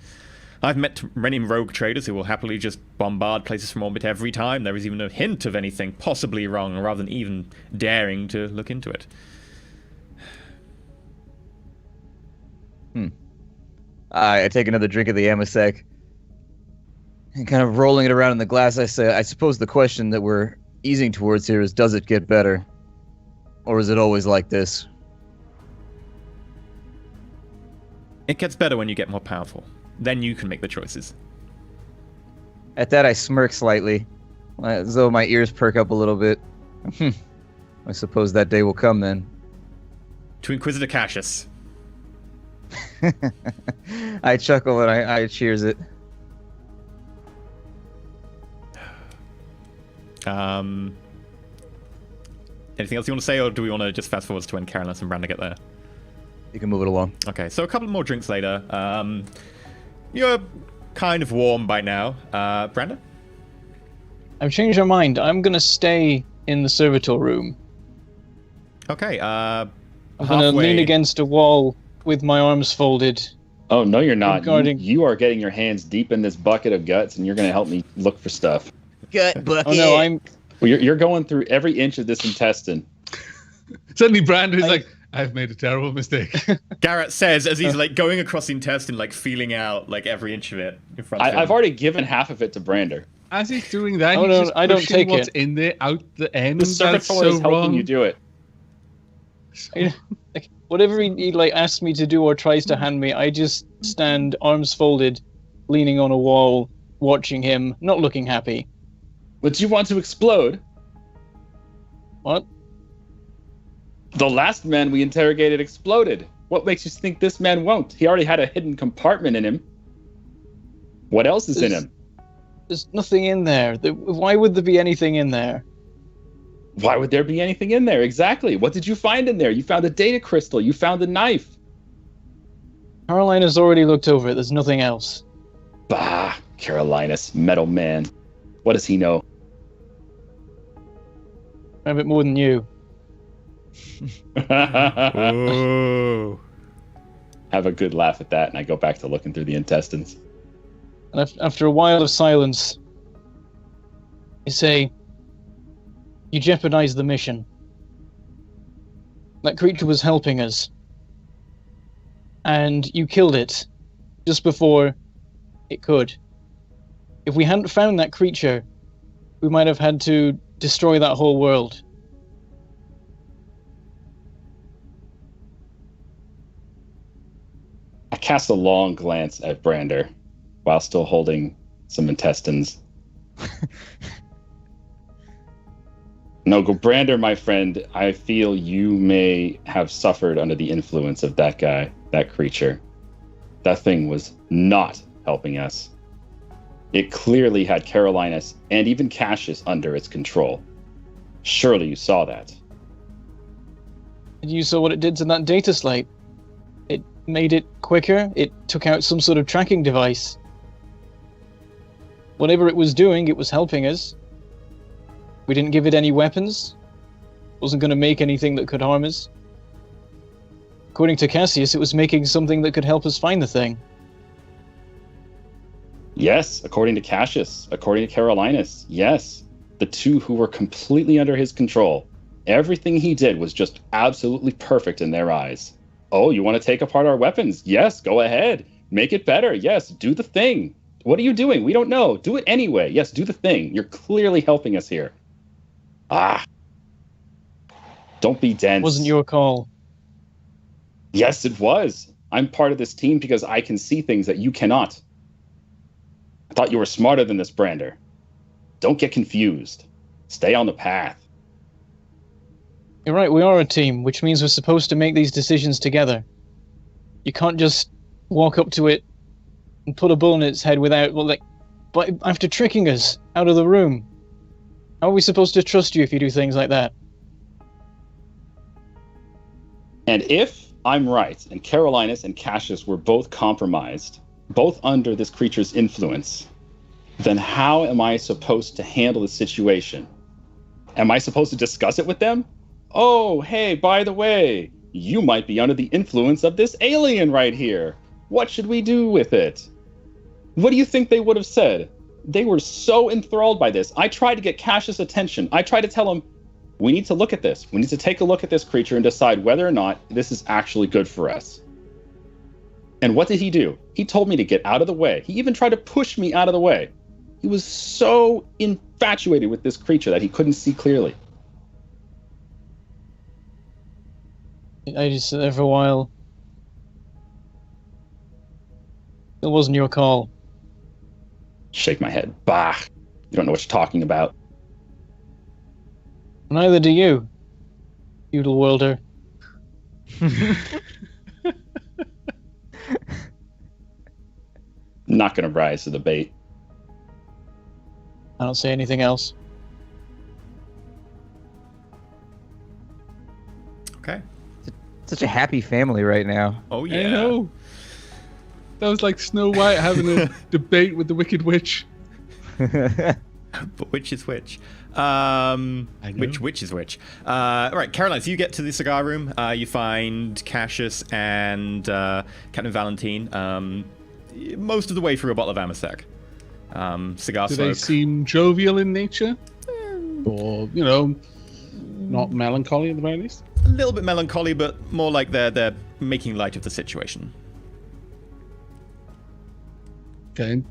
I've met many rogue traders who will happily just bombard places from orbit every time there is even a hint of anything possibly wrong, rather than even daring to look into it. I take another drink of the Amasek, and kind of rolling it around in the glass, I say, I suppose the question that we're easing towards here is, does it get better? Or is it always like this? It gets better when you get more powerful. Then you can make the choices. At that, I smirk slightly, as though my ears perk up a little bit. I suppose that day will come then. To Inquisitor Cassius. I chuckle and I cheers it. Anything else you want to say, or do we want to just fast forward to when Carolyn and Brandon get there? You can move it along. Okay, so a couple more drinks later. You're kind of warm by now. Brandon? I've changed my mind. I'm going to stay in the servitor room. Okay, I'm going to lean against a wall with my arms folded. Oh, no, you're not. Regarding... You are getting your hands deep in this bucket of guts, and you're going to help me look for stuff. Gut bucket. Oh, no, I'm... Well, you're going through every inch of this intestine. Suddenly Brandon is like, I've made a terrible mistake. Garrett says as he's like going across the intestine, like feeling out like every inch of it in front of him. I've already given half of it to Brander. As he's doing that, Oh, he's no, just I don't pushing take what's it. in there out the end. The That's servitor so is helping wrong. you do it. Like, whatever he like asks me to do or tries to hand me, I just stand arms folded, leaning on a wall, watching him, not looking happy. But you want to explode? What? The last man we interrogated exploded. What makes you think this man won't? He already had a hidden compartment in him. What else is in him? There's nothing in there. Why would there be anything in there? Why would there be anything in there? Exactly. What did you find in there? You found a data crystal. You found a knife. Carolina's already looked over it. There's nothing else. Bah, Carolinus, metal man. What does he know? A bit more than you. Ooh. Have a good laugh at that, and I go back to looking through the intestines. And after a while of silence, you say, you jeopardized the mission. That creature was helping us. And you killed it just before it could. If we hadn't found that creature, we might have had to destroy that whole world. I cast a long glance at Brander while still holding some intestines. No, go Brander, my friend. I feel you may have suffered under the influence of that guy, that creature. That thing was not helping us. It clearly had Carolinus and even Cassius under its control. Surely you saw that. And you saw what it did to that data slate. It made it quicker. It took out some sort of tracking device. Whatever it was doing, it was helping us. We didn't give it any weapons. It wasn't going to make anything that could harm us. According to Cassius, it was making something that could help us find the thing. Yes, according to Cassius, according to Carolinus, yes. The two who were completely under his control. Everything he did was just absolutely perfect in their eyes. Oh, you want to take apart our weapons? Yes, go ahead. Make it better. Yes, do the thing. What are you doing? We don't know. Do it anyway. Yes, do the thing. You're clearly helping us here. Don't be dense. Wasn't your call. Yes, it was. I'm part of this team because I can see things that you cannot. I thought you were smarter than this, Brander. Don't get confused. Stay on the path. You're right, we are a team, which means we're supposed to make these decisions together. You can't just walk up to it and put a bullet in its head but after tricking us out of the room. How are we supposed to trust you if you do things like that? And if I'm right, and Carolinus and Cassius were both compromised, both under this creature's influence, then how am I supposed to handle the situation? Am I supposed to discuss it with them? Oh, hey, by the way, you might be under the influence of this alien right here. What should we do with it? What do you think they would have said? They were so enthralled by this. I tried to get Cassius' attention. I tried to tell him, we need to look at this. We need to take a look at this creature and decide whether or not this is actually good for us. And what did he do? He told me to get out of the way. He even tried to push me out of the way. He was so infatuated with this creature that he couldn't see clearly. I just sat there for a while. It wasn't your call. Shake my head. Bah. You don't know what you're talking about. Neither do you, feudal worlder. Not going to rise to the bait. I don't say anything else. Okay. Such a happy family right now. Oh, yeah. I know. That was like Snow White having a debate with the Wicked Witch. But which is which? Which is which? All right, Caroline, so you get to the cigar room. You find Cassius and Captain Valentine most of the way through a bottle of Amasec. Cigar Do smoke. they seem jovial in nature? Or, not melancholy at the very least? A little bit melancholy, but more like they're making light of the situation. Okay.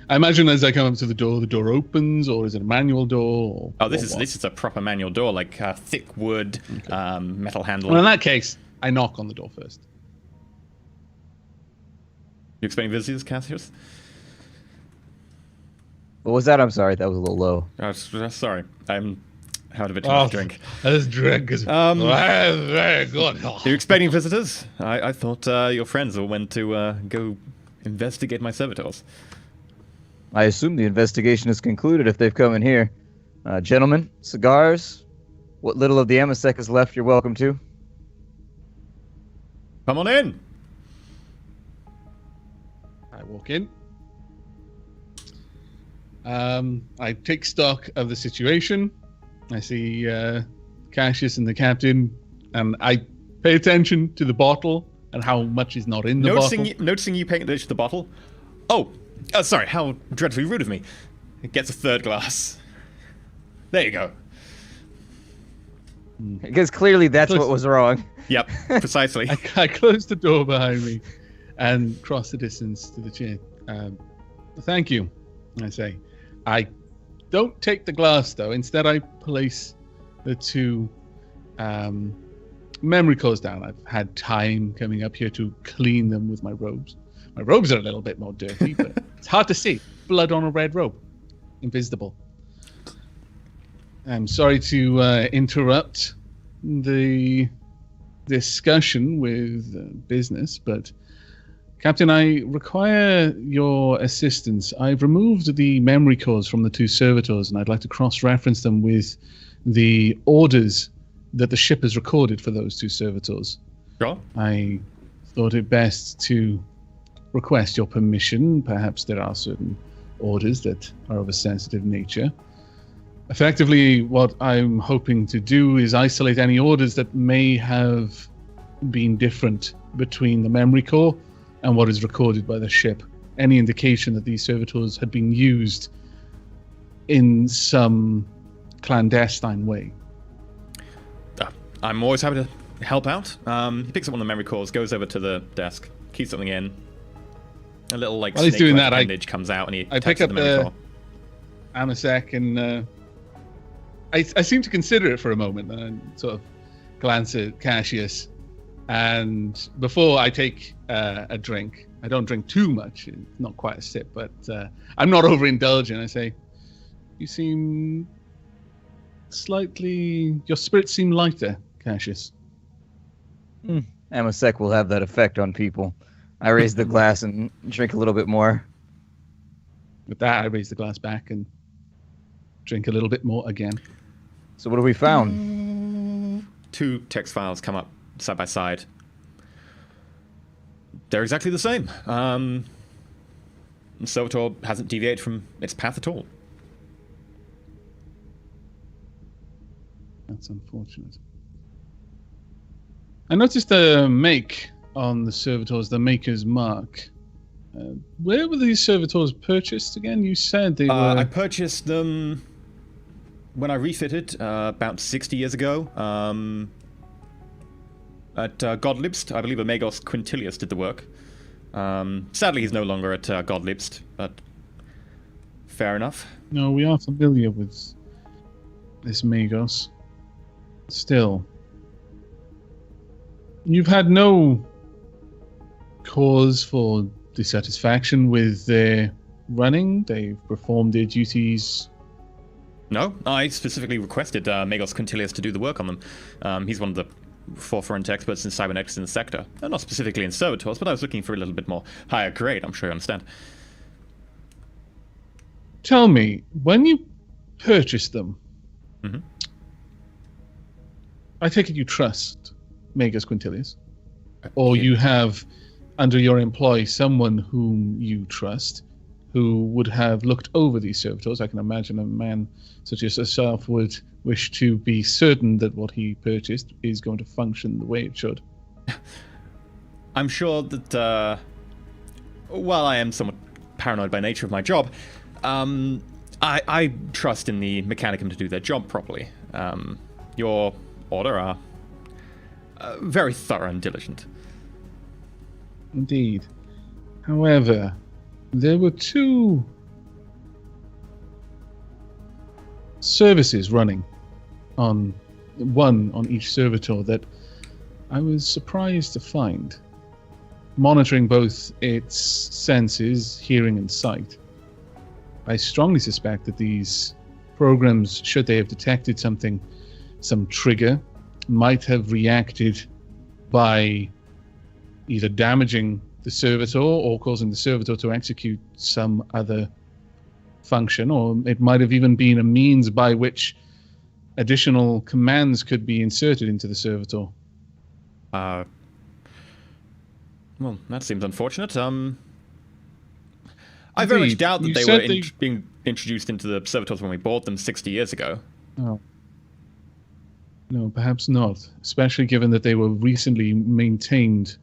I imagine as I come up to the door opens, or is it a manual door? Oh, this is a proper manual door, like thick wood, metal handle. Well, in that case, I knock on the door first. You expecting visitors, Cassius? What was that? I'm sorry, that was a little low. Oh, sorry, I'm had a bit too much drink. This drink is very good. Are you expecting visitors? I thought your friends all went to go investigate my servitors. I assume the investigation is concluded if they've come in here. Gentlemen, cigars. What little of the Amasec is left, you're welcome to. Come on in. I walk in. I take stock of the situation. I see Cassius and the captain, and I pay attention to the bottle and how much is not in the bottle. Noticing you paying attention to the bottle. Oh, sorry, how dreadfully rude of me. It gets a third glass. There you go. Because clearly that's what was wrong. Yep, precisely. I close the door behind me and cross the distance to the chair. Thank you, I say. I don't take the glass, though. Instead, I place the two memory cores down. I've had time coming up here to clean them with my robes. My robes are a little bit more dirty, but it's hard to see. Blood on a red robe. Invisible. I'm sorry to interrupt the discussion with business, but Captain, I require your assistance. I've removed the memory cores from the two servitors, and I'd like to cross-reference them with the orders that the ship has recorded for those two servitors. Sure. I thought it best to request your permission. Perhaps there are certain orders that are of a sensitive nature. Effectively, what I'm hoping to do is isolate any orders that may have been different between the memory core and what is recorded by the ship. Any indication that these servitors had been used in some clandestine way. I'm always happy to help out. He picks up one of the memory cores, goes over to the desk, keys something in. A little like while he's doing that, appendage comes out, and he I pick touches up the memory core. Amasek and I seem to consider it for a moment and sort of glance at Cassius. And before I take a drink, I don't drink too much, not quite a sip, but I'm not overindulgent. I say, you seem your spirits seem lighter, Cassius. Amasek will have that effect on people. I raise the glass and drink a little bit more. With that, I raise the glass back and drink a little bit more again. So what have we found? 2 text files come up side by side. They're exactly the same. Servitor hasn't deviated from its path at all. That's unfortunate. I noticed the make on the Servitors, the Maker's Mark. Where were these Servitors purchased again? You said they were... I purchased them when I refitted about 60 years ago. At Godlibst. I believe Amagos Quintilius did the work. Sadly, he's no longer at Godlibst, but fair enough. No, we are familiar with this Magos. Still, you've had no cause for dissatisfaction with their running. They've performed their duties. No, I specifically requested Magos Quintilius to do the work on them. He's one of the forefront experts in cybernetics in the sector. Not specifically in Servitors, but I was looking for a little bit more higher grade, I'm sure you understand. Tell me, when you purchased them, I take it you trust Magos Quintilius? Or you have, under your employ, someone whom you trust, who would have looked over these Servitors? I can imagine a man such as yourself would wish to be certain that what he purchased is going to function the way it should. I'm sure that, while I am somewhat paranoid by nature of my job, I trust in the Mechanicum to do their job properly. Your order are very thorough and diligent. Indeed. However, there were 2 services running on one on each servitor that I was surprised to find, monitoring both its senses, hearing and sight. I strongly suspect that these programs, should they have detected something, some trigger, might have reacted by either damaging the servitor or causing the servitor to execute some other function, or it might have even been a means by which additional commands could be inserted into the servitor. Well, that seems unfortunate. I very much doubt that they were being introduced into the Servitors when we bought them 60 years ago. Oh. No, perhaps not, especially given that they were recently maintained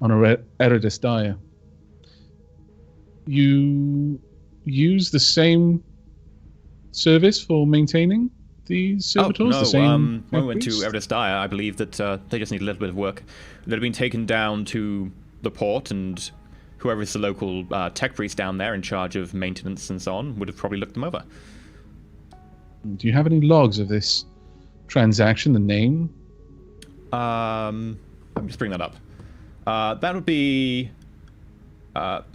on Eredus Dire. You use the same service for maintaining these Servitors? No, the same when we went to Eredus Dire, I believe that they just need a little bit of work. They'd been taken down to the port, and whoever's the local tech priest down there in charge of maintenance and so on would have probably looked them over. Do you have any logs of this transaction, the name? I'm just bring that up. That would be... one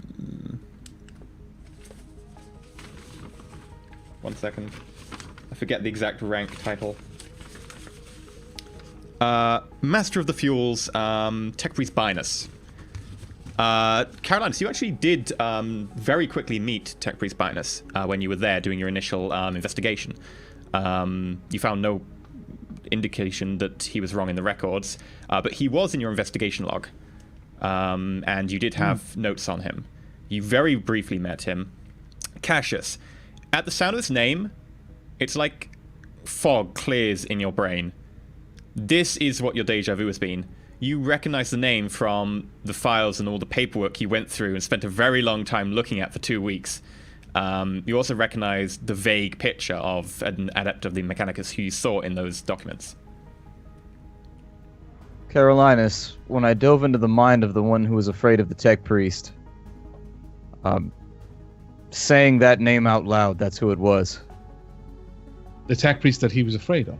second. I forget the exact rank title. Master of the Fuels, Tech Priest Binus. Caroline, so you actually did very quickly meet Tech Priest Binus when you were there doing your initial investigation. You found no indication that he was wrong in the records, but he was in your investigation log, and you did have notes on him. You very briefly met him. Cassius, at the sound of his name, it's like fog clears in your brain. This is what your deja vu has been. You recognize the name from the files and all the paperwork you went through and spent a very long time looking at for 2 weeks. You also recognize the vague picture of an adept of the Mechanicus who you saw in those documents. Carolinus, when I dove into the mind of the one who was afraid of the tech priest, saying that name out loud, that's who it was. The tech priest that he was afraid of?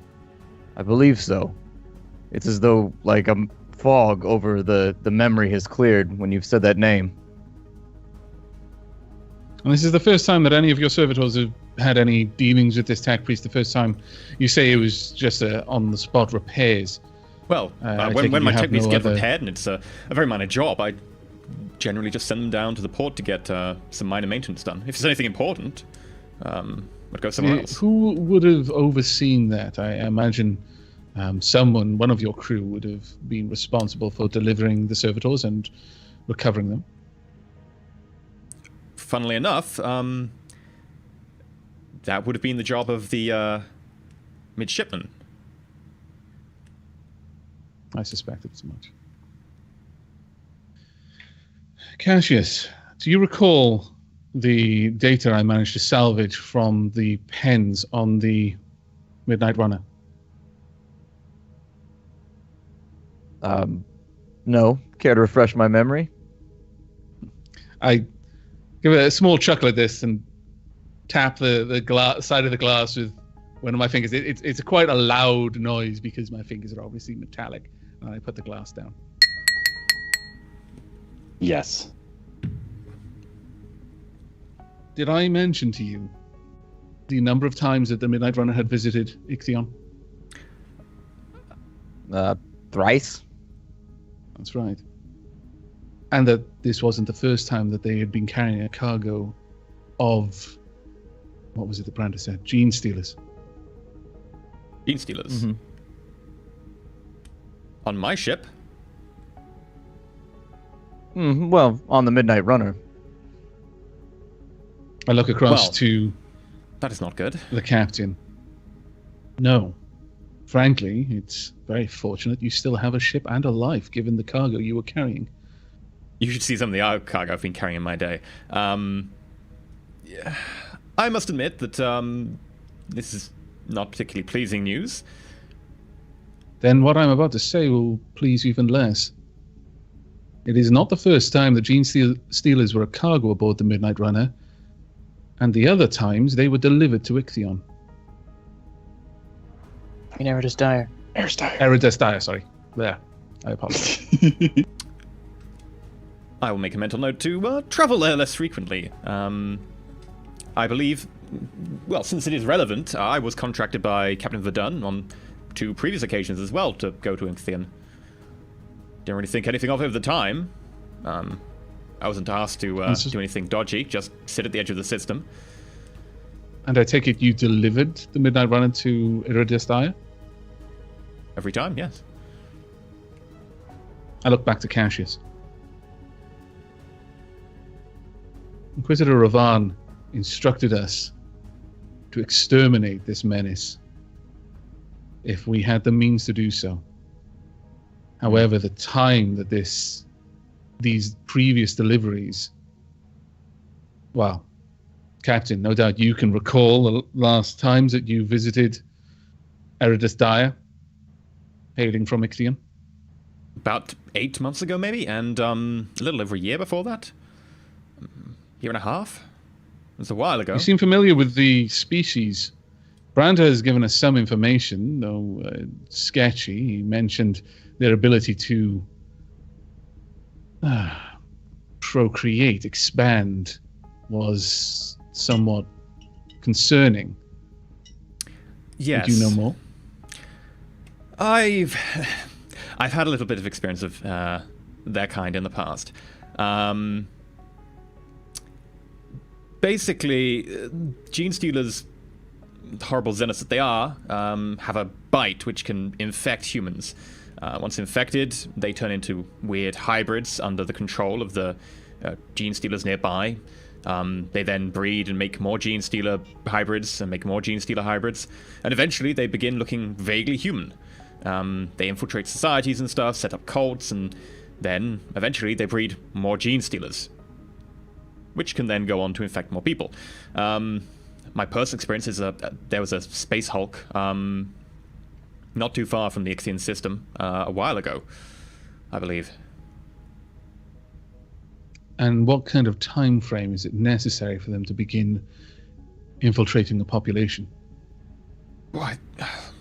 I believe so. It's as though, like, a fog over the memory has cleared when you've said that name. And this is the first time that any of your servitors have had any dealings with this tech priest. The first time you say it was just on-the-spot repairs. Well, when my tech needs to get repaired and it's a very minor job, I generally just send them down to the port to get some minor maintenance done. If there's anything important, I'd go somewhere else. Who would have overseen that? I imagine one of your crew would have been responsible for delivering the servitors and recovering them. Funnily enough, that would have been the job of the midshipman. I suspected as much. Cassius, do you recall the data I managed to salvage from the pens on the Midnight Runner? No. Care to refresh my memory? I give it a small chuckle at this and tap the side of the glass with one of my fingers. It's quite a loud noise because my fingers are obviously metallic. And I put the glass down. Yes. Did I mention to you the number of times that the Midnight Runner had visited Ixion? Thrice? That's right. And that this wasn't the first time that they had been carrying a cargo of, what was it that Brandon said? Gene stealers. Gene stealers? Mm-hmm. On my ship? Well, on the Midnight Runner. I look across to... That is not good. The captain. No. Frankly, it's very fortunate you still have a ship and a life, given the cargo you were carrying. You should see some of the cargo I've been carrying in my day. Yeah, I must admit that this is not particularly pleasing news. Then what I'm about to say will please you even less. It is not the first time that Gene Stealers were a cargo aboard the Midnight Runner, and the other times they were delivered to Ixion. In Eridus Dire. Eridus Dire, sorry. There. I apologize. I will make a mental note to travel there less frequently. I believe, well, since it is relevant, I was contracted by Captain Verdun on 2 previous occasions as well to go to Ixion. Didn't really think anything of it at the time. I wasn't asked to do anything dodgy, just sit at the edge of the system. And I take it you delivered the Midnight Runner to Eridus Dire? Every time, yes. I look back to Cassius. Inquisitor Ravan instructed us to exterminate this menace if we had the means to do so. However, the time that these previous deliveries, well, Captain, no doubt you can recall the last times that you visited Eridus Dire, hailing from Ixion. About 8 months ago, maybe, and a little over a year before that. Year and a half? It was a while ago. You seem familiar with the species. Branda has given us some information, though sketchy. He mentioned their ability to procreate, expand, was somewhat concerning. Yes. Do you know more? I've had a little bit of experience of their kind in the past. Basically, Gene Stealers, horrible xenos that they are, have a bite which can infect humans. Once infected, they turn into weird hybrids under the control of the Gene Stealers nearby. They then breed and make more Gene Stealer hybrids and make more Gene Stealer hybrids. And eventually they begin looking vaguely human. They infiltrate societies and stuff, set up cults, and then eventually they breed more Gene Stealers, which can then go on to infect more people. My personal experience is there was a Space Hulk not too far from the Ixian system a while ago, I believe. And what kind of time frame is it necessary for them to begin infiltrating the population? Well,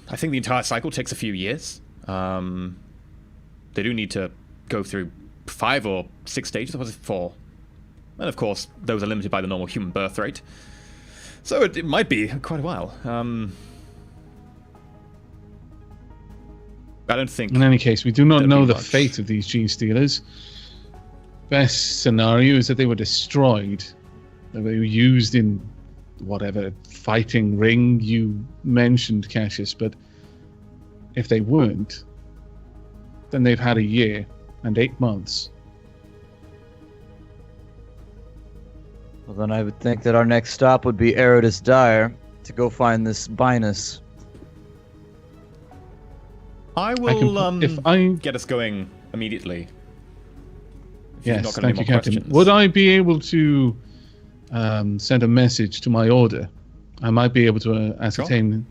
I think the entire cycle takes a few years. They do need to go through 5 or 6 stages, or was it 4? And of course, those are limited by the normal human birth rate. So it might be quite a while. I don't think... In any case, we do not know the much. fate of these gene stealers. Best scenario is that they were destroyed. That they were used in whatever fighting ring you mentioned, Cassius, but if they weren't, then they've had a year and 8 months. Well, then I would think that our next stop would be Eridus Dire to go find this Binus. I will if I get us going immediately. If you've yes, not got any thank you, more Captain. questions. Would I be able to send a message to my order? I might be able to ascertain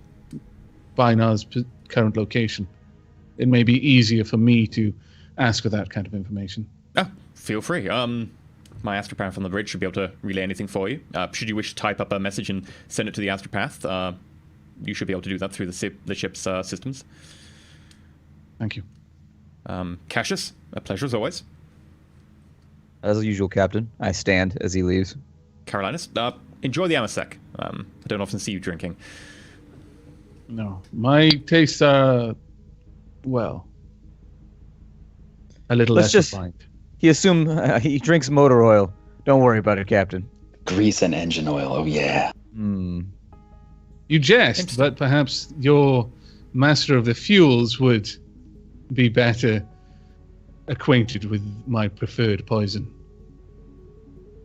Binar's current location. It may be easier for me to ask for that kind of information. Oh, feel free. My astropath on the bridge should be able to relay anything for you. Should you wish to type up a message and send it to the astropath, you should be able to do that through the ship's systems. Thank you. Cassius, a pleasure as always. As usual, Captain. I stand as he leaves. Carolinus, enjoy the Amasec. I don't often see you drinking. No, my tastes are, well, a little Let's less just- refined. He assumed he drinks motor oil. Don't worry about it, Captain. Grease and engine oil. Oh yeah. Hmm. You jest, but perhaps your master of the fuels would be better acquainted with my preferred poison.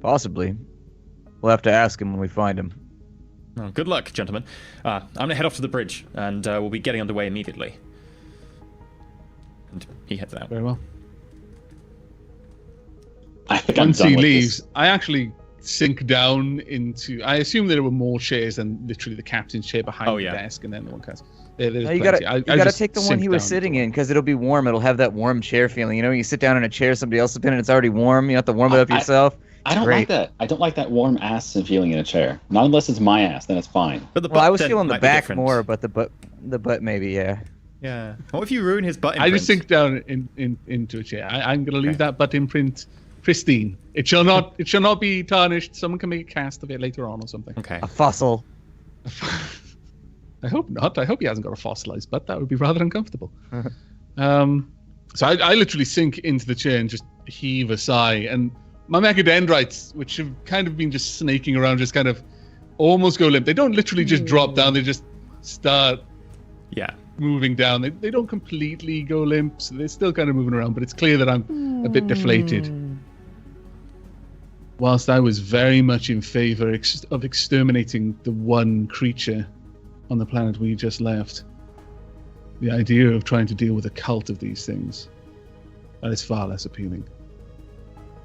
Possibly. We'll have to ask him when we find him. Oh, good luck, gentlemen. I'm going to head off to the bridge, and we'll be getting underway immediately. And he heads out. Very well. I think I'm Once done he with leaves, this. I actually sink down into. I assume there were more chairs than literally the captain's chair behind Oh, the yeah. desk, and then the one cast. There's No, you plenty. gotta, you I gotta just take the one sink he was down sitting into in because it'll be warm. It'll have that warm chair feeling. You know, you sit down in a chair somebody else has been in, it's already warm. You have to warm it up yourself. I don't Great. like that. I don't like that warm ass feeling in a chair. Not unless it's my ass, then it's fine. But the Well, I butt was then feeling the might be back different. more, but the butt maybe, yeah. Yeah. What if you ruin his butt I imprint? just sink down into a chair. I'm going to leave that butt imprint pristine. It shall not. It shall not be tarnished. Someone can make a cast of it later on or something. Okay. A fossil. I hope not. I hope he hasn't got a fossilized butt. That would be rather uncomfortable. So I literally sink into the chair and just heave a sigh. And my mechadendrites, which have kind of been just snaking around, just kind of almost go limp. They don't literally just drop down. They just start Yeah. moving down. They don't completely go limp. So they're still kind of moving around. But it's clear that I'm a bit deflated. Whilst I was very much in favor of exterminating the one creature on the planet we just left, the idea of trying to deal with a cult of these things, that is far less appealing.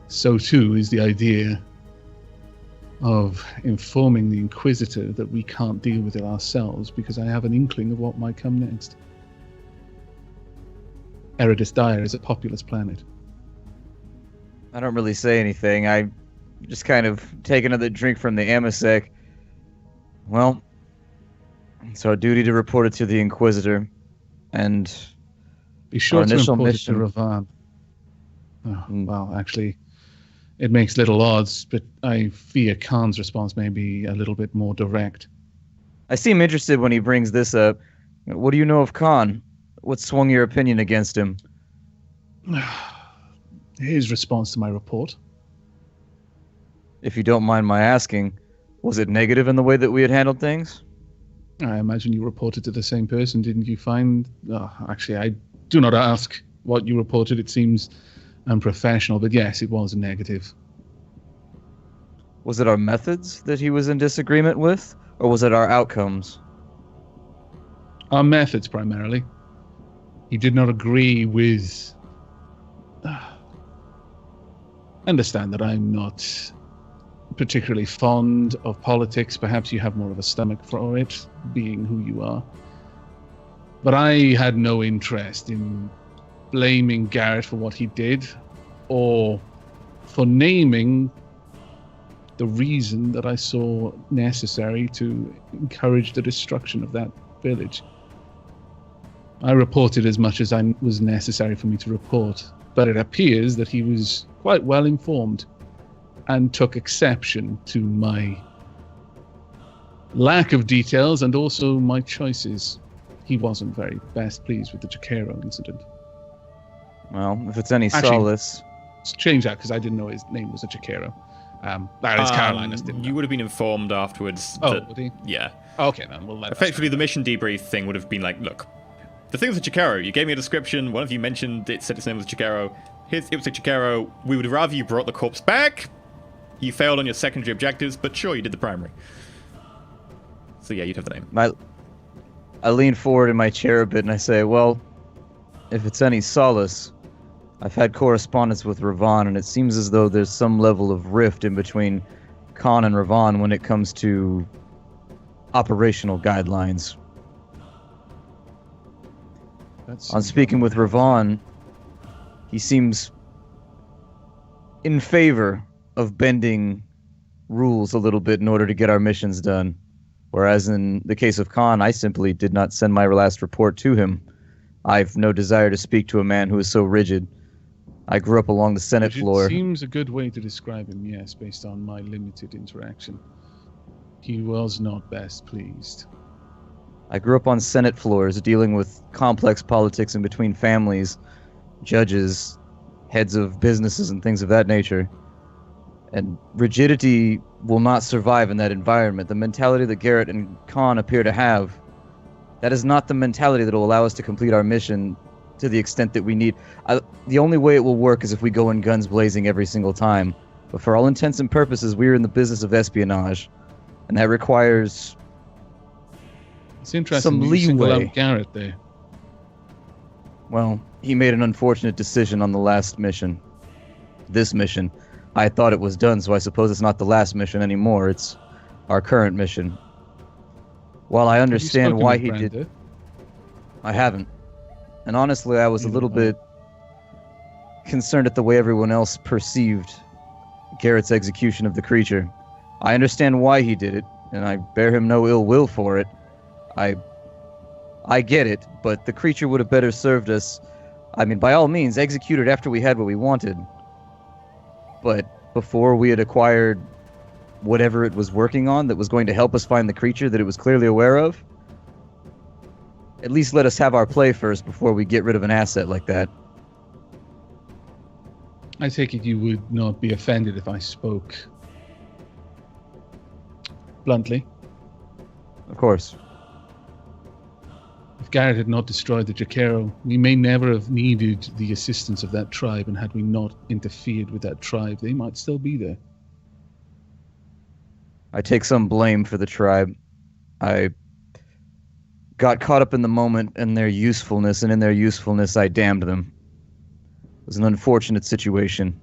So too is the idea of informing the Inquisitor that we can't deal with it ourselves because I have an inkling of what might come next. Eridus Dire is a populous planet. I don't really say anything. I just kind of take another drink from the Amasec. Well, it's our duty to report it to the Inquisitor. And Be sure Our to initial import mission- it to Ravan. Oh, well, actually, it makes little odds, but I fear Khan's response may be a little bit more direct. I seem interested when he brings this up. What do you know of Khan? What swung your opinion against him? His response to my report. If you don't mind my asking, was it negative in the way that we had handled things? I imagine you reported to the same person, didn't you find? Actually, I do not ask what you reported. It seems unprofessional, but yes, it was negative. Was it our methods that he was in disagreement with, or was it our outcomes? Our methods, primarily. He did not agree with... Understand that I'm not particularly fond of politics. Perhaps you have more of a stomach for it, being who you are. But I had no interest in blaming Garrett for what he did, or for naming the reason that I saw necessary to encourage the destruction of that village. I reported as much as was necessary for me to report, but it appears that he was quite well informed and took exception to my lack of details and also my choices. He wasn't very best pleased with the Jakero incident. Well, if it's any solace... Let's change that, because I didn't know his name was a Jakero. That is Carolina's, didn't you would have been informed afterwards. Oh, would he? Yeah. Okay, then we'll let effectively, the mission debrief thing would have been like, look, the thing was a Jakero. You gave me a description. One of you mentioned it, said its name was Jakero. It was a Jakero. We would rather you brought the corpse back. You failed on your secondary objectives, but sure, you did the primary. So yeah, you'd have the name. I lean forward in my chair a bit and I say, well, if it's any solace, I've had correspondence with Ravon, and it seems as though there's some level of rift in between Khan and Ravon when it comes to operational guidelines. On speaking with Ravon, he seems in favor of bending rules a little bit in order to get our missions done. Whereas in the case of Khan, I simply did not send my last report to him. I've no desire to speak to a man who is so rigid. I grew up along the Senate floor. It seems a good way to describe him, yes, based on my limited interaction. He was not best pleased. I grew up on Senate floors dealing with complex politics in between families, judges, heads of businesses, and things of that nature. And rigidity will not survive in that environment. The mentality that Garrett and Khan appear to have, that is not the mentality that will allow us to complete our mission to the extent that we need. The only way it will work is if we go in guns blazing every single time. But for all intents and purposes, we are in the business of espionage. And that requires it's interesting some you single leeway. out Garrett there. Well, he made an unfortunate decision on the last mission. This mission. I thought it was done, so I suppose it's not the last mission anymore. It's our current mission. While I understand why he did... I haven't. And honestly, I was a little bit concerned at the way everyone else perceived Garrett's execution of the creature. I understand why he did it, and I bear him no ill will for it. I get it, but the creature would have better served us. I mean, by all means, execute it after we had what we wanted. But before we had acquired whatever it was working on that was going to help us find the creature that it was clearly aware of, at least let us have our play first before we get rid of an asset like that. I take it you would not be offended if I spoke bluntly. Of course. If Garrett had not destroyed the Jakero, we may never have needed the assistance of that tribe, and had we not interfered with that tribe, they might still be there. I take some blame for the tribe. I got caught up in the moment and their usefulness, and in their usefulness I damned them. It was an unfortunate situation,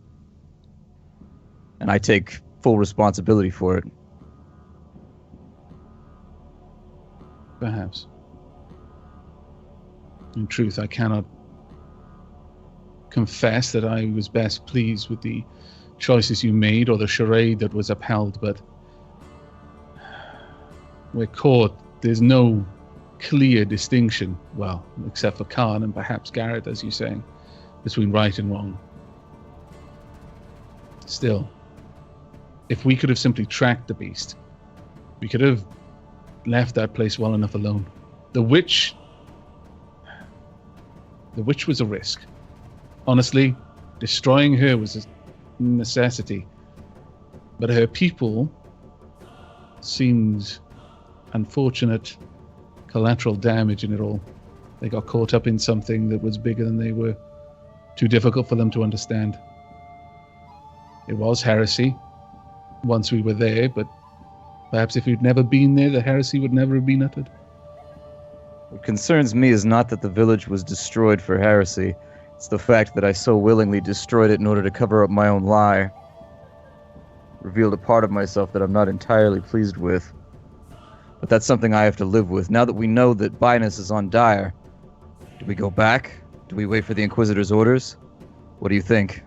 and I take full responsibility for it. Perhaps. In truth, I cannot confess that I was best pleased with the choices you made or the charade that was upheld, but we're caught. There's no clear distinction, well, except for Khan and perhaps Garrett, as you're saying, between right and wrong. Still, if we could have simply tracked the beast, we could have left that place well enough alone. The witch was a risk. Honestly, destroying her was a necessity. But her people seemed unfortunate collateral damage in it all. They got caught up in something that was bigger than they were. Too difficult for them to understand. It was heresy once we were there, but perhaps if we'd never been there, the heresy would never have been uttered. What concerns me is not that the village was destroyed for heresy. It's the fact that I so willingly destroyed it in order to cover up my own lie. Revealed a part of myself that I'm not entirely pleased with. But that's something I have to live with. Now that we know that Binus is on Dire, Do we go back? Do we wait for the Inquisitor's orders? What do you think?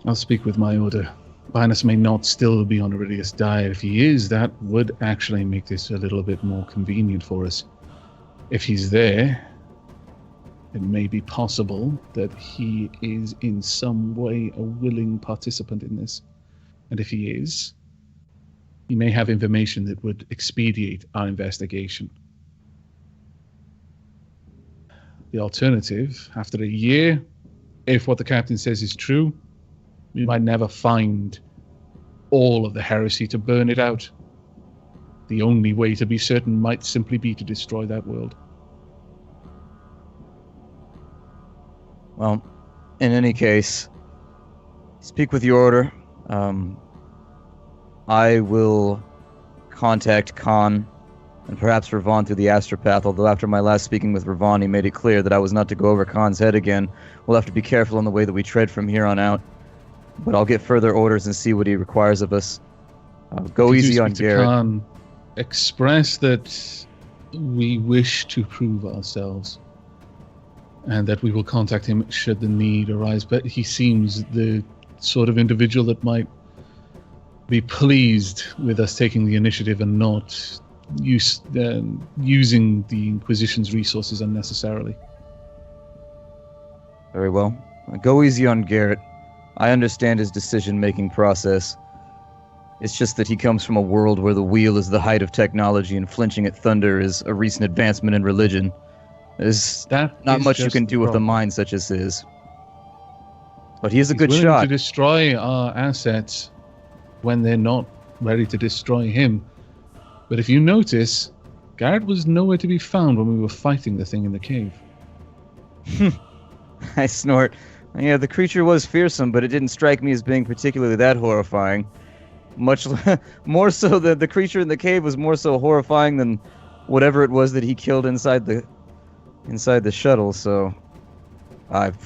I'll speak with my order. Linus may not still be on Iridius diet. If he is, that would actually make this a little bit more convenient for us. If he's there, it may be possible that he is in some way a willing participant in this. And if he is, he may have information that would expedite our investigation. The alternative, after a year, if what the captain says is true, we might never find all of the heresy to burn it out. The only way to be certain might simply be to destroy that world. Well, in any case, speak with your order. I will contact Khan and perhaps Ravon through the astropath, although after my last speaking with Ravon, he made it clear that I was not to go over Khan's head again. We'll have to be careful in the way that we tread from here on out. But I'll get further orders and see what he requires of us. Go easy on Garrett. Khan, express that we wish to prove ourselves and that we will contact him should the need arise. But he seems the sort of individual that might be pleased with us taking the initiative and not using the Inquisition's resources unnecessarily. Very well. Go easy on Garrett. I understand his decision-making process. It's just that he comes from a world where the wheel is the height of technology and flinching at thunder is a recent advancement in religion. There's not much you can do with a mind such as his. But he is a good willing shot. To destroy our assets when they're not ready to destroy him. But if you notice, Garrett was nowhere to be found when we were fighting the thing in the cave. I snort. Yeah, the creature was fearsome, but it didn't strike me as being particularly that horrifying. Much more so that the creature in the cave was more so horrifying than whatever it was that he killed inside the shuttle. So,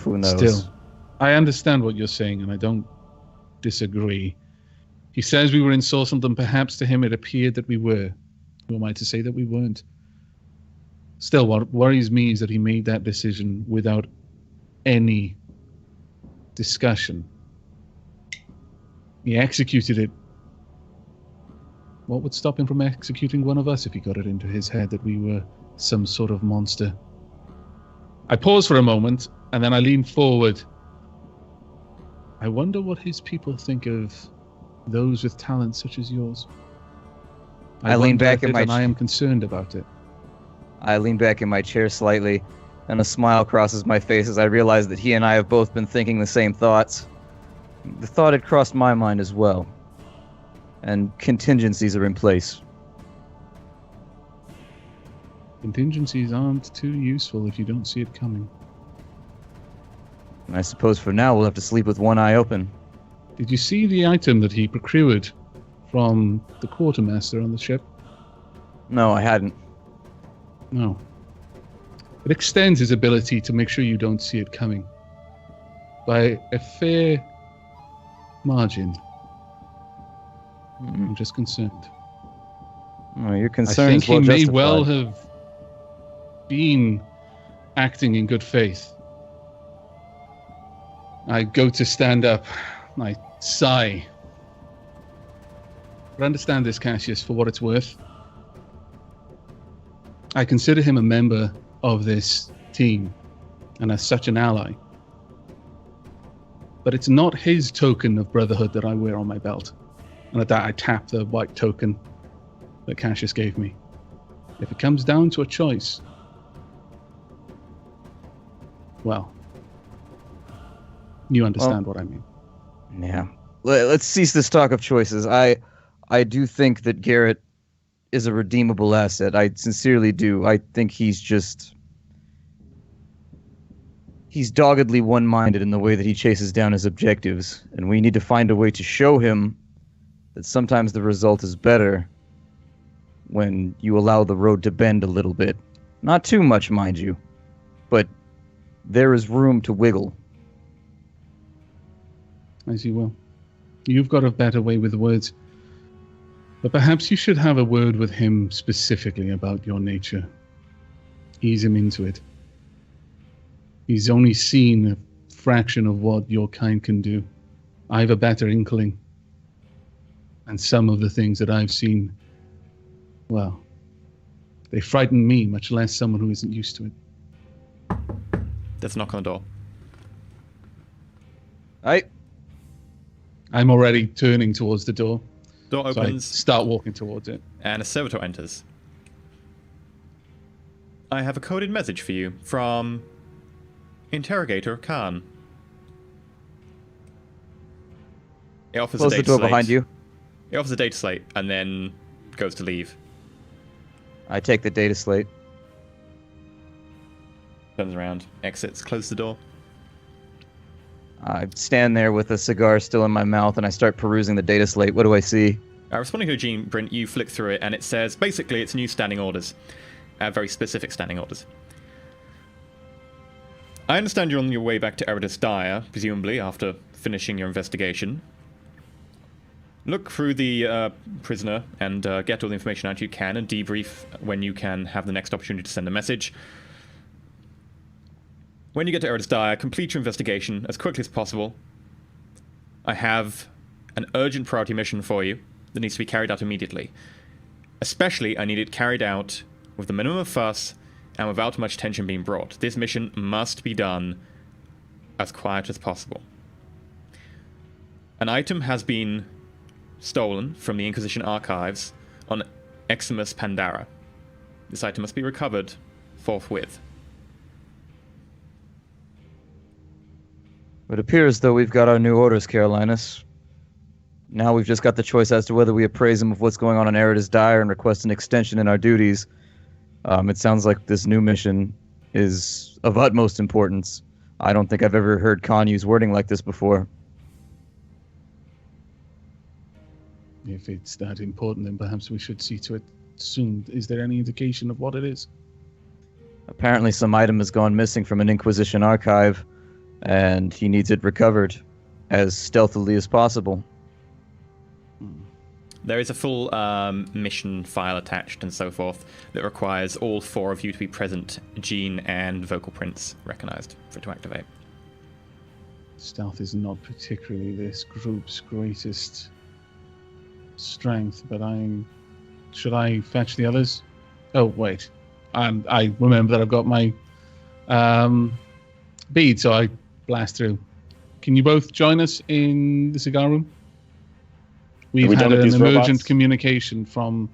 who knows? Still, I understand what you're saying, and I don't disagree. He says we were in Sorcel, and perhaps to him it appeared that we were. Who am I to say that we weren't? Still, what worries me is that he made that decision without any discussion. He executed it. What would stop him from executing one of us if he got it into his head that we were some sort of monster? I pause for a moment, and then I lean forward. I wonder what his people think of those with talent such as yours. I lean back in my and I am concerned about it. I lean back in my chair slightly, and a smile crosses my face as I realize that he and I have both been thinking the same thoughts. The thought had crossed my mind as well. And contingencies are in place. Contingencies aren't too useful if you don't see it coming. And I suppose for now we'll have to sleep with one eye open. Did you see the item that he procured from the quartermaster on the ship? No, I hadn't. No. It extends his ability to make sure you don't see it coming. By a fair margin. I'm just concerned. Oh, your I concern think is well he may justified. well have been acting in good faith. I go to stand up. I sigh. But understand this, Cassius, for what it's worth. I consider him a member of this team, and as such an ally. But it's not his token of brotherhood that I wear on my belt. And at that I tap the white token that Cassius gave me. If it comes down to a choice, well, you understand what I mean. Yeah. Let's cease this talk of choices. I do think that Garrett is a redeemable asset. I sincerely do. I think he's doggedly one-minded in the way that he chases down his objectives, and we need to find a way to show him that sometimes the result is better when you allow the road to bend a little bit. Not too much, mind you, but there is room to wiggle. As you will. You've got a better way with words. But perhaps you should have a word with him specifically about your nature. Ease him into it. He's only seen a fraction of what your kind can do. I have a better inkling. And some of the things that I've seen, well, they frighten me, much less someone who isn't used to it. Let's knock on the door. I'm already turning towards the door. Door So I opens, start walking towards it. and a servitor enters. I have a coded message for you from Interrogator Khan. It offers Close a the data door slate. behind you. It offers a data slate and then goes to leave. I take the data slate. Turns around, exits, closes the door. I stand there with a cigar still in my mouth, and I start perusing the data slate. What do I see? Responding to Eugene, Brent, you flick through it, and it says, basically, it's new standing orders. Very specific standing orders. I understand you're on your way back to Eredith's Dire, presumably, after finishing your investigation. Look through the prisoner and get all the information out you can, and debrief when you can have the next opportunity to send a message. When you get to Eredith's Dire, complete your investigation as quickly as possible. I have an urgent priority mission for you that needs to be carried out immediately. Especially, I need it carried out with the minimum of fuss and without much tension being brought. This mission must be done as quiet as possible. An item has been stolen from the Inquisition archives on Eximus Pandara. This item must be recovered forthwith. It appears as though we've got our new orders, Carolinus. Now we've just got the choice as to whether we appraise him of what's going on in Eredith's Dire and request an extension in our duties. It sounds like this new mission is of utmost importance. I don't think I've ever heard Khan use wording like this before. If it's that important, then perhaps we should see to it soon. Is there any indication of what it is? Apparently some item has gone missing from an Inquisition archive, and he needs it recovered as stealthily as possible. There is a full mission file attached and so forth that requires all four of you to be present, gene and vocal prints recognized for it to activate. Stealth is not particularly this group's greatest strength, but should I fetch the others? Oh, wait. And I remember that I've got my bead, so I blast through. Can you both join us in the cigar room? We've had an emergent communication from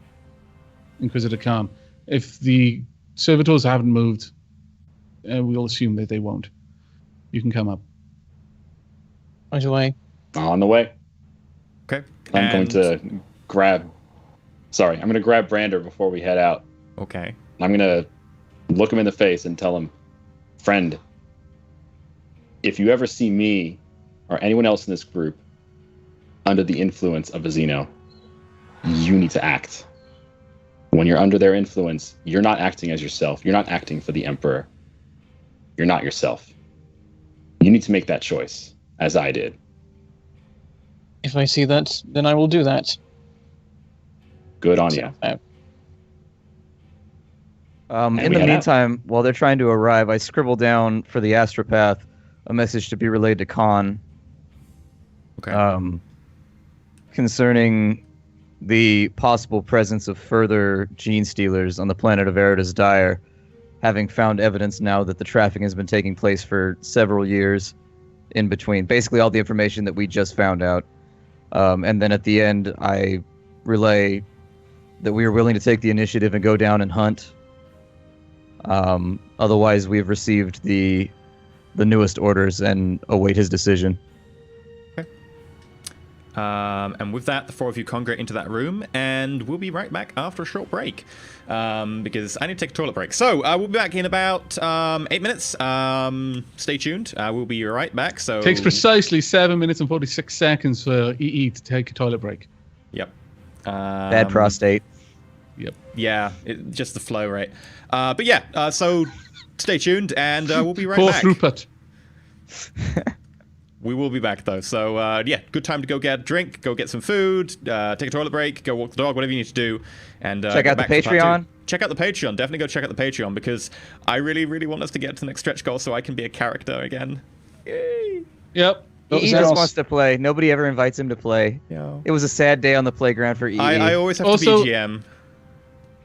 Inquisitor Khan. If the servitors haven't moved, we'll assume that they won't. You can come up. Right away. On the way. Okay. I'm going to grab Brander before we head out. Okay. I'm going to look him in the face and tell him, friend, if you ever see me or anyone else in this group under the influence of a Xeno, you need to act. When you're under their influence, you're not acting as yourself. You're not acting for the Emperor. You're not yourself. You need to make that choice, as I did. If I see that, then I will do that. Good on you. In the meantime, while they're trying to arrive, I scribble down for the astropath a message to be relayed to Khan. Okay. Concerning the possible presence of further gene stealers on the planet of Eredith's Dire, having found evidence now that the trafficking has been taking place for several years in between. Basically all the information that we just found out. And then at the end, I relay that we are willing to take the initiative and go down and hunt. Otherwise, we've received the newest orders and await his decision. And with that, the four of you congregate into that room, and we'll be right back after a short break, because I need to take a toilet break. So we'll be back in about 8 minutes. Stay tuned. We'll be right back. So Takes precisely 7 minutes and 46 seconds for EE to take a toilet break. Yep. Bad prostate. Yep. Yeah, just the flow rate. But yeah, so stay tuned, and we'll be right Poor back. throughput. We will be back though. So yeah, good time to go get a drink, go get some food, take a toilet break, go walk the dog, whatever you need to do, and check out the Patreon. Check out the Patreon. Definitely go check out the Patreon because I really, really want us to get to the next stretch goal so I can be a character again. Yay! Yep. He just wants to play. Nobody ever invites him to play. Yeah. It was a sad day on the playground for EE. I always have to be GM.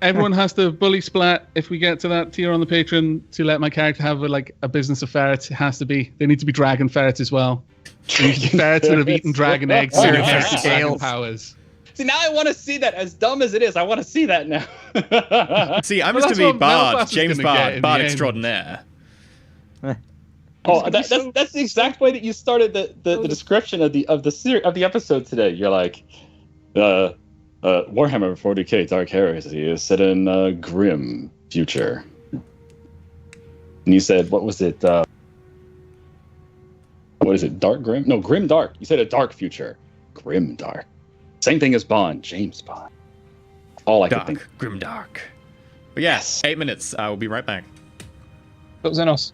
Everyone has to bully splat if we get to that tier on the Patreon to let my character have a business of ferrets. It has to be. They need to be dragon ferrets as well. Ferrets that have eaten dragon eggs and have dragon powers. See, now I want to see that. As dumb as it is, I want to see that now. See, I'm just to be Bard, James Bard, Bard extraordinaire. Oh, that's the exact way that you started the description of the episode today. You're like, Warhammer 40k Dark Heresy is set in a grim future. And you said, what was it? What is it? Dark Grim? No, Grim Dark. You said a dark future. Grim Dark. Same thing as Bond, James Bond. All I could think. Grim Dark. But yes, 8 minutes. I will be right back. Xenos.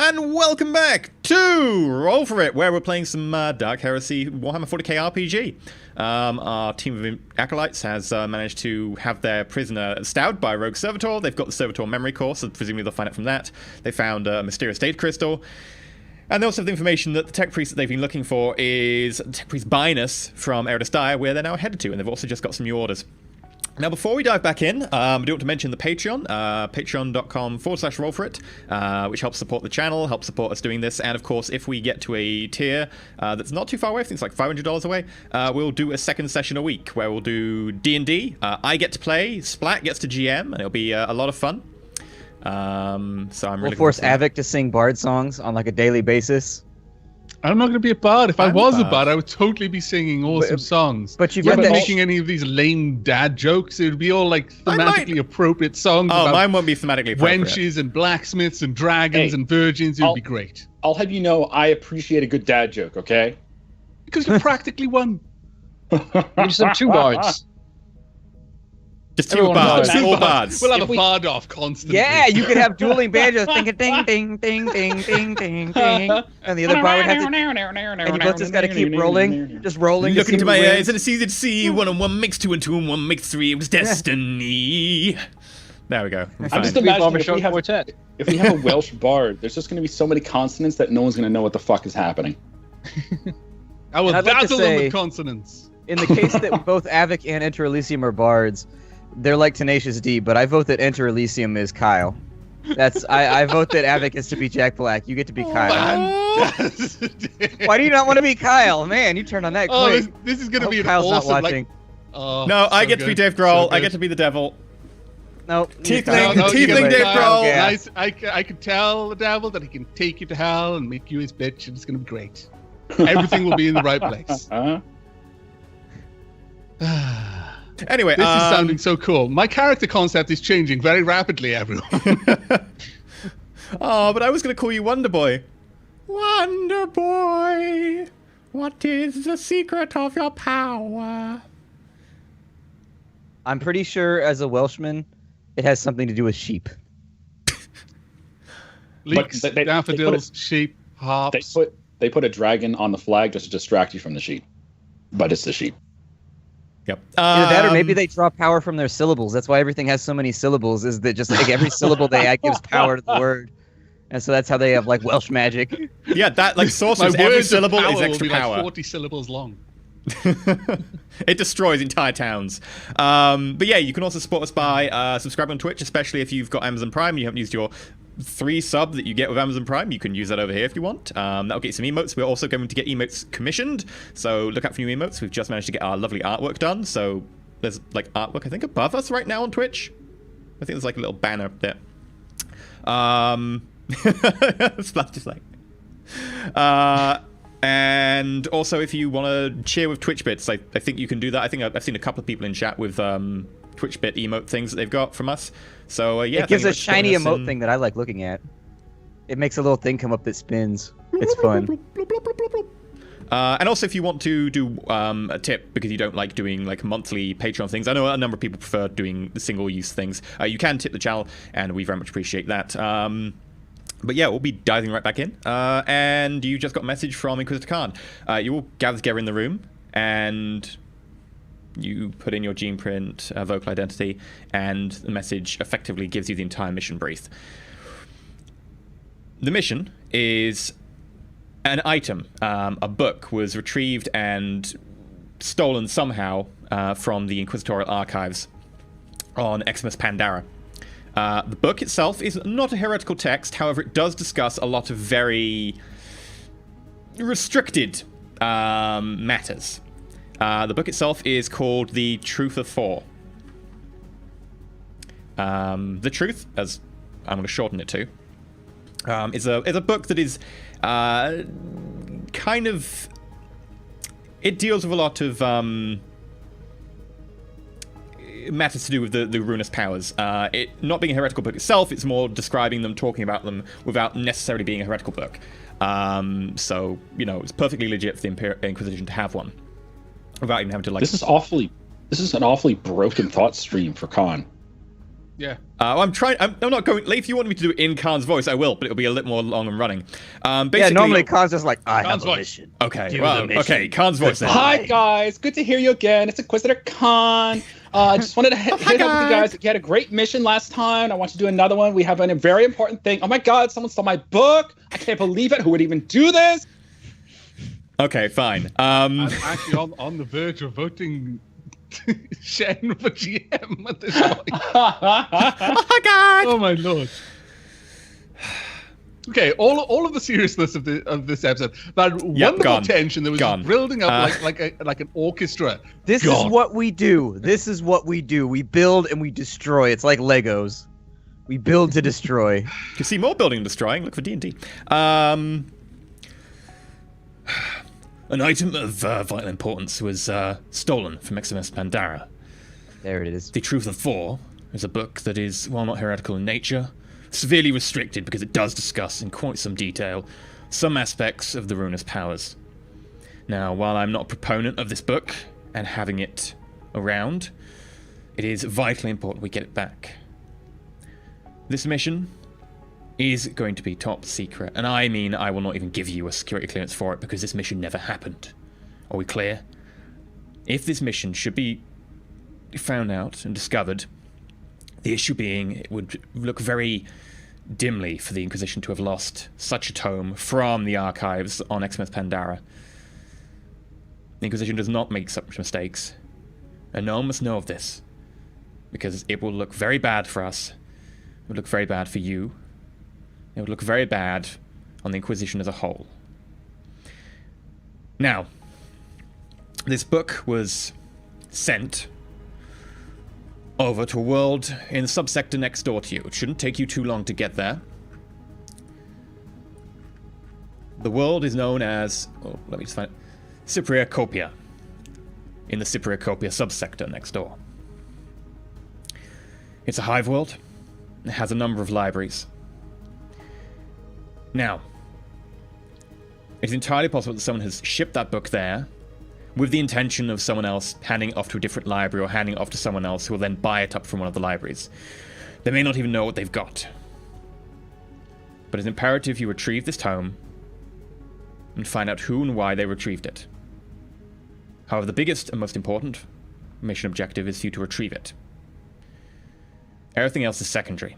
And welcome back to Roll4it, where we're playing some Dark Heresy Warhammer 40k RPG. Our team of acolytes has managed to have their prisoner stabbed by a rogue servitor. They've got the servitor memory core, so presumably they'll find out from that. They found a mysterious data crystal. And they also have the information that the tech priest that they've been looking for is Tech Priest Binus from Eredus Dire, where they're now headed to, and they've also just got some new orders. Now, before we dive back in, I do want to mention the Patreon, patreon.com/Roll4it, which helps support the channel, helps support us doing this. And of course, if we get to a tier that's not too far away, I think it's like $500 away, we'll do a second session a week where we'll do D&D. I get to play, Splat gets to GM, and it'll be a lot of fun. So I'm really We'll force Aavak to sing bard songs on like a daily basis. I'm not going to be a bard. If I was a bard, I would totally be singing awesome songs. But you've wouldn't got be making any of these lame dad jokes. It would be all like thematically appropriate songs. Oh, about mine won't be thematically appropriate. wenches and blacksmiths and dragons and virgins. It would be great. I'll have you know, I appreciate a good dad joke. Okay. Because you're practically one. We just have two bards. Just two bards, all bards. We'll have a bard off constantly. Yeah, you could have dueling banjos, ding ding ding ding ding ding ding ding, and the other bar would have to, and you both just got to keep rolling, just rolling. Look into my eyes and it's easy to see. 1 and 1 makes 2 and 2 and 1 makes 3. It was destiny. There we go. I'm just imagining if we have a Welsh bard, there's just going to be so many consonants that no one's going to know what the fuck is happening. I will I'd like to dazzle them say, with consonants. In the case that both Aavak and Enterelysium are bards, they're like Tenacious D, but I vote that Enterelysium is Kyle. I vote that Aavak is to be Jack Black. You get to be Kyle. Why do you not want to be Kyle? Man, you turned on that quick. This is going to be an Kyle's awesome, not watching. No, I get to be Dave Grohl. I get to be the devil. No, Tiefling, you Tiefling Dave get Grohl. Yeah. Nice. I can tell the devil that he can take you to hell and make you his bitch, and it's going to be great. Everything will be in the right place. Anyway, This is sounding so cool. My character concept is changing very rapidly, everyone. Oh, but I was going to call you Wonder Boy. Wonder Boy, what is the secret of your power? I'm pretty sure as a Welshman, it has something to do with sheep. Leeks, But they daffodils, sheep, harps. They put a dragon on the flag just to distract you from the sheep, but it's the sheep. Yep. Either that, or maybe they draw power from their syllables. That's why everything has so many syllables. Is that just like every syllable they add gives power to the word, and so that's how they have like Welsh magic. Yeah, that like My sorcerers, every words of syllable power is extra will be power. like 40 syllables long. It destroys entire towns. But yeah, you can also support us by subscribing on Twitch, especially if you've got Amazon Prime and you haven't used your 3 sub that you get with Amazon Prime. You can use that over here if you want. That'll get you some emotes. We're also going to get emotes commissioned, so look out for new emotes. We've just managed to get our lovely artwork done, so there's like artwork I think above us right now on Twitch. I think there's like a little banner there. Splat just like and also if you want to cheer with Twitch bits, I think you can do that. I think I've seen a couple of people in chat with Twitch bit emote things that they've got from us. So yeah, It gives a shiny emote thing that I like looking at. It makes a little thing come up that spins. It's fun. And also if you want to do a tip because you don't like doing like monthly Patreon things, I know a number of people prefer doing the single-use things, you can tip the channel and we very much appreciate that. But yeah, we'll be diving right back in. And you just got a message from Inquisitor Khan. You all gather together in the room and you put in your gene print, vocal identity, and the message effectively gives you the entire mission brief. The mission is an item. A book was retrieved and stolen somehow from the Inquisitorial archives on Eximus Pandara. The book itself is not a heretical text, however it does discuss a lot of very restricted matters. The book itself is called The Truth of Four. The Truth, as I'm going to shorten it to, is a book that is kind of... It deals with a lot of matters to do with the ruinous powers. It not being a heretical book itself, it's more describing them, talking about them, without necessarily being a heretical book. So, you know, it's perfectly legit for the Inquisition to have one. Without even having to like... This is an awfully broken thought stream for Khan. I'm not going. If you want me to do it in Khan's voice, I will, but it'll be a little more long and running. Basically, yeah, normally Khan's just like, I Khan's have a voice. mission. Okay, okay, Khan's voice. Then. Hi guys, good to hear you again. It's Inquisitor Khan. I just wanted to hit up with you guys. You had a great mission last time. I want to do another one. We have a very important thing. Oh my God, someone stole my book. I can't believe it. Who would even do this? Okay, fine. I'm actually on the verge of voting Shen for GM at this point. Oh God! Oh my lord. Okay, all of the seriousness of this episode, that wonderful tension that was building up like an orchestra. This is what we do. We build and we destroy. It's like Legos. We build to destroy. To see more building and destroying, look for D&D. An item of vital importance was stolen from XMS Pandara. There it is. The Truth of Four is a book that is, while not heretical in nature, severely restricted because it does discuss in quite some detail some aspects of the ruinous powers. Now, while I'm not a proponent of this book and having it around, it is vitally important we get it back. This mission is going to be top secret, and I mean I will not even give you a security clearance for it because this mission never happened. Are we clear? If this mission should be found out and discovered, the issue being it would look very dimly for the Inquisition to have lost such a tome from the archives on XMS Pandara. The Inquisition does not make such mistakes, and no one must know of this, because it will look very bad for us, it would look very bad for you, it would look very bad on the Inquisition as a whole. Now, this book was sent over to a world in the subsector next door to you. It shouldn't take you too long to get there. The world is known as, let me just find it, Shenryyr in the Shenryyr subsector next door. It's a hive world. It has a number of libraries. Now, it's entirely possible that someone has shipped that book there with the intention of someone else handing it off to a different library or handing it off to someone else who will then buy it up from one of the libraries. They may not even know what they've got. But it's imperative you retrieve this tome and find out who and why they retrieved it. However, the biggest and most important mission objective is for you to retrieve it. Everything else is secondary.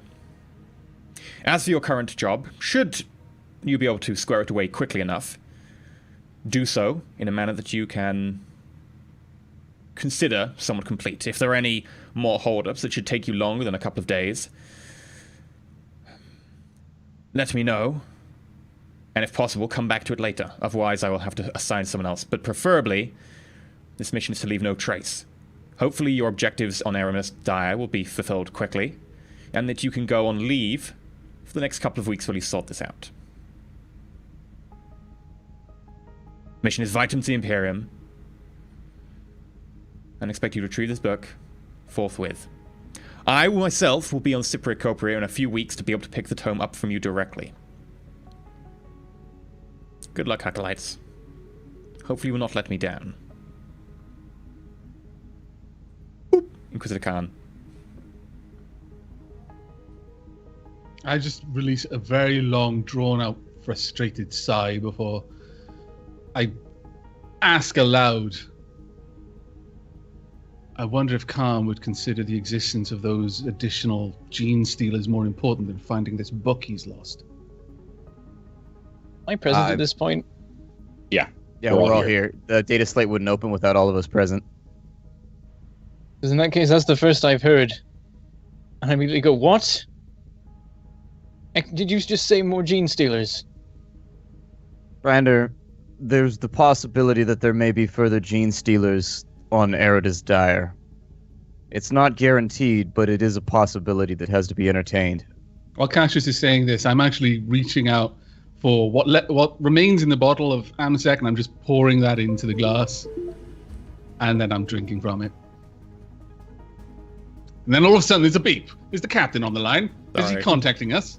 As for your current job, should you be able to square it away quickly enough, do so in a manner that you can consider somewhat complete. If there are any more hold-ups that should take you longer than a couple of days, let me know, and if possible, come back to it later. Otherwise, I will have to assign someone else. But preferably, this mission is to leave no trace. Hopefully your objectives on Aramis Dire will be fulfilled quickly, and that you can go on leave for the next couple of weeks while you sort this out. Mission is vital to the Imperium, and expect you to retrieve this book forthwith. I myself will be on Shenryyr in a few weeks to be able to pick the tome up from you directly. Good luck, Acolytes. Hopefully you will not let me down. Boop. Inquisitor Khan. I just release a very long, drawn-out, frustrated sigh before I ask aloud. I wonder if Khan would consider the existence of those additional gene stealers more important than finding this book he's lost. Am I present at this point? Yeah, we're all here. The data slate wouldn't open without all of us present. Because in that case, that's the first I've heard. And I immediately go, what? Did you just say more gene stealers? Brander, there's the possibility that there may be further gene stealers on Aramis Dire. It's not guaranteed, but it is a possibility that has to be entertained. While Cassius is saying this, I'm actually reaching out for what remains in the bottle of Amsec, and I'm just pouring that into the glass. And then I'm drinking from it. And then all of a sudden there's a beep. Is the captain on the line? Is he contacting us?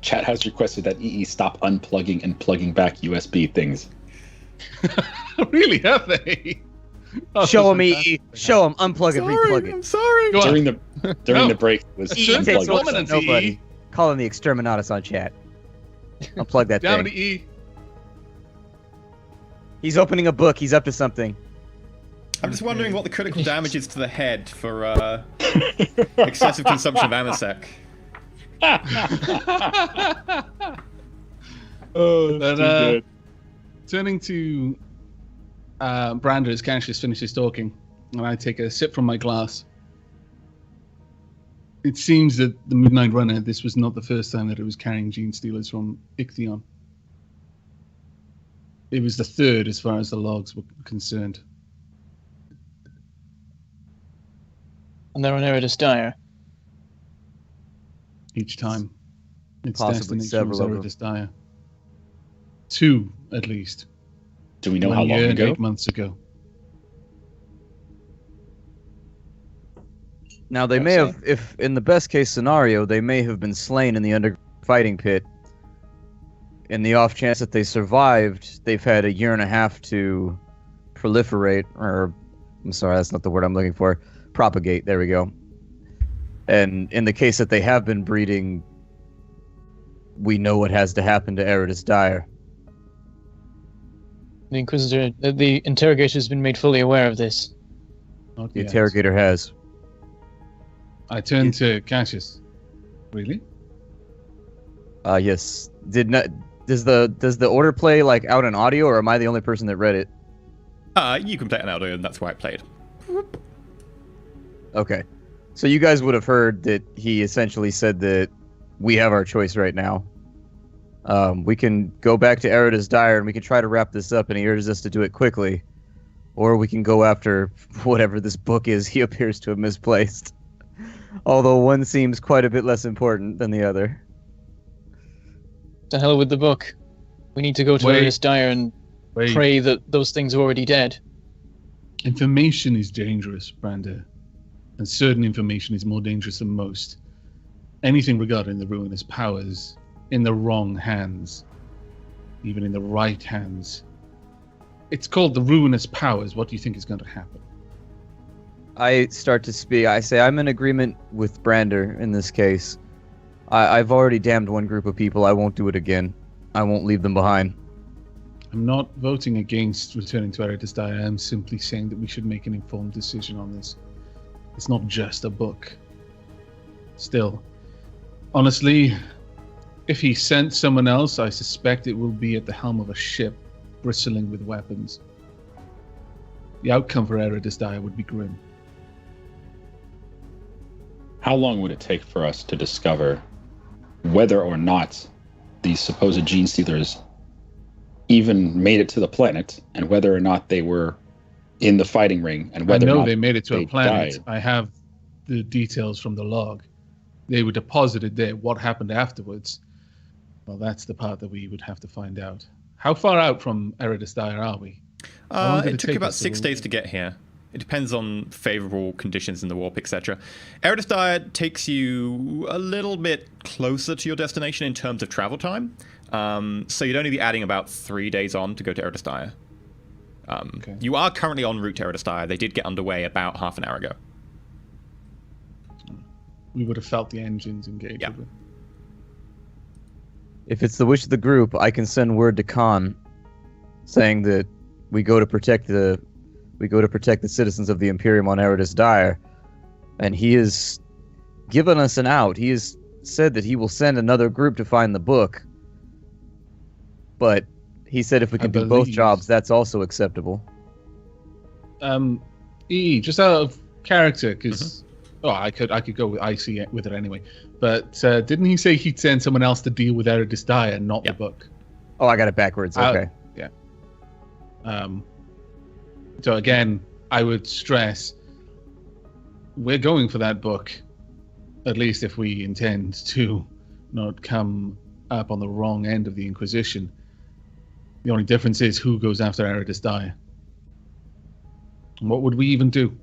Chat has requested that EE stop unplugging and plugging back USB things. Really, have they? Show him, E. Show him. Unplug it, replug I'm it. sorry. Go on. During the break was E takes unplugged. orders from dominance, nobody. E. Calling the Exterminatus on chat. Unplug that Down thing. to E. He's opening a book. He's up to something. I'm just wondering what the critical damage is to the head for excessive consumption of Amasec. Oh, But, too good. Turning to Brander as Cassius finishes talking, and I take a sip from my glass. It seems that the Midnight Runner, this was not the first time that it was carrying gene stealers from Ichthion. It was the third as far as the logs were concerned. And they're on Eridus Dire. Each time. Its Possibly destination was several of Eridus Dire. 2, at least. Do we know 1 how long year and ago? 8 months ago. Now they may have, if in the best case scenario, they may have been slain in the fighting pit. In the off chance that they survived, they've had a year and a half to proliferate, or I'm sorry, that's not the word I'm looking for. Propagate. There we go. And in the case that they have been breeding, we know what has to happen to Eridus Dire. The Inquisitor, the Interrogator has been made fully aware of this. Not The yet. Interrogator has. I turn to Cassius. Really? Yes. Does the order play like out in audio, or am I the only person that read it? You can play it in audio, and that's why I played. Okay. So you guys would have heard that he essentially said that we have our choice right now. We can go back to Eridus Dire and we can try to wrap this up, and he urges us to do it quickly. Or we can go after whatever this book is he appears to have misplaced. Although one seems quite a bit less important than the other. To hell with the book. We need to go to Wait. Eridus Dire and Wait. pray that those things are already dead. Information is dangerous, Brander. And certain information is more dangerous than most. Anything regarding the ruinous powers in the wrong hands, even in the right hands. It's called the ruinous powers. What do you think is going to happen? I start to speak. I say I'm in agreement with Brander in this case. I've already damned one group of people. I won't do it again. I won't leave them behind. I'm not voting against returning to Eridus Dire. I'm simply saying that we should make an informed decision on this. It's not just a book. Still, honestly, if he sent someone else, I suspect it will be at the helm of a ship, bristling with weapons. The outcome for Eridus Dire would be grim. How long would it take for us to discover whether or not these supposed gene stealers even made it to the planet, and whether or not they were in the fighting ring, and I whether or know not they made it to they a planet. died? I have the details from the log. They were deposited there. What happened afterwards? Well, that's the part that we would have to find out. How far out from Eridus Dire are we? How long did It took take about us 6 days to get here. It depends on favorable conditions in the warp, etc. Eridus Dire takes you a little bit closer to your destination in terms of travel time. So you'd only be adding about 3 days on to go to Eridus Dire. Okay. You are currently en route to Eridus Dire. They did get underway about half an hour ago. We would have felt the engines engaged. Yeah. would we? If it's the wish of the group, I can send word to Khan, saying that we go to protect the citizens of the Imperium on Eridus Dire, and he has given us an out. He has said that he will send another group to find the book, but he said if we can do both believe- jobs, that's also acceptable. Just out of character, because I could go with IC with it anyway. But didn't he say he'd send someone else to deal with Eridus Dire, not the book? Oh, I got it backwards. Okay. So again, I would stress we're going for that book, at least if we intend to not come up on the wrong end of the Inquisition. The only difference is who goes after Eridus Dire. And what would we even do?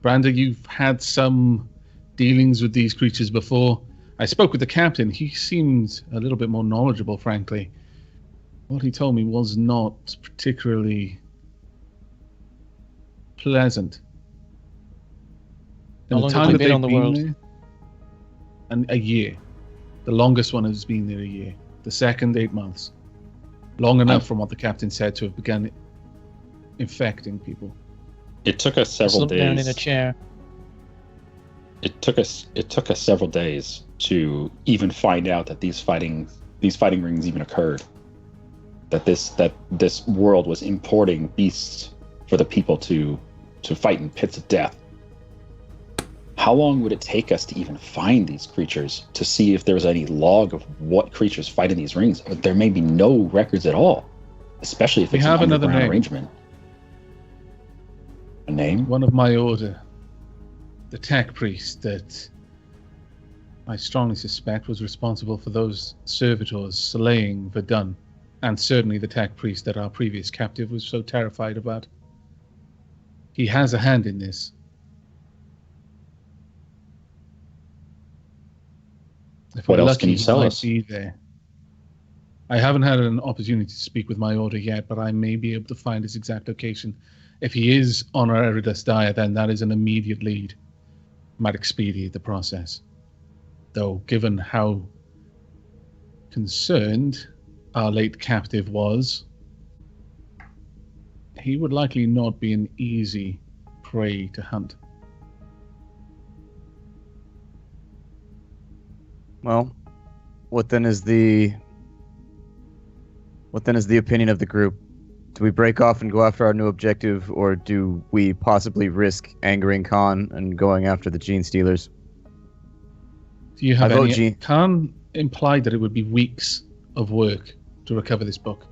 Brander, you've had some dealings with these creatures before. I spoke with the captain. He seemed a little bit more knowledgeable, frankly. What he told me was not particularly pleasant. How In long the have time you that been they've on the been world? there, and a year. The longest one has been there a year. The second, 8 months. Long enough, from what the captain said, to have begun infecting people. It took us several Slump down in a days. chair. It took us several days to even find out that these fighting rings even occurred. That this world was importing beasts for the people to fight in pits of death. How long would it take us to even find these creatures, to see if there was any log of what creatures fight in these rings? There may be no records at all, especially if We it's have an another underground name. arrangement. A name? One of my order, the tech priest that I strongly suspect was responsible for those servitors slaying Verdun, and certainly the tech priest that our previous captive was so terrified about. He has a hand in this. If What we're else lucky, can you he tell might us? be there. I haven't had an opportunity to speak with my order yet, but I may be able to find his exact location. If he is on our Eridus Dire, then that is an immediate lead. Might expedite the process. Though, given how concerned our late captive was, he would likely not be an easy prey to hunt. Well, what then is the opinion of the group? Do we break off and go after our new objective, or do we possibly risk angering Khan and going after the gene stealers? Do you have I vote any? G. Khan implied that it would be weeks of work to recover this book.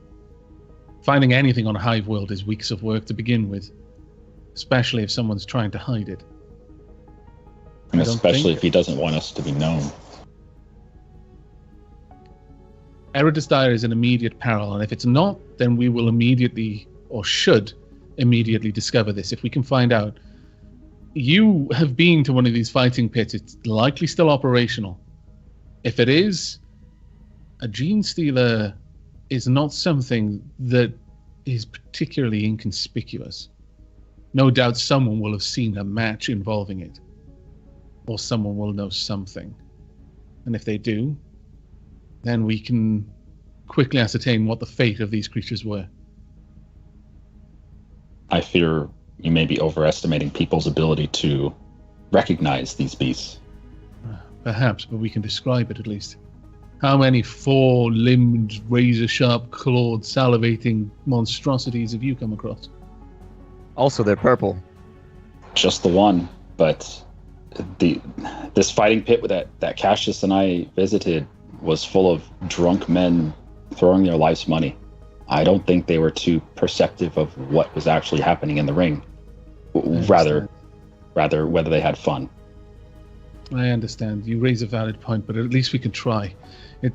Finding anything on Hive World is weeks of work to begin with, especially if someone's trying to hide it. And I don't especially think- if he doesn't want us to be known. Eridus Dire is an immediate peril, and if it's not, then we will immediately, or should immediately discover this. If we can find out, you have been to one of these fighting pits, it's likely still operational. If it is, a gene stealer is not something that is particularly inconspicuous. No doubt someone will have seen a match involving it, or someone will know something. And if they do, then we can quickly ascertain what the fate of these creatures were. I fear you may be overestimating people's ability to recognize these beasts. Perhaps, but we can describe it at least. How many four-limbed, razor-sharp, clawed, salivating monstrosities have you come across? Also, they're purple. Just the one, but this fighting pit that Cassius and I visited was full of drunk men throwing their life's money. I don't think they were too perceptive of what was actually happening in the ring. Rather whether they had fun. I understand. You raise a valid point, but at least we can try. It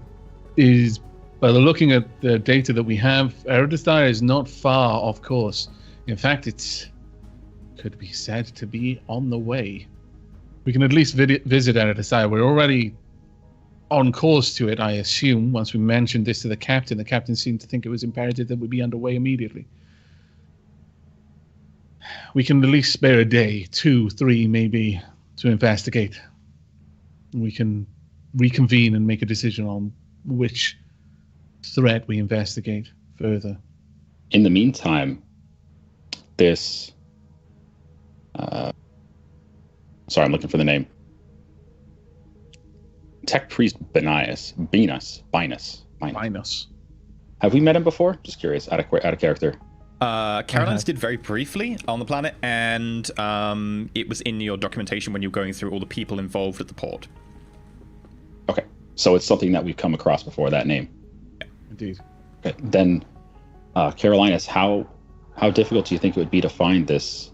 is, by looking at the data that we have, Eridus Dire is not far off course. In fact, it could be said to be on the way. We can at least visit Eridus Dire. We're already on course to it, I assume. Once we mentioned this to the captain seemed to think it was imperative that we be underway immediately. We can at least spare a day, 2, 3 maybe, to investigate. We can reconvene and make a decision on which threat we investigate further. In the meantime, this... sorry, I'm looking for the name. Tech Priest Binus. Minus. Have we met him before? Just curious, out of character. Caroline's did very briefly on the planet, and it was in your documentation when you were going through all the people involved at the port. Okay, so it's something that we've come across before, that name. Indeed. Okay, then, Carolinus, how difficult do you think it would be to find this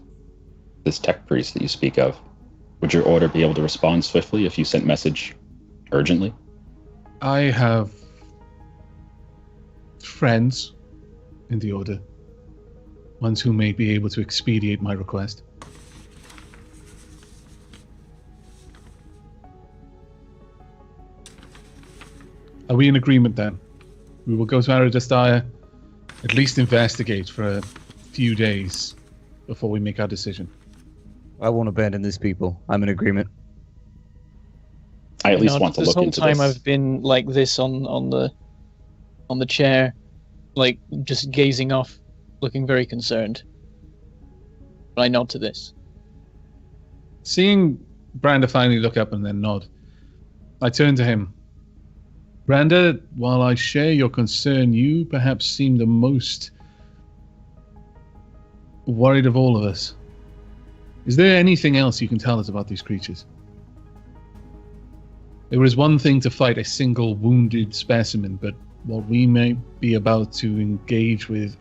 tech priest that you speak of? Would your order be able to respond swiftly if you sent message urgently? I have friends in the order. Ones who may be able to expedite my request. Are we in agreement then? We will go to Eridus Dire, at least investigate for a few days before we make our decision. I won't abandon these people. I'm in agreement. I at least want to look into this. This whole time this. I've been like this on the chair, like just gazing off, looking very concerned. But I nod to this. Seeing Brander finally look up and then nod, I turn to him. Brander, while I share your concern, you perhaps seem the most worried of all of us. Is there anything else you can tell us about these creatures? It is one thing to fight a single wounded specimen, but what we may be about to engage with,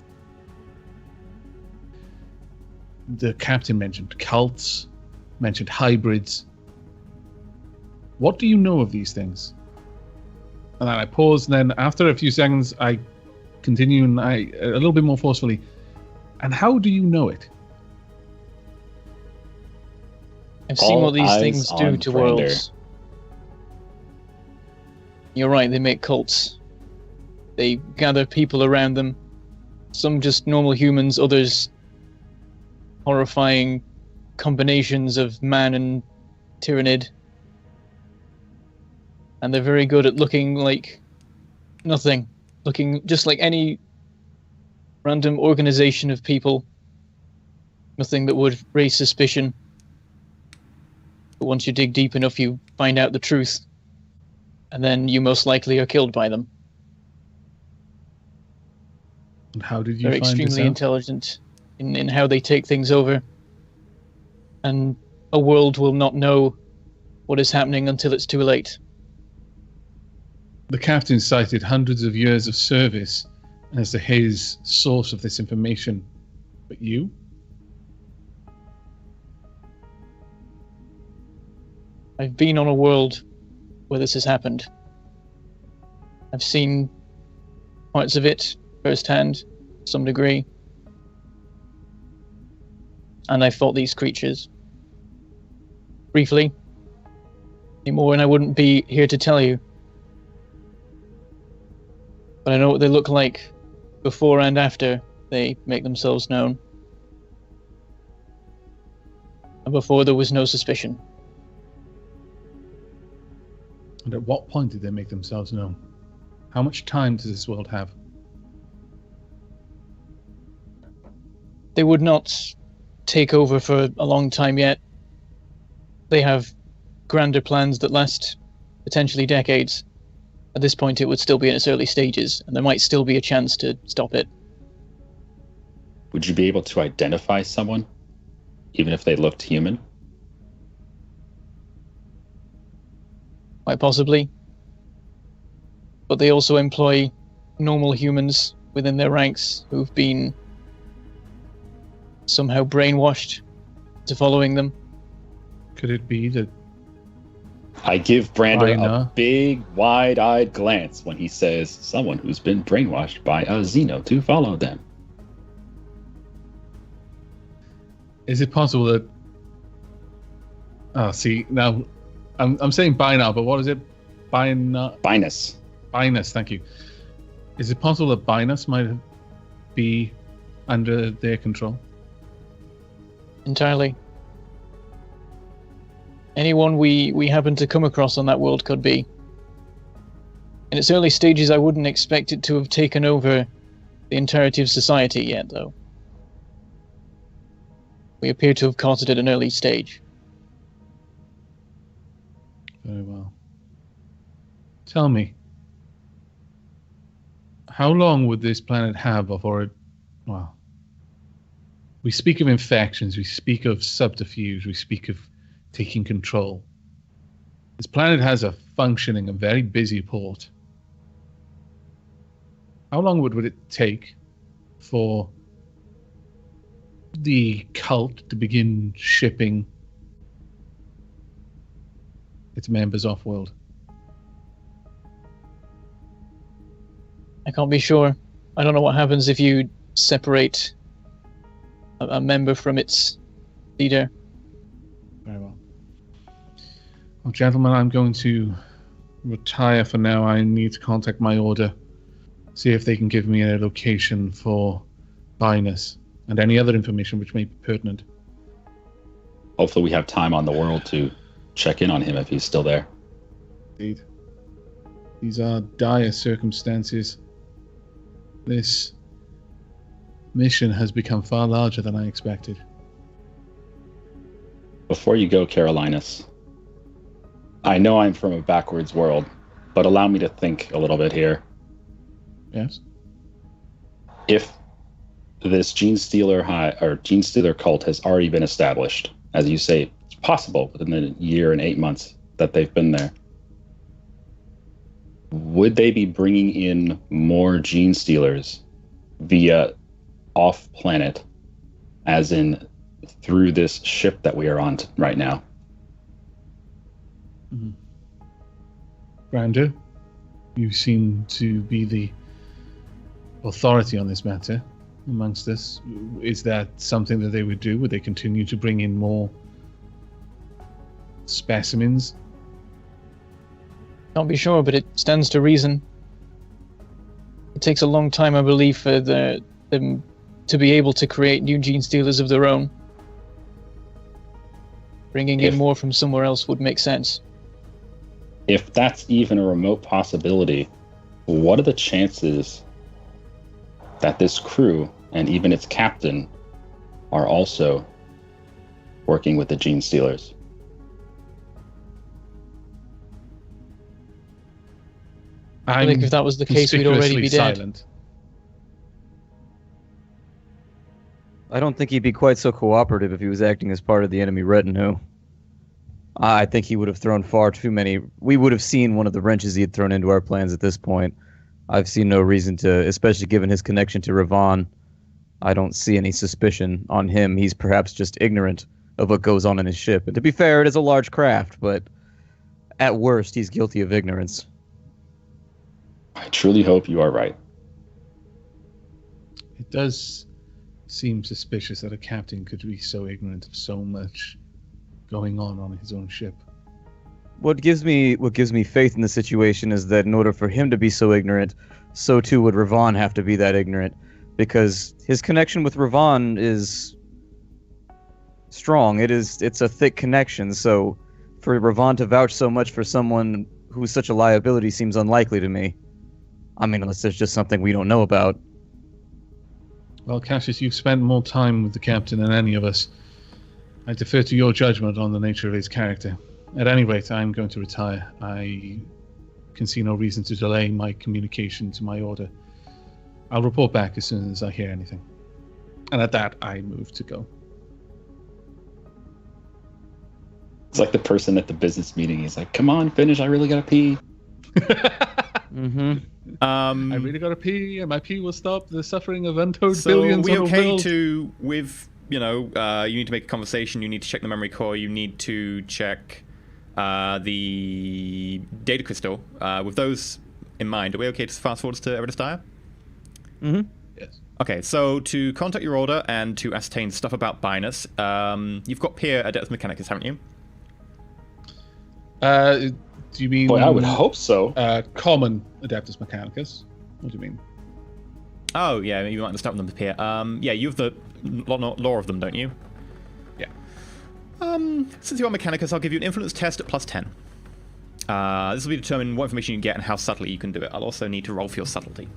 the captain mentioned cults, mentioned hybrids. What do you know of these things? And then I pause, and then after a few seconds, I continue, and a little bit more forcefully. And how do you know it? I've seen what these things do on to Brander. worlds. You're right, they make cults. They gather people around them. Some just normal humans, others horrifying combinations of man and tyrannid. And they're very good at looking like nothing. Looking just like any random organization of people. Nothing that would raise suspicion. But once you dig deep enough, you find out the truth. And then you most likely are killed by them. And how did you They're find this extremely out? intelligent in how they take things over. And a world will not know what is happening until it's too late. The captain cited hundreds of years of service as to his source of this information. But you? I've been on a world where this has happened. I've seen parts of it firsthand, to some degree. And I fought these creatures. Briefly. Anymore, and I wouldn't be here to tell you. But I know what they look like before and after they make themselves known. And before there was no suspicion. And at what point did they make themselves known? How much time does this world have? They would not take over for a long time yet. They have grander plans that last potentially decades. At this point, it would still be in its early stages, and there might still be a chance to stop it. Would you be able to identify someone, even if they looked human? Quite possibly. But they also employ normal humans within their ranks who've been somehow brainwashed to following them. Could it be that I give Brander I a know. big, wide-eyed glance when he says someone who's been brainwashed by a Xeno to follow them. is it possible that? Oh, see now, I'm saying by now, but what is it? Binus. Binus, thank you. Is it possible that Binus might be under their control? Entirely. Anyone we happen to come across on that world could be. In its early stages, I wouldn't expect it to have taken over the entirety of society yet, though. We appear to have caught it at an early stage. Very well. Tell me, how long would this planet have before it, well, we speak of infections, we speak of subterfuge, we speak of taking control. This planet has a functioning, a very busy port. How long would it take for the cult to begin shipping its members off-world? I can't be sure. I don't know what happens if you separate a member from its leader. Very well. Well, gentlemen, I'm going to retire for now. I need to contact my order, see if they can give me a location for Binus, and any other information which may be pertinent. Hopefully we have time on the world to check in on him if he's still there. Indeed. These are dire circumstances. This mission has become far larger than I expected. Before you go, Carolinus, I know I'm from a backwards world, but allow me to think a little bit here. Yes? If this gene stealer cult has already been established, as you say, it's possible within the year and 8 months that they've been there, would they be bringing in more gene stealers via off-planet, as in through this ship that we are on right now? Mm-hmm. Brander, you seem to be the authority on this matter amongst us. Is that something that they would do? Would they continue to bring in more specimens? Can't be sure, but it stands to reason. It takes a long time, I believe, for them to be able to create new gene stealers of their own. Bringing in more from somewhere else would make sense. If that's even a remote possibility, what are the chances that this crew and even its captain are also working with the gene stealers? I think if that was the case, we'd already be dead. Silent. I don't think he'd be quite so cooperative if he was acting as part of the enemy retinue. I think he would have thrown far too many. We would have seen one of the wrenches he had thrown into our plans at this point. I've seen no reason to, especially given his connection to Ravon. I don't see any suspicion on him. He's perhaps just ignorant of what goes on in his ship. And to be fair, it is a large craft, but at worst, he's guilty of ignorance. I truly hope you are right. It does seem suspicious that a captain could be so ignorant of so much going on his own ship. What gives me faith in the situation is that in order for him to be so ignorant, so too would Ravon have to be that ignorant, because his connection with Ravon is strong. It's a thick connection, so for Ravon to vouch so much for someone who's such a liability seems unlikely to me. I mean, unless there's just something we don't know about. Well, Cassius, you've spent more time with the captain than any of us. I defer to your judgment on the nature of his character. At any rate, I'm going to retire. I can see no reason to delay my communication to my order. I'll report back as soon as I hear anything. And at that, I move to go. It's like the person at the business meeting. He's like, come on, finish. I really gotta pee. Mm-hmm. I really gotta pee, and my pee will stop the suffering of untold billions So are we on the okay world. to, with, you need to make a conversation, you need to check the memory core, you need to check the data crystal. With those in mind, are we okay to fast forward to Eridus Dire? Mm-hmm. Yes. Okay, so to contact your order and to ascertain stuff about Binus, you've got Peer Adeptus Mechanicus, haven't you? Do you mean... Boy, I would hope so. Common Adeptus Mechanicus. What do you mean? Oh, yeah, you might understand them with Peer. Yeah, you have the lore of them, don't you? Yeah. Since you're on Mechanicus, I'll give you an influence test at +10. This will be determine what information you get and how subtly you can do it. I'll also need to roll for your subtlety.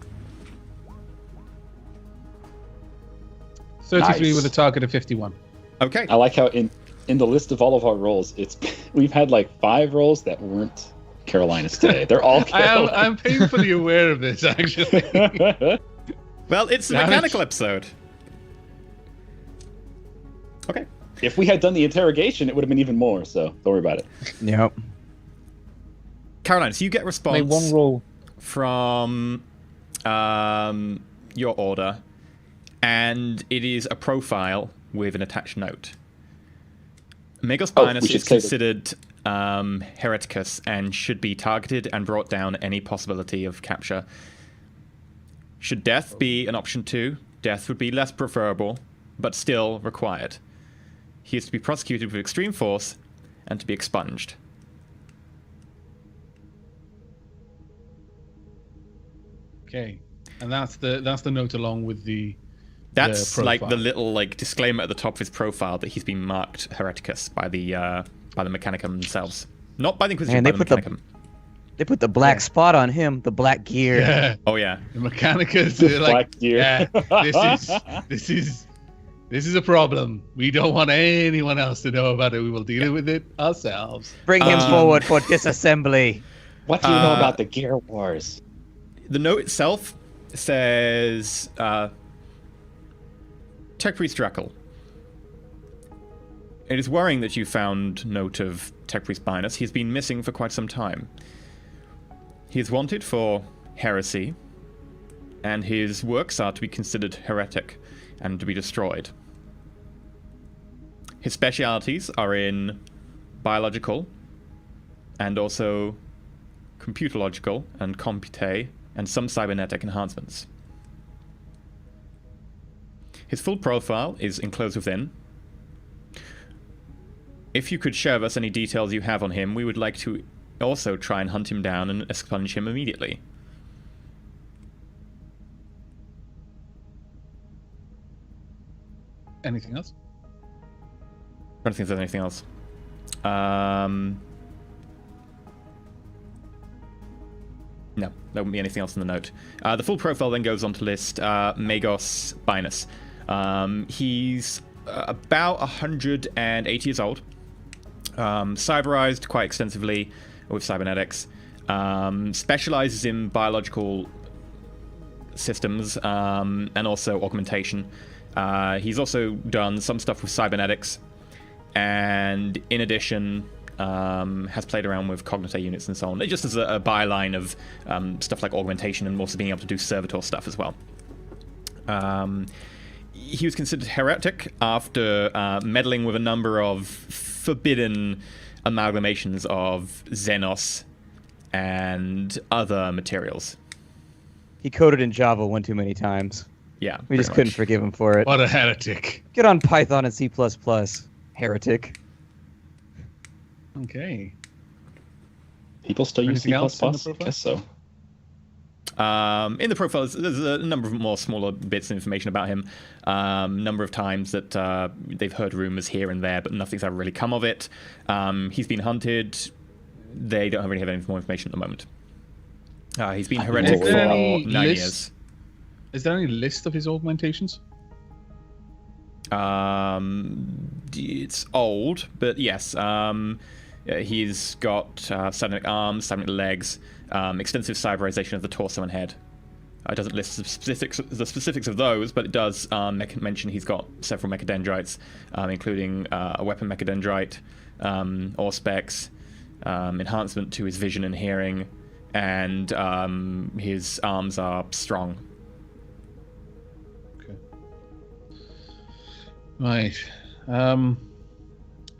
33 Nice. with a target of 51. Okay. I like how in the list of all of our rolls, we've had like 5 rolls that weren't Carolinus today. They're all Carolinus. I'm painfully aware of this, actually. Well, it's a Damn it. mechanical episode. Okay. If we had done the interrogation, it would have been even more, so don't worry about it. Yep. Caroline, so you get a response Make one roll. from your order, and it is a profile with an attached note. Megos Binus we should is say that- considered hereticus and should be targeted and brought down at any possibility of capture. Should death be an option too, death would be less preferable, but still required. He is to be prosecuted with extreme force and to be expunged. Okay, and that's the note along with the That's the like the profile. little like disclaimer at the top of his profile that he's been marked Hereticus by the Mechanicum themselves, not by the Inquisition, Man, by the Mechanicum. They put the black spot on him, the black gear. Yeah, Oh yeah. the Mechanicus The are like, black gear. yeah, this is a problem. We don't want anyone else to know about it. We will deal with it ourselves. Bring him forward for disassembly. What do you know about the Gear Wars? The note itself says, Tech Priest Drackle. It is worrying that you found note of Tech Priest Binus. He's been missing for quite some time. He is wanted for heresy, and his works are to be considered heretic and to be destroyed. His specialities are in biological and also computerlogical and compute and some cybernetic enhancements. His full profile is enclosed within. If you could share with us any details you have on him, we would like to also try and hunt him down and expunge him immediately. Anything else? I don't think there's anything else. No, there wouldn't be anything else in the note. The full profile then goes on to list Magos Binus. He's about 180 years old. Cyberized quite extensively with cybernetics. Specializes in biological systems and also augmentation. He's also done some stuff with cybernetics, and in addition has played around with cognite units and so on. It just as a byline of stuff like augmentation and also being able to do servitor stuff as well. He was considered heretic after meddling with a number of forbidden amalgamations of Xenos and other materials. He coded in Java one too many times. Yeah, We just couldn't forgive him for it. What a heretic. Get on Python and C++, heretic. Okay. People still use Anything C++? else in the profile? Guess so. In the profile, there's a number of more smaller bits of information about him. Number of times that they've heard rumors here and there, but nothing's ever really come of it. He's been hunted. They don't really have any more information at the moment. He's been heretic Is there for any 9 list? years. Is there any list of his augmentations? It's old, but yes. He's got cybernetic arms, cybernetic legs, extensive cyberization of the torso and head. It doesn't list the specifics of those, but it does mention he's got several mechadendrites, including a weapon mechadendrite, auspex, enhancement to his vision and hearing, and his arms are strong. Okay. Right.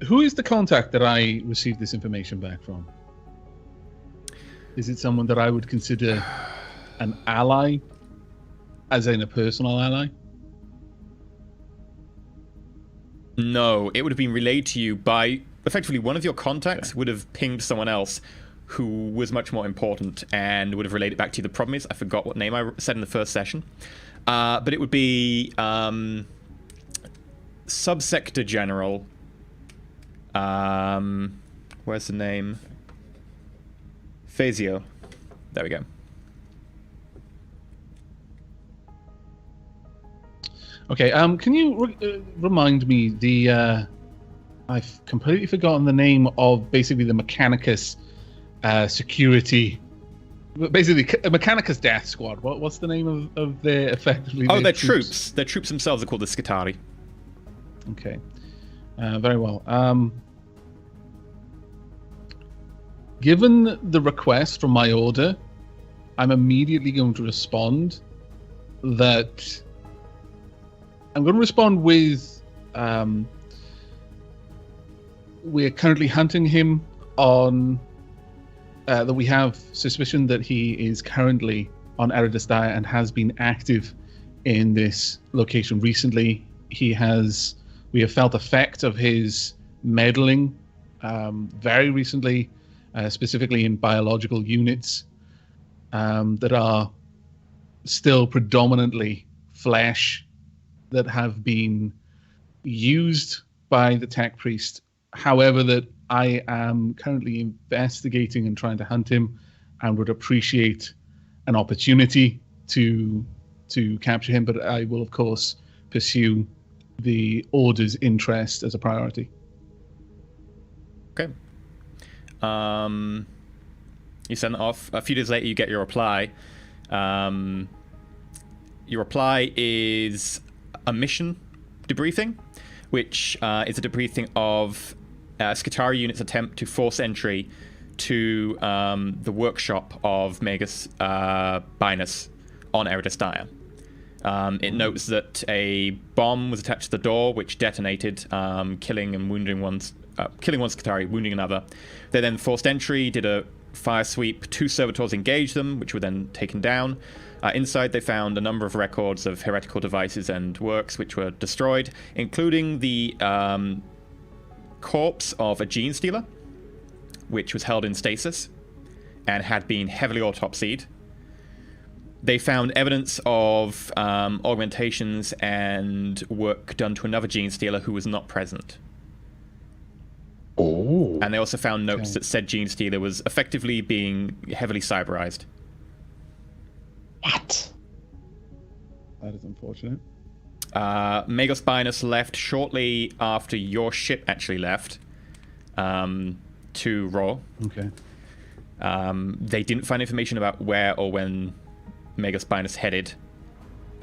Who is the contact that I received this information back from? Is it someone that I would consider an ally, as in a personal ally? No, it would have been relayed to you by effectively one of your contacts would have pinged someone else who was much more important and would have relayed it back to you. The problem is I forgot what name I said in the first session, but it would be Subsector General. Where's the name? Phasio. There we go. Okay. Can you remind me the? I've completely forgotten the name of basically the Mechanicus security. Basically, a Mechanicus Death Squad. What's the name of their effectively? Oh, their troops. Their troops themselves are called the Scutari. Okay. Very well. Given the request from my order, I'm immediately going to respond that I'm going to respond with we're currently hunting him on that we have suspicion that he is currently on Eridus Dire and has been active in this location recently. We have felt effect of his meddling very recently, specifically in biological units that are still predominantly flesh that have been used by the tech priest. However, that I am currently investigating and trying to hunt him, and would appreciate an opportunity to capture him. But I will, of course, pursue the Order's interest as a priority. Okay. You send it off. A few days later, you get your reply. Your reply is a mission debriefing, which is a debriefing of Skitarii unit's attempt to force entry to the workshop of Magus Binus on Eridus. It notes that a bomb was attached to the door, which detonated, killing one Skitarii, wounding another. They then forced entry, did a fire sweep. 2 servitors engaged them, which were then taken down. Inside, they found a number of records of heretical devices and works, which were destroyed, including the corpse of a gene stealer, which was held in stasis and had been heavily autopsied. They found evidence of augmentations and work done to another gene stealer who was not present. Oh. And they also found notes that said gene stealer was effectively being heavily cyberized. What? That is unfortunate. Magus Binus left shortly after your ship actually left to Raw. Okay. They didn't find information about where or when Magus Binus headed.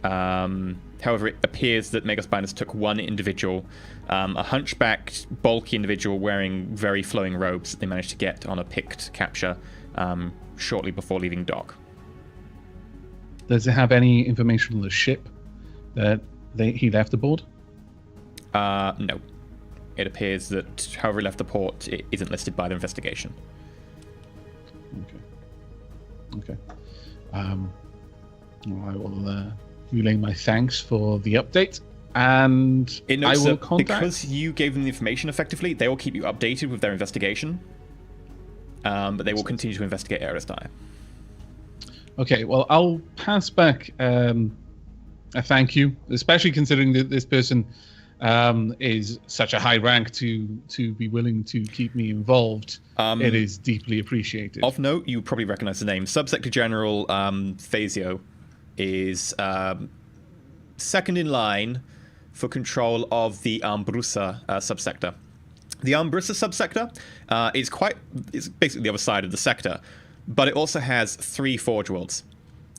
However, it appears that Magus Binus took one individual, a hunchbacked, bulky individual wearing very flowing robes that they managed to get on a picked capture shortly before leaving dock. Does it have any information on the ship that he left aboard? No. It appears that however he left the port, it isn't listed by the investigation. Okay. I will relay my thanks for the update, and It I notes will that contact. because you gave them the information effectively, they will keep you updated with their investigation, but they will continue to investigate Eridus. Okay, well, I'll pass back a thank you, especially considering that this person is such a high rank to be willing to keep me involved. It is deeply appreciated. Of note, you probably recognize the name. Subsector General Phasio is second in line for control of the Ambrusa subsector. The Ambrusa subsector is basically the other side of the sector, but it also has 3 forge worlds.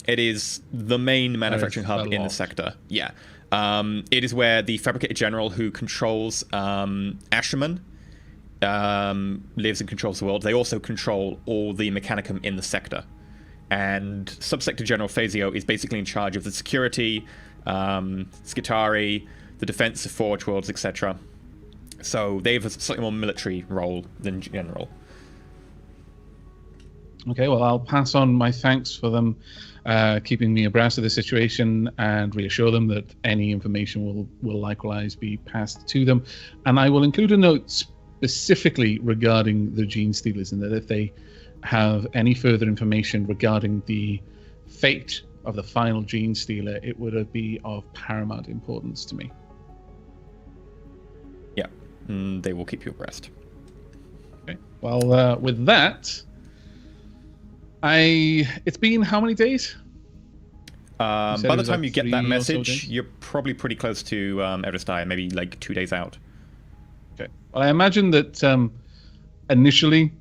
It is the main manufacturing hub in the sector. Yeah. It is where the Fabricator General, who controls Asherman, lives and controls the world. They also control all the Mechanicum in the sector. And Subsector General Phasio is basically in charge of the security, Skitarii, the defense of Forge Worlds, etc. So they have a slightly more military role than General. Okay, well, I'll pass on my thanks for them keeping me abreast of the situation and reassure them that any information will likewise be passed to them. And I will include a note specifically regarding the gene stealers, and that if they have any further information regarding the fate of the final gene stealer, it would be of paramount importance to me. Yeah, they will keep you abreast. Okay, well, with that, it's been how many days? By the time you get that 3 or so message, days? you're probably pretty close to Eridus, maybe like 2 days out. Okay. Well, I imagine that initially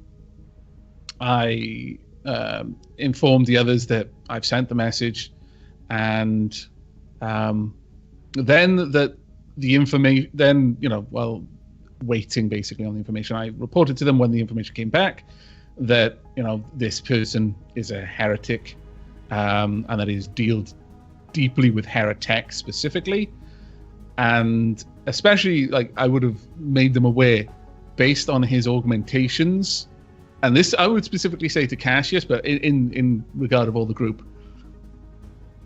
I informed the others that I've sent the message, and then that the information, then, while waiting basically on the information, I reported to them when the information came back that, this person is a heretic, and that he's dealt deeply with heretics specifically. And especially, I would have made them aware, based on his augmentations, and this I would specifically say to Cassius, but in regard of all the group,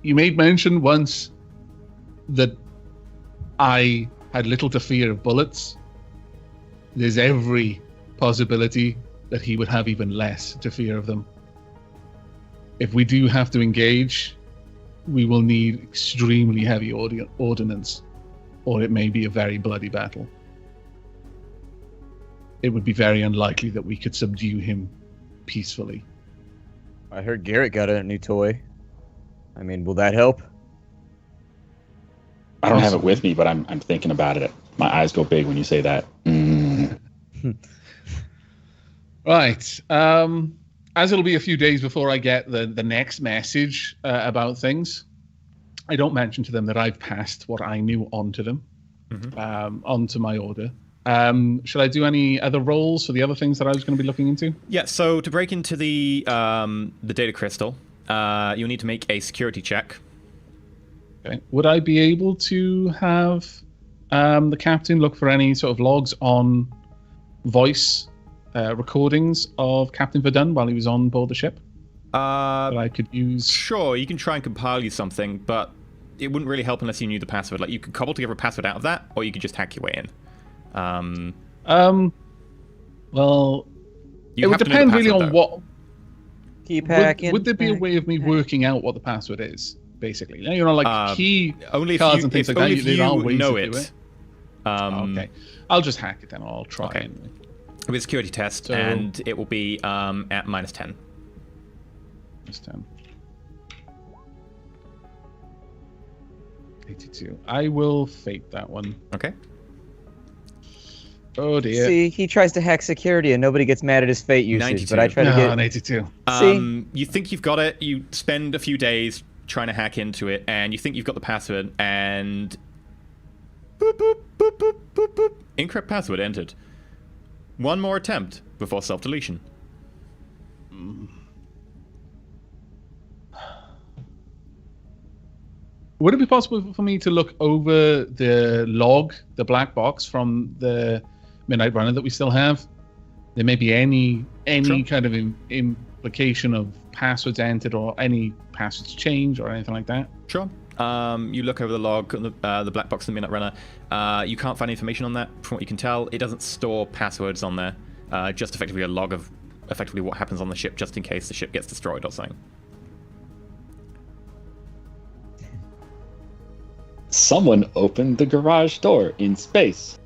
you made mention once that I had little to fear of bullets. There's every possibility that he would have even less to fear of them. If we do have to engage, we will need extremely heavy ordnance. or it may be a very bloody battle. It would be very unlikely that we could subdue him peacefully. I heard Garrett got a new toy. I mean, will that help? I don't have it with me, but I'm thinking about it. My eyes go big when you say that. Right. As it'll be a few days before I get the next message about things, I don't mention to them that I've passed what I knew onto them, onto my order. Should I do any other roles for the other things that I was going to be looking into? Yeah, so to break into the data crystal, you'll need to make a security check. Okay. Would I be able to have the captain look for any sort of logs on voice recordings of Captain Verdun while he was on board the ship that I could use? Sure, you can try and compile you something, but it wouldn't really help unless you knew the password. Like, you could cobble together a password out of that, or you could just hack your way in. Well, it would depend really on what. Keep hacking. Would there be a way of me working out what the password is, basically? You know, like key only cards you, and things like only that. If you there are ways know to do it. Okay, I'll just hack it then. I'll try. Okay. Anyway. It'll be a security test, and it will be at -10. -10. 82. I will fate that one. Okay. Oh dear. See, he tries to hack security and nobody gets mad at his fate usage, 92. but I try to get... an 82. See? You think you've got it, you spend a few days trying to hack into it, and you think you've got the password, and... Boop, boop, boop, boop, boop, boop. Incorrect password entered. One more attempt before self-deletion. Would it be possible for me to look over the log, the black box from the Midnight Runner that we still have? There may be any kind of implication of passwords entered or any passwords changed or anything like that. Sure. You look over the log, the black box in the Midnight Runner. You can't find information on that. From what you can tell, it doesn't store passwords on there. Just effectively a log of effectively what happens on the ship, just in case the ship gets destroyed or something. Someone opened the garage door in space.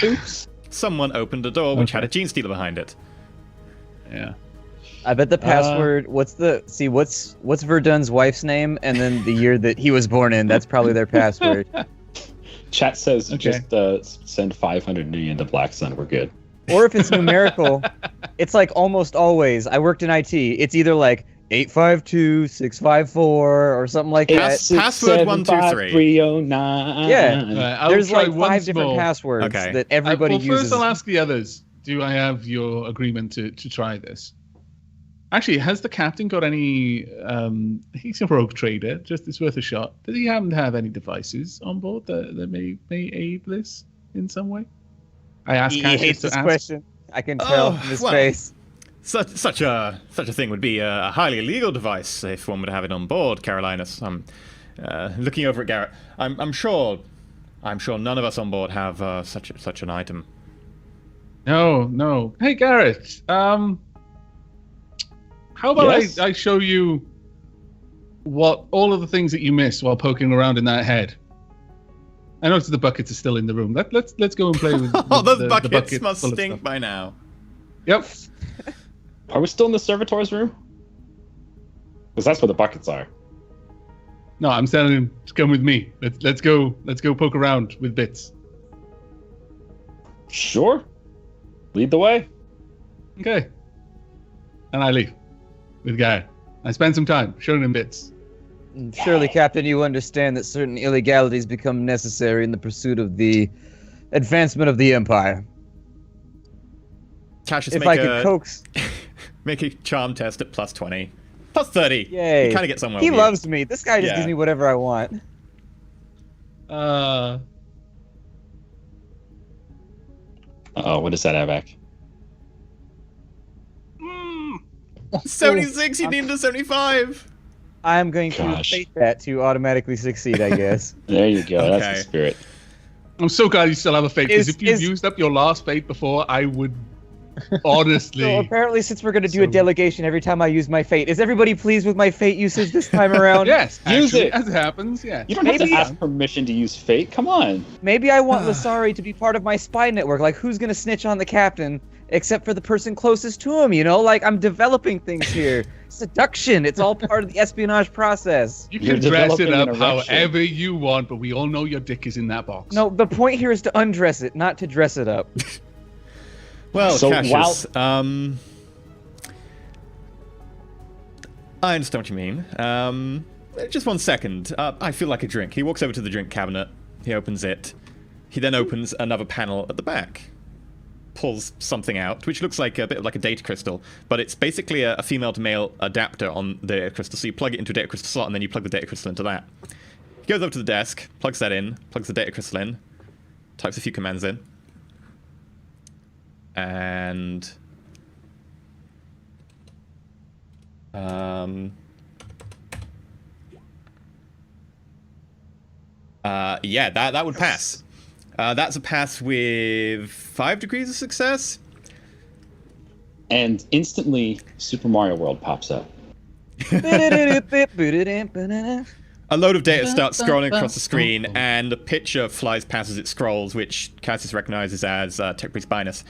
Oops. Someone opened a door which had a gene stealer behind it. Yeah. I bet the password. What's Verdun's wife's name, and then the year that he was born in. That's probably their password. Chat says just send 500 million to Black Sun. We're good. Or if it's numerical, it's like almost always. I worked in IT. It's either like 852-654 or something like that. Password 123. 309. Yeah, there's like 5 different passwords that everybody uses. First, I'll ask the others. Do I have your agreement to try this? Actually, has the captain got any... he's a rogue trader, just it's worth a shot. Does he happen to have any devices on board that may aid this in some way? I asked He Cassius hates to this ask. question. I can tell from his face. Such a thing would be a highly illegal device if one would have it on board, Carolinus. I'm looking over at Garrett. I'm sure none of us on board have such an item. No. Hey, Garrett. How about I show you what all of the things that you missed while poking around in that head? I noticed the buckets are still in the room. Let's go and play with. Those buckets bucket must full of stink stuff. by now. Yep. Are we still in the Servitors room? Because that's where the buckets are. No, I'm telling him to come with me. Let's go poke around with bits. Sure. Lead the way. Okay. And I leave with Garrett. I spend some time showing him bits. Surely, Captain, you understand that certain illegalities become necessary in the pursuit of the advancement of the Empire. Cassius, If I could coax... make a charm test at +20. +30. Yay. You kind of get somewhere. He with you. loves me. This guy just gives me whatever I want. Oh, what is that, Aavak? 76. You need to 75. I'm going to fate that to automatically succeed, I guess. There you go. Okay. That's the spirit. I'm so glad you still have a fate, because if you Is- used up your last fate before, I would Honestly. So apparently, since we're going to do a delegation every time I use my fate, is everybody pleased with my fate usage this time around? Yes, Use actually, it. as it happens, yeah. You don't have to ask permission to use fate. Come on. Maybe I want Lasari to be part of my spy network. Like, who's going to snitch on the captain except for the person closest to him, you know? Like, I'm developing things here. Seduction. It's all part of the espionage process. You can dress it up however you want, but we all know your dick is in that box. No, the point here is to undress it, not to dress it up. Well, So Cassius, I understand what you mean. Just 1 second. I feel like a drink. He walks over to the drink cabinet. He opens it. He then opens another panel at the back. Pulls something out, which looks like a bit like a data crystal, but it's basically a female to male adapter on the data crystal. So you plug it into a data crystal slot, and then you plug the data crystal into that. He goes over to the desk, plugs that in, plugs the data crystal in, types a few commands in, and yeah, that would pass. That's a pass with 5 degrees of success. And instantly, Super Mario World pops up. A load of data starts scrolling across the screen, and a picture flies past as it scrolls, which Cassius recognizes as Tech Priest Binus.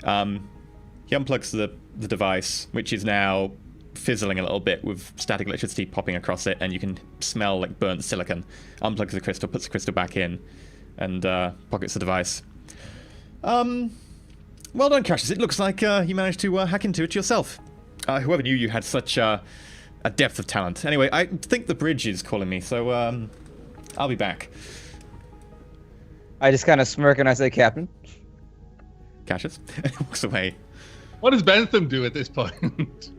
He unplugs the device, which is now fizzling a little bit with static electricity popping across it, and you can smell like burnt silicon. Unplugs the crystal, puts the crystal back in, and pockets the device. Well done, Cassius. It looks like you managed to hack into it yourself. Whoever knew you had such a depth of talent. Anyway, I think the bridge is calling me, so I'll be back. I just kind of smirk and I say, Captain. Cassius walks away. What does Bentham do at this point?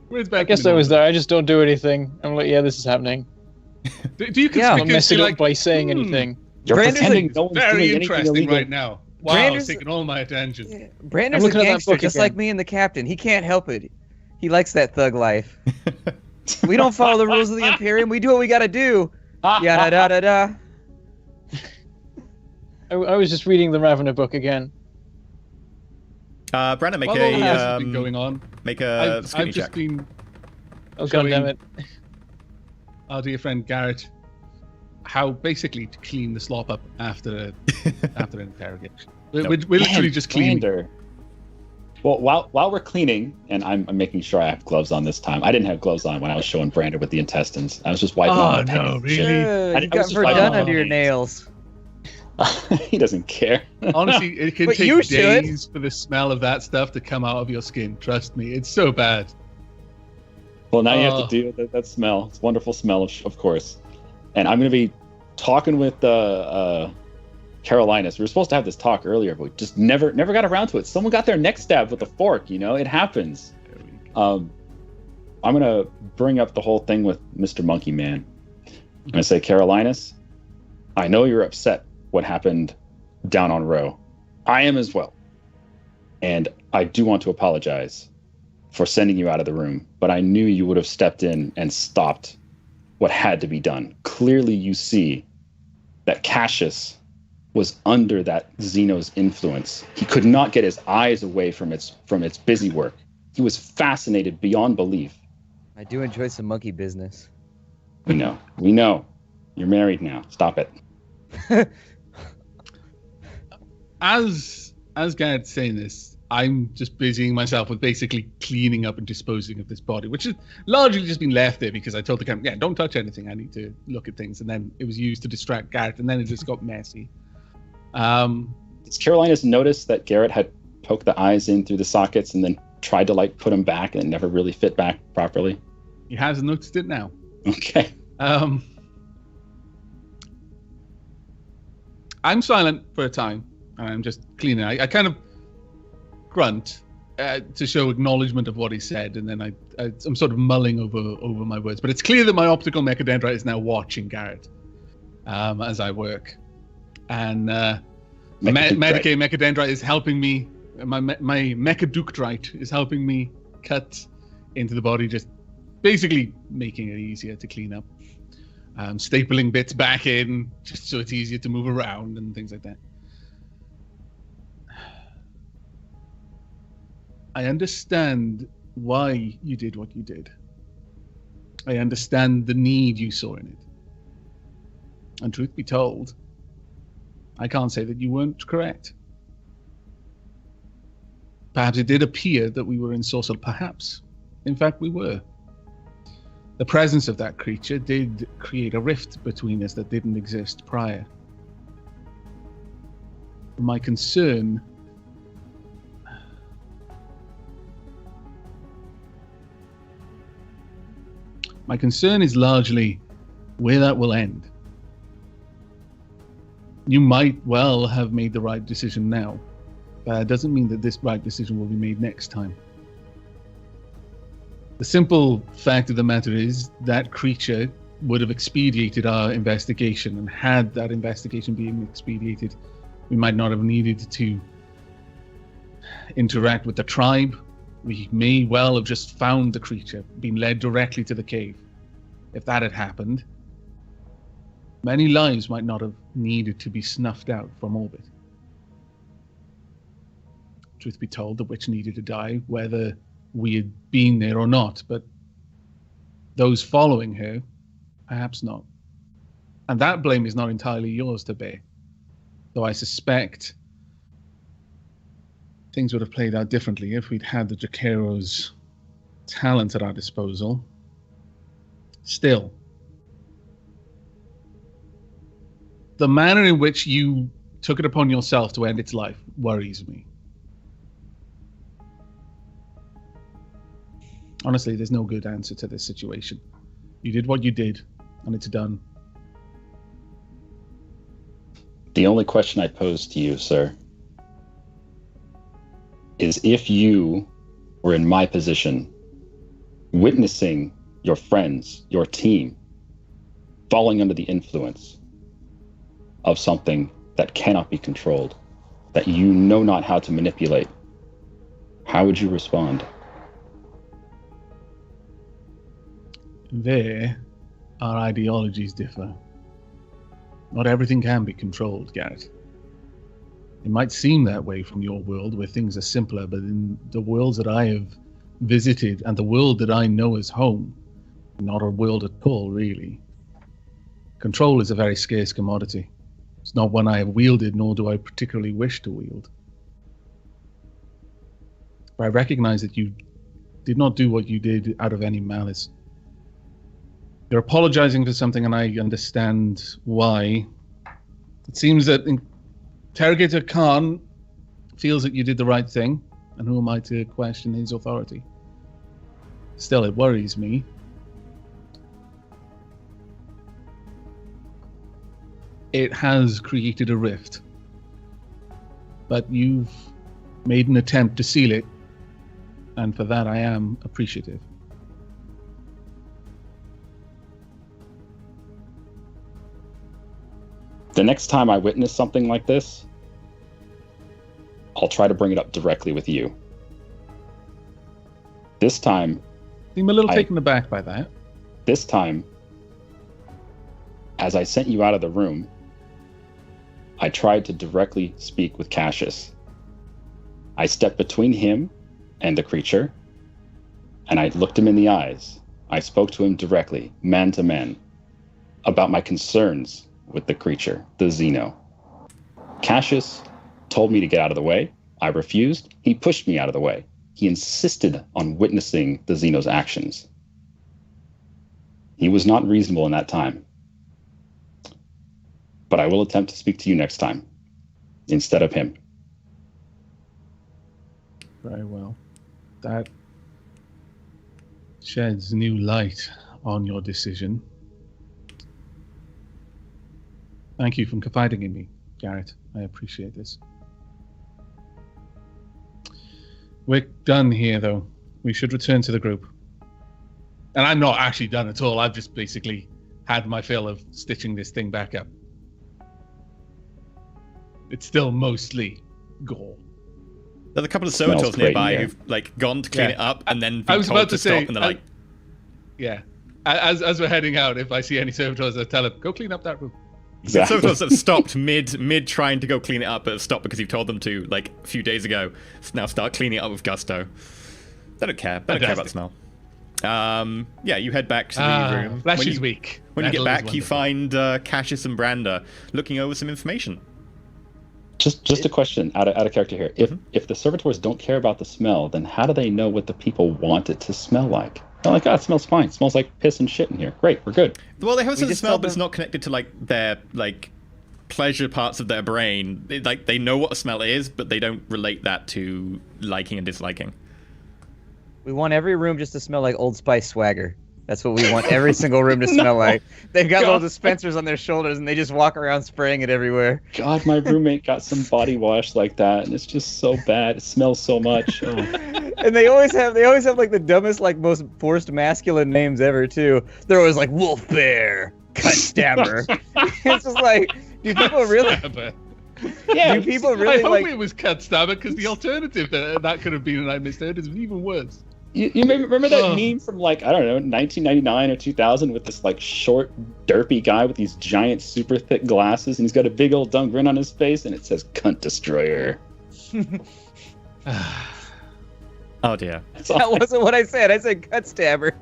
Where's Bentham? I guess I was there. I just don't do anything. I'm like, yeah, this is happening. Do you I'm not messing up by saying anything. You're Brandon's pretending like, no one's Very doing anything interesting illegal. right now. Wow, Brandon's- it's taking all my attention. Yeah, Brandon's I'm a looking at that gangster, book just again. like me and the captain. He can't help it. He likes that thug life. We don't follow the rules of the Imperium. We do what we gotta do. Yada da da da. I was just reading the Ravener book again. Brandon, make Well, all this has been going on. make a I've scrutiny just check. been Oh, showing goddammit. our dear friend Garrett how basically to clean the slop up after an interrogation. We're literally just cleaning. Commander. Well, while we're cleaning, and I'm making sure I have gloves on this time. I didn't have gloves on when I was showing Brander with the intestines. I was just wiping Oh, on my no, hands. really? I You was got just wiping verdun on under my your hands. nails. He doesn't care. Honestly, it can But you take should. days for the smell of that stuff to come out of your skin. Trust me, it's so bad. Well, now you have to deal with that smell. It's a wonderful smell, of course. And I'm going to be talking with Carolinus. We were supposed to have this talk earlier, but we just never got around to it. Someone got their neck stabbed with a fork, you know? It happens. I'm going to bring up the whole thing with Mr. Monkey Man. I'm going to say, Carolinus, I know you're upset what happened down on Row. I am as well. And I do want to apologize for sending you out of the room, but I knew you would have stepped in and stopped what had to be done. Clearly you see that Cassius was under that Xeno's influence. He could not get his eyes away from its busy work. He was fascinated beyond belief. I do enjoy some monkey business. We know. You're married now. Stop it. As Garrett's saying this, I'm just busying myself with basically cleaning up and disposing of this body, which has largely just been left there because I told the camera, don't touch anything. I need to look at things. And then it was used to distract Garrett, and then it just got messy. Does Carolinus notice that Garrett had poked the eyes in through the sockets and then tried to put them back and it never really fit back properly? He has noticed it now. Okay. I'm silent for a time, and I'm just cleaning. I kind of grunt to show acknowledgement of what he said, and then I'm sort of mulling over my words. But it's clear that my optical mechadendrite is now watching Garrett as I work, and Medicaid mechadendrite is helping me. My mechaductrite is helping me cut into the body, just basically making it easier to clean up. Stapling bits back in just so it's easier to move around and things like that. I understand why you did what you did. I understand the need you saw in it. And truth be told, I can't say that you weren't correct. Perhaps it did appear that we were ensorcelled. Perhaps, in fact, we were. The presence of that creature did create a rift between us that didn't exist prior. My concern is largely where that will end. You might well have made the right decision now, but that doesn't mean that this right decision will be made next time. The simple fact of the matter is that creature would have expedited our investigation, and had that investigation been expedited, we might not have needed to interact with the tribe. We may well have just found the creature, been led directly to the cave. If that had happened, many lives might not have needed to be snuffed out from orbit. Truth be told, the witch needed to die, whether we had been there or not, but those following her, perhaps not. And that blame is not entirely yours to bear, though I suspect things would have played out differently if we'd had the Jaqueiros' talent at our disposal. Still, the manner in which you took it upon yourself to end its life worries me. Honestly, there's no good answer to this situation. You did what you did, and it's done. The only question I pose to you, sir, is if you were in my position, witnessing your friends, your team, falling under the influence of something that cannot be controlled, that you know not how to manipulate, how would you respond? There, our ideologies differ. Not everything can be controlled, Garrett. It might seem that way from your world, where things are simpler, but in the worlds that I have visited, and the world that I know as home, not a world at all, really. Control is a very scarce commodity. It's not one I have wielded, nor do I particularly wish to wield. But I recognize that you did not do what you did out of any malice. You're apologizing for something, and I understand why. It seems that Interrogator Khan feels that you did the right thing, and who am I to question his authority? Still, it worries me. It has created a rift, but you've made an attempt to seal it, and for that I am appreciative. The next time I witness something like this, I'll try to bring it up directly with you. This time... I'm a little taken aback by that. This time, as I sent you out of the room, I tried to directly speak with Cassius. I stepped between him and the creature, and I looked him in the eyes. I spoke to him directly, man to man, about my concerns with the creature, the Xeno. Cassius told me to get out of the way. I refused. He pushed me out of the way. He insisted on witnessing the Xeno's actions. He was not reasonable in that time. But I will attempt to speak to you next time, instead of him. Very well. That sheds new light on your decision. Thank you for confiding in me, Garrett. I appreciate this. We're done here, though. We should return to the group. And I'm not actually done at all. I've just basically had my fill of stitching this thing back up. It's still mostly gore. There's a couple of servitors nearby who've gone to clean it up and then been told to stop, and they're like... Yeah. As we're heading out, if I see any servitors, I tell them, go clean up that room. Exactly. Servitors have stopped mid trying to go clean it up, but have stopped because you've told them to, like, a few days ago. Now start cleaning it up with gusto. They don't care. They don't care about the smell. Yeah, you head back to the room. Flesh is weak. When you get Metal is back, you wonderful. find Cassius and Branda looking over some information. Just a question out of character here. If the servitors don't care about the smell, then how do they know what the people want it to smell like? They're like, it smells fine. It smells like piss and shit in here. Great, we're good. Well, they have a sense of just smell, told but it's them- not connected to like their like pleasure parts of their brain. They know what a smell is, but they don't relate that to liking and disliking. We want every room just to smell like Old Spice swagger. That's what we want every single room to smell like. They've got little dispensers on their shoulders, and they just walk around spraying it everywhere. God, my roommate got some body wash like that, and it's just so bad. It smells so much. Oh. And they always have like the dumbest, like most forced masculine names ever too. They're always like Wolf Bear, Cut Stabber. It's just like, do people really? Yeah, Do people I really hope like? it was Cut Stabber, because the alternative that could have been, and I misheard, is even worse. You remember that meme from like, I don't know, 1999 or 2000 with this like short, derpy guy with these giant, super thick glasses, and he's got a big old dumb grin on his face, and it says "Cunt Destroyer." Oh dear. That wasn't what I said. I said Cut Stabber.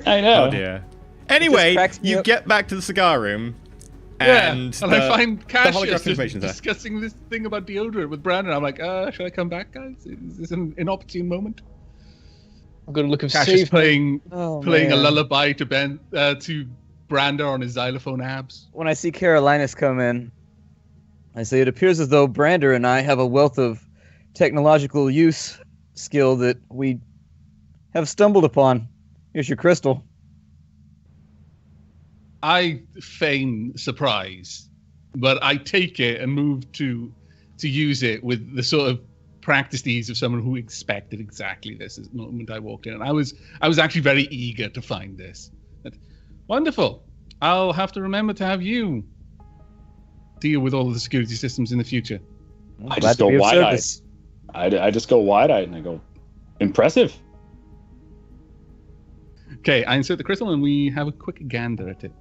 I know. Oh dear. Anyway, cracks me you up. get back to the cigar room, And and I find Cassius holographic just information's there. discussing this thing about deodorant with Brandon. I'm like, should I come back, guys? Is this an inopportune moment? I've got a look of Cassius save. playing Oh, a man. lullaby to Branda on his xylophone abs. When I see Carolinus come in, I say, it appears as though Brander and I have a wealth of technological use skill that we have stumbled upon. Here's your crystal. I feign surprise, but I take it and move to use it with the sort of practiced ease of someone who expected exactly this at the moment I walked in. And I was actually very eager to find this. But, wonderful. I'll have to remember to have you deal with all of the security systems in the future. I Glad just to go be of wide-eyed. service. I just go wide-eyed and I go, impressive. Okay, I insert the crystal and we have a quick gander at it.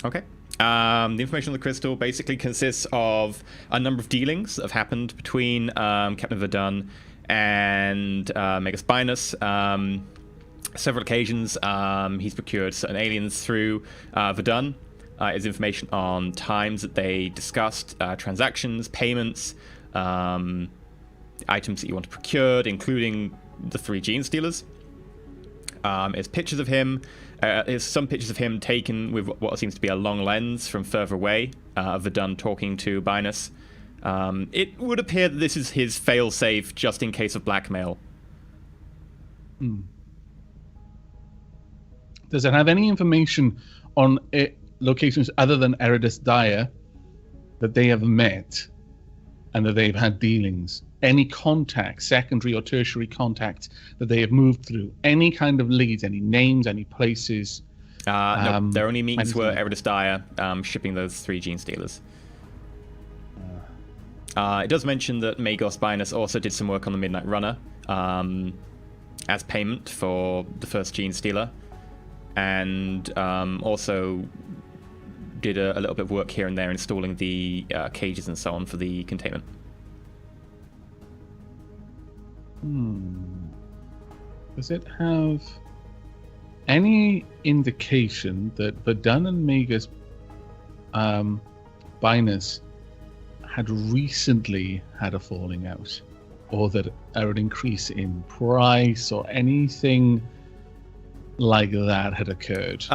Okay. The information on the crystal basically consists of a number of dealings that have happened between Captain Verdun and Magus Binus. Several occasions, he's procured certain aliens through Verdun. Is information on times that they discussed, transactions, payments, items that you want to procure, including the 3 gene stealers. Is pictures of him. There's some pictures of him taken with what seems to be a long lens from further away, of Verdun talking to Binus. It would appear that this is his fail-safe just in case of blackmail. Does it have any information on locations other than Eridus Dyer that they have met and that they've had dealings? Any contacts, secondary or tertiary contacts that they have moved through? Any kind of leads, any names, any places? No, their only meetings were anything. Eridus Dyer shipping those 3 gene stealers. It does mention that Magos Binus also did some work on the Midnight Runner as payment for the first gene stealer, and also did a little bit of work here and there installing the cages and so on for the containment. Does it have any indication that Verdun and Magus Binus had recently had a falling out, or that an increase in price or anything like that had occurred?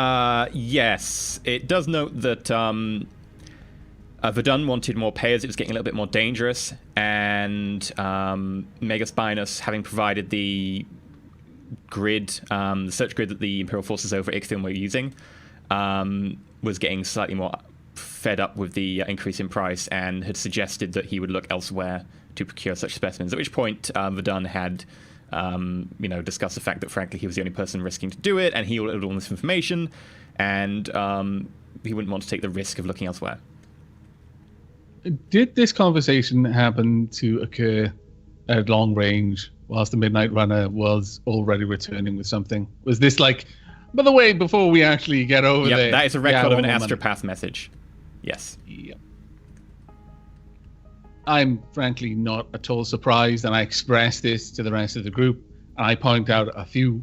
Yes, it does note that Verdun wanted more payers. It was getting a little bit more dangerous, and Magus Binus, having provided the grid, the search grid that the Imperial forces over Ichthium were using, was getting slightly more fed up with the increase in price and had suggested that he would look elsewhere to procure such specimens. At which point, Verdun had discussed the fact that, frankly, he was the only person risking to do it, and he ordered all this information, and he wouldn't want to take the risk of looking elsewhere. Did this conversation happen to occur at long range whilst the Midnight Runner was already returning with something? Was this like By the way, before we actually get over there... that is a record of an one more astropath message. Yes. Yep. I'm frankly not at all surprised, and I express this to the rest of the group, and I point out a few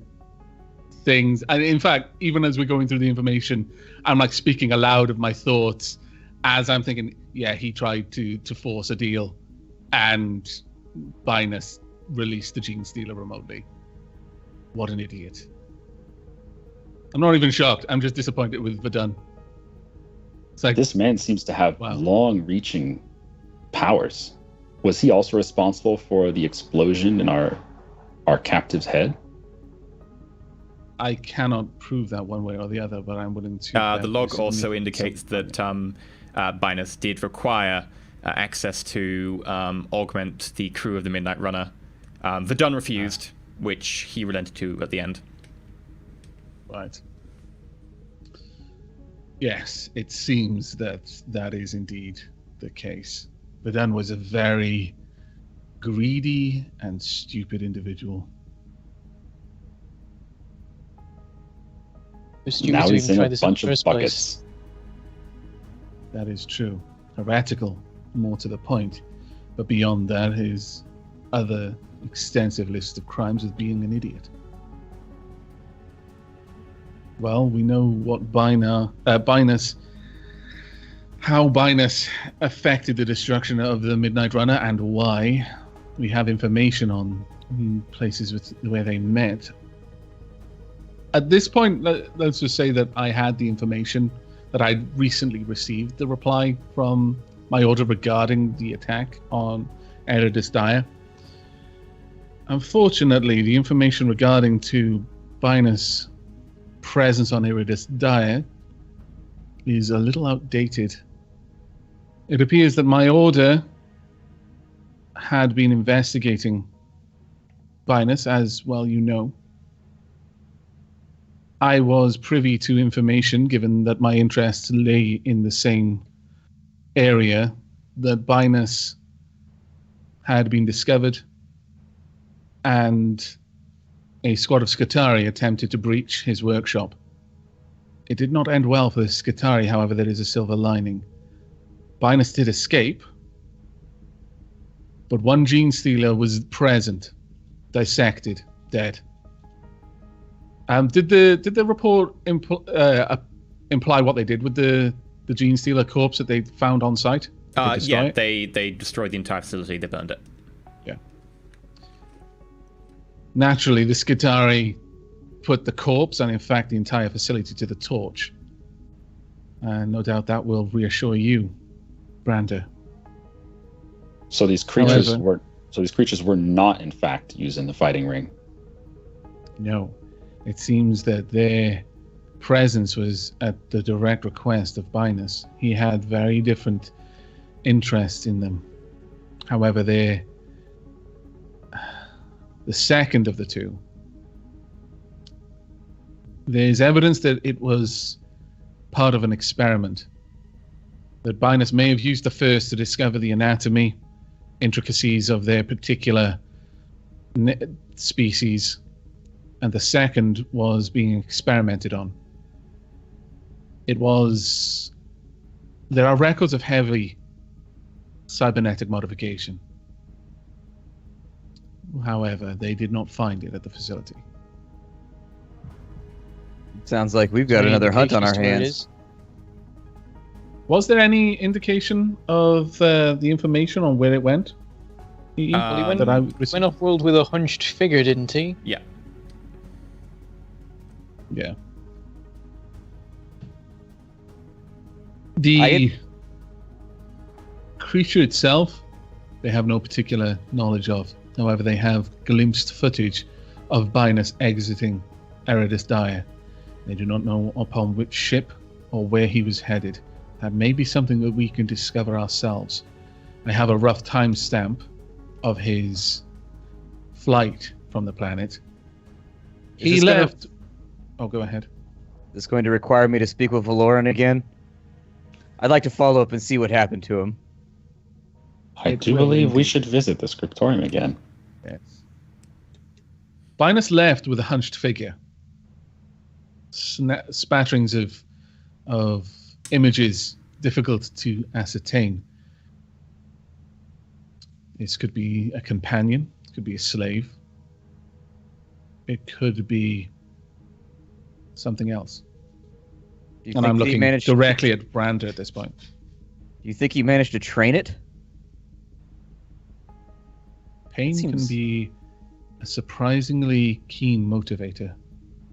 things. And in fact, even as we're going through the information, I'm like speaking aloud of my thoughts as I'm thinking, yeah, he tried to force a deal, and Binus released the Gene Stealer remotely. What an idiot. I'm not even shocked. I'm just disappointed with Verdun. It's like, this man seems to have long-reaching powers. Was he also responsible for the explosion in our captive's head? I cannot prove that one way or the other, but I'm willing to... the log also indicates that Binus did require access to augment the crew of the Midnight Runner. Verdun refused, which he relented to at the end. Right. Yes, it seems that is indeed the case. Verdun was a very greedy and stupid individual. Now he's in a bunch of buckets. That is true. Heretical, more to the point. But beyond that, his other extensive list of crimes is being an idiot. Well, we know what Binus, how Binus affected the destruction of the Midnight Runner and why. We have information on places where they met. At this point, let's just say that I had the information that I recently received, the reply from my order regarding the attack on Eredis Dire. Unfortunately, the information regarding to Binus' presence on Eredis Dire is a little outdated. It appears that my order had been investigating Binus, as well you know. I was privy to information, given that my interests lay in the same area, that Binus had been discovered and a squad of Skitarii attempted to breach his workshop. It did not end well for the Skitarii, however, there is a silver lining. Binus did escape, but one Gene Stealer was present, dissected, dead. Did the report imply what they did with the Gene Stealer corpse that they found on site? They destroyed the entire facility. They burned it. Yeah. Naturally, the Skitarii put the corpse and, in fact, the entire facility to the torch. And no doubt that will reassure you, Brander. So these creatures were not, in fact, used in the fighting ring. No. It seems that their presence was at the direct request of Binus. He had very different interests in them. However, the second of the two, there's evidence that it was part of an experiment. That Binus may have used the first to discover the anatomy, intricacies of their particular species, and the second was being experimented on. There are records of heavy cybernetic modification. However, they did not find it at the facility. Sounds like we've got another hunt on our hands. Was there any indication of the information on where it went? He went off-world with a hunched figure, didn't he? Yeah. Yeah. The creature itself, they have no particular knowledge of. However, they have glimpsed footage of Binus exiting Eredis Dire. They do not know upon which ship or where he was headed. That may be something that we can discover ourselves. I have a rough timestamp of his flight from the planet. He left... Oh, go ahead. Is this going to require me to speak with Valoran again? I'd like to follow up and see what happened to him. I do believe we should visit the scriptorium again. Yes. Binus left with a hunched figure. spatterings of images difficult to ascertain. This could be a companion. It could be a slave. It could be something else. And I'm looking directly at Brander at this point. Do you think he managed to train it? Pain can be a surprisingly keen motivator.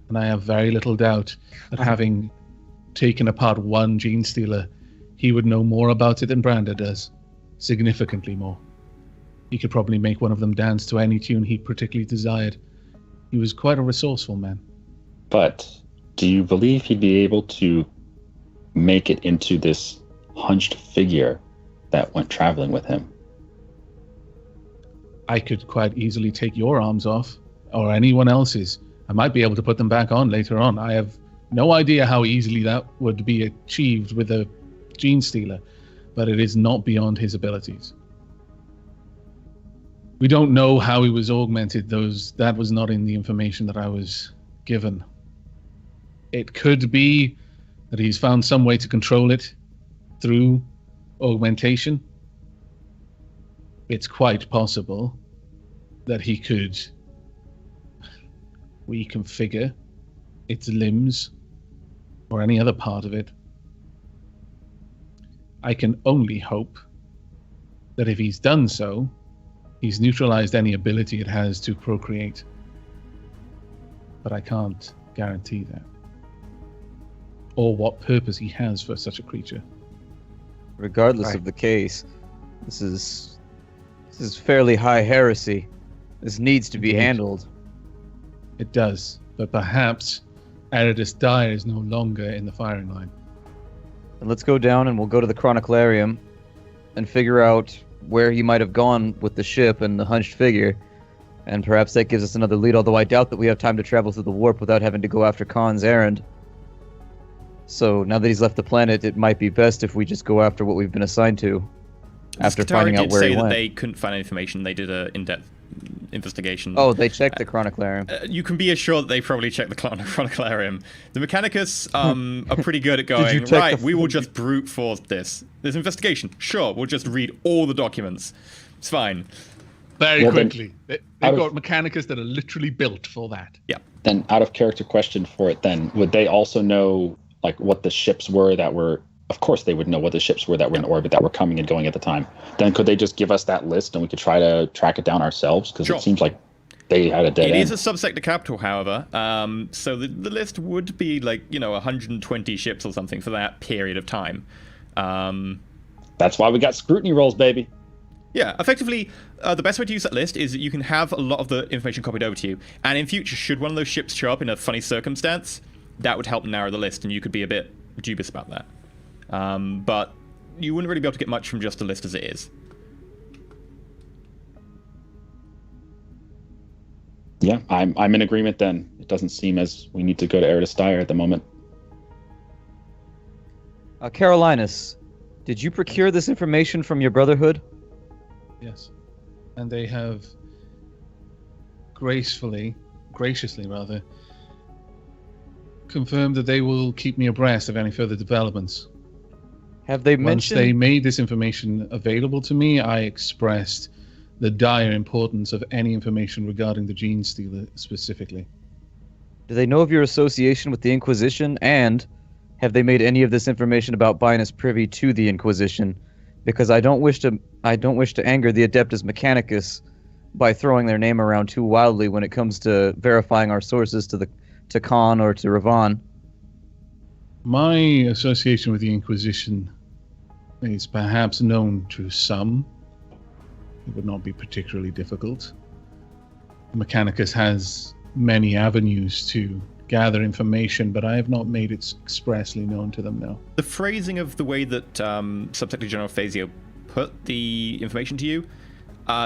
And I have very little doubt that having taken apart one gene stealer, he would know more about it than Brander does. Significantly more. He could probably make one of them dance to any tune he particularly desired. He was quite a resourceful man. But do you believe he'd be able to make it into this hunched figure that went traveling with him? I could quite easily take your arms off, or anyone else's. I might be able to put them back on later on. I have no idea how easily that would be achieved with a gene stealer, but it is not beyond his abilities. We don't know how he was augmented. That was not in the information that I was given. It could be that he's found some way to control it through augmentation. It's quite possible that he could reconfigure its limbs or any other part of it. I can only hope that if he's done so, he's neutralized any ability it has to procreate. But I can't guarantee that. Or what purpose he has for such a creature. Regardless of the case, this is fairly high heresy. This needs to be handled. It does, but perhaps Aridus Dire is no longer in the firing line. And let's go down and we'll go to the Chroniclarium and figure out where he might have gone with the ship and the hunched figure. And perhaps that gives us another lead, although I doubt that we have time to travel through the warp without having to go after Khan's errand. So now that he's left the planet, it might be best if we just go after what we've been assigned to. After finding out where he went. Say that they couldn't find any information. They did an in-depth investigation. Oh, they checked the Chroniclarium. You can be assured that they probably checked the Chroniclarium. The Mechanicus are pretty good at going, right, we will just brute force this. There's investigation. Sure, we'll just read all the documents. It's fine. Very quickly. They've got Mechanicus that are literally built for that. Yeah. Then, out of character question for it then, would they also know like what the ships were that were... Of course they would know what the ships were that were in orbit that were coming and going at the time. Then could they just give us that list and we could try to track it down ourselves? Because it seems like they had a dead end. It is a subsector capital, however. So the list would be like, 120 ships or something for that period of time. That's why we got scrutiny rolls, baby. Yeah, effectively, the best way to use that list is that you can have a lot of the information copied over to you. And in future, should one of those ships show up in a funny circumstance, that would help narrow the list and you could be a bit dubious about that. But you wouldn't really be able to get much from just the list as it is. Yeah, I'm in agreement then. It doesn't seem as we need to go to Aridus Dire at the moment. Carolinus, did you procure this information from your Brotherhood? Yes. And they have graciously, confirmed that they will keep me abreast of any further developments. Have they Once they made this information available to me, I expressed the dire importance of any information regarding the gene stealer specifically. Do they know of your association with the Inquisition, and have they made any of this information about Binus privy to the Inquisition? Because I don't wish to anger the Adeptus Mechanicus by throwing their name around too wildly when it comes to verifying our sources to Khan or to Ravan. My association with the Inquisition is perhaps known to some. It would not be particularly difficult. Mechanicus has many avenues to gather information, but I have not made it expressly known to them now. The phrasing of the way that Subsecretary General Phasio put the information to you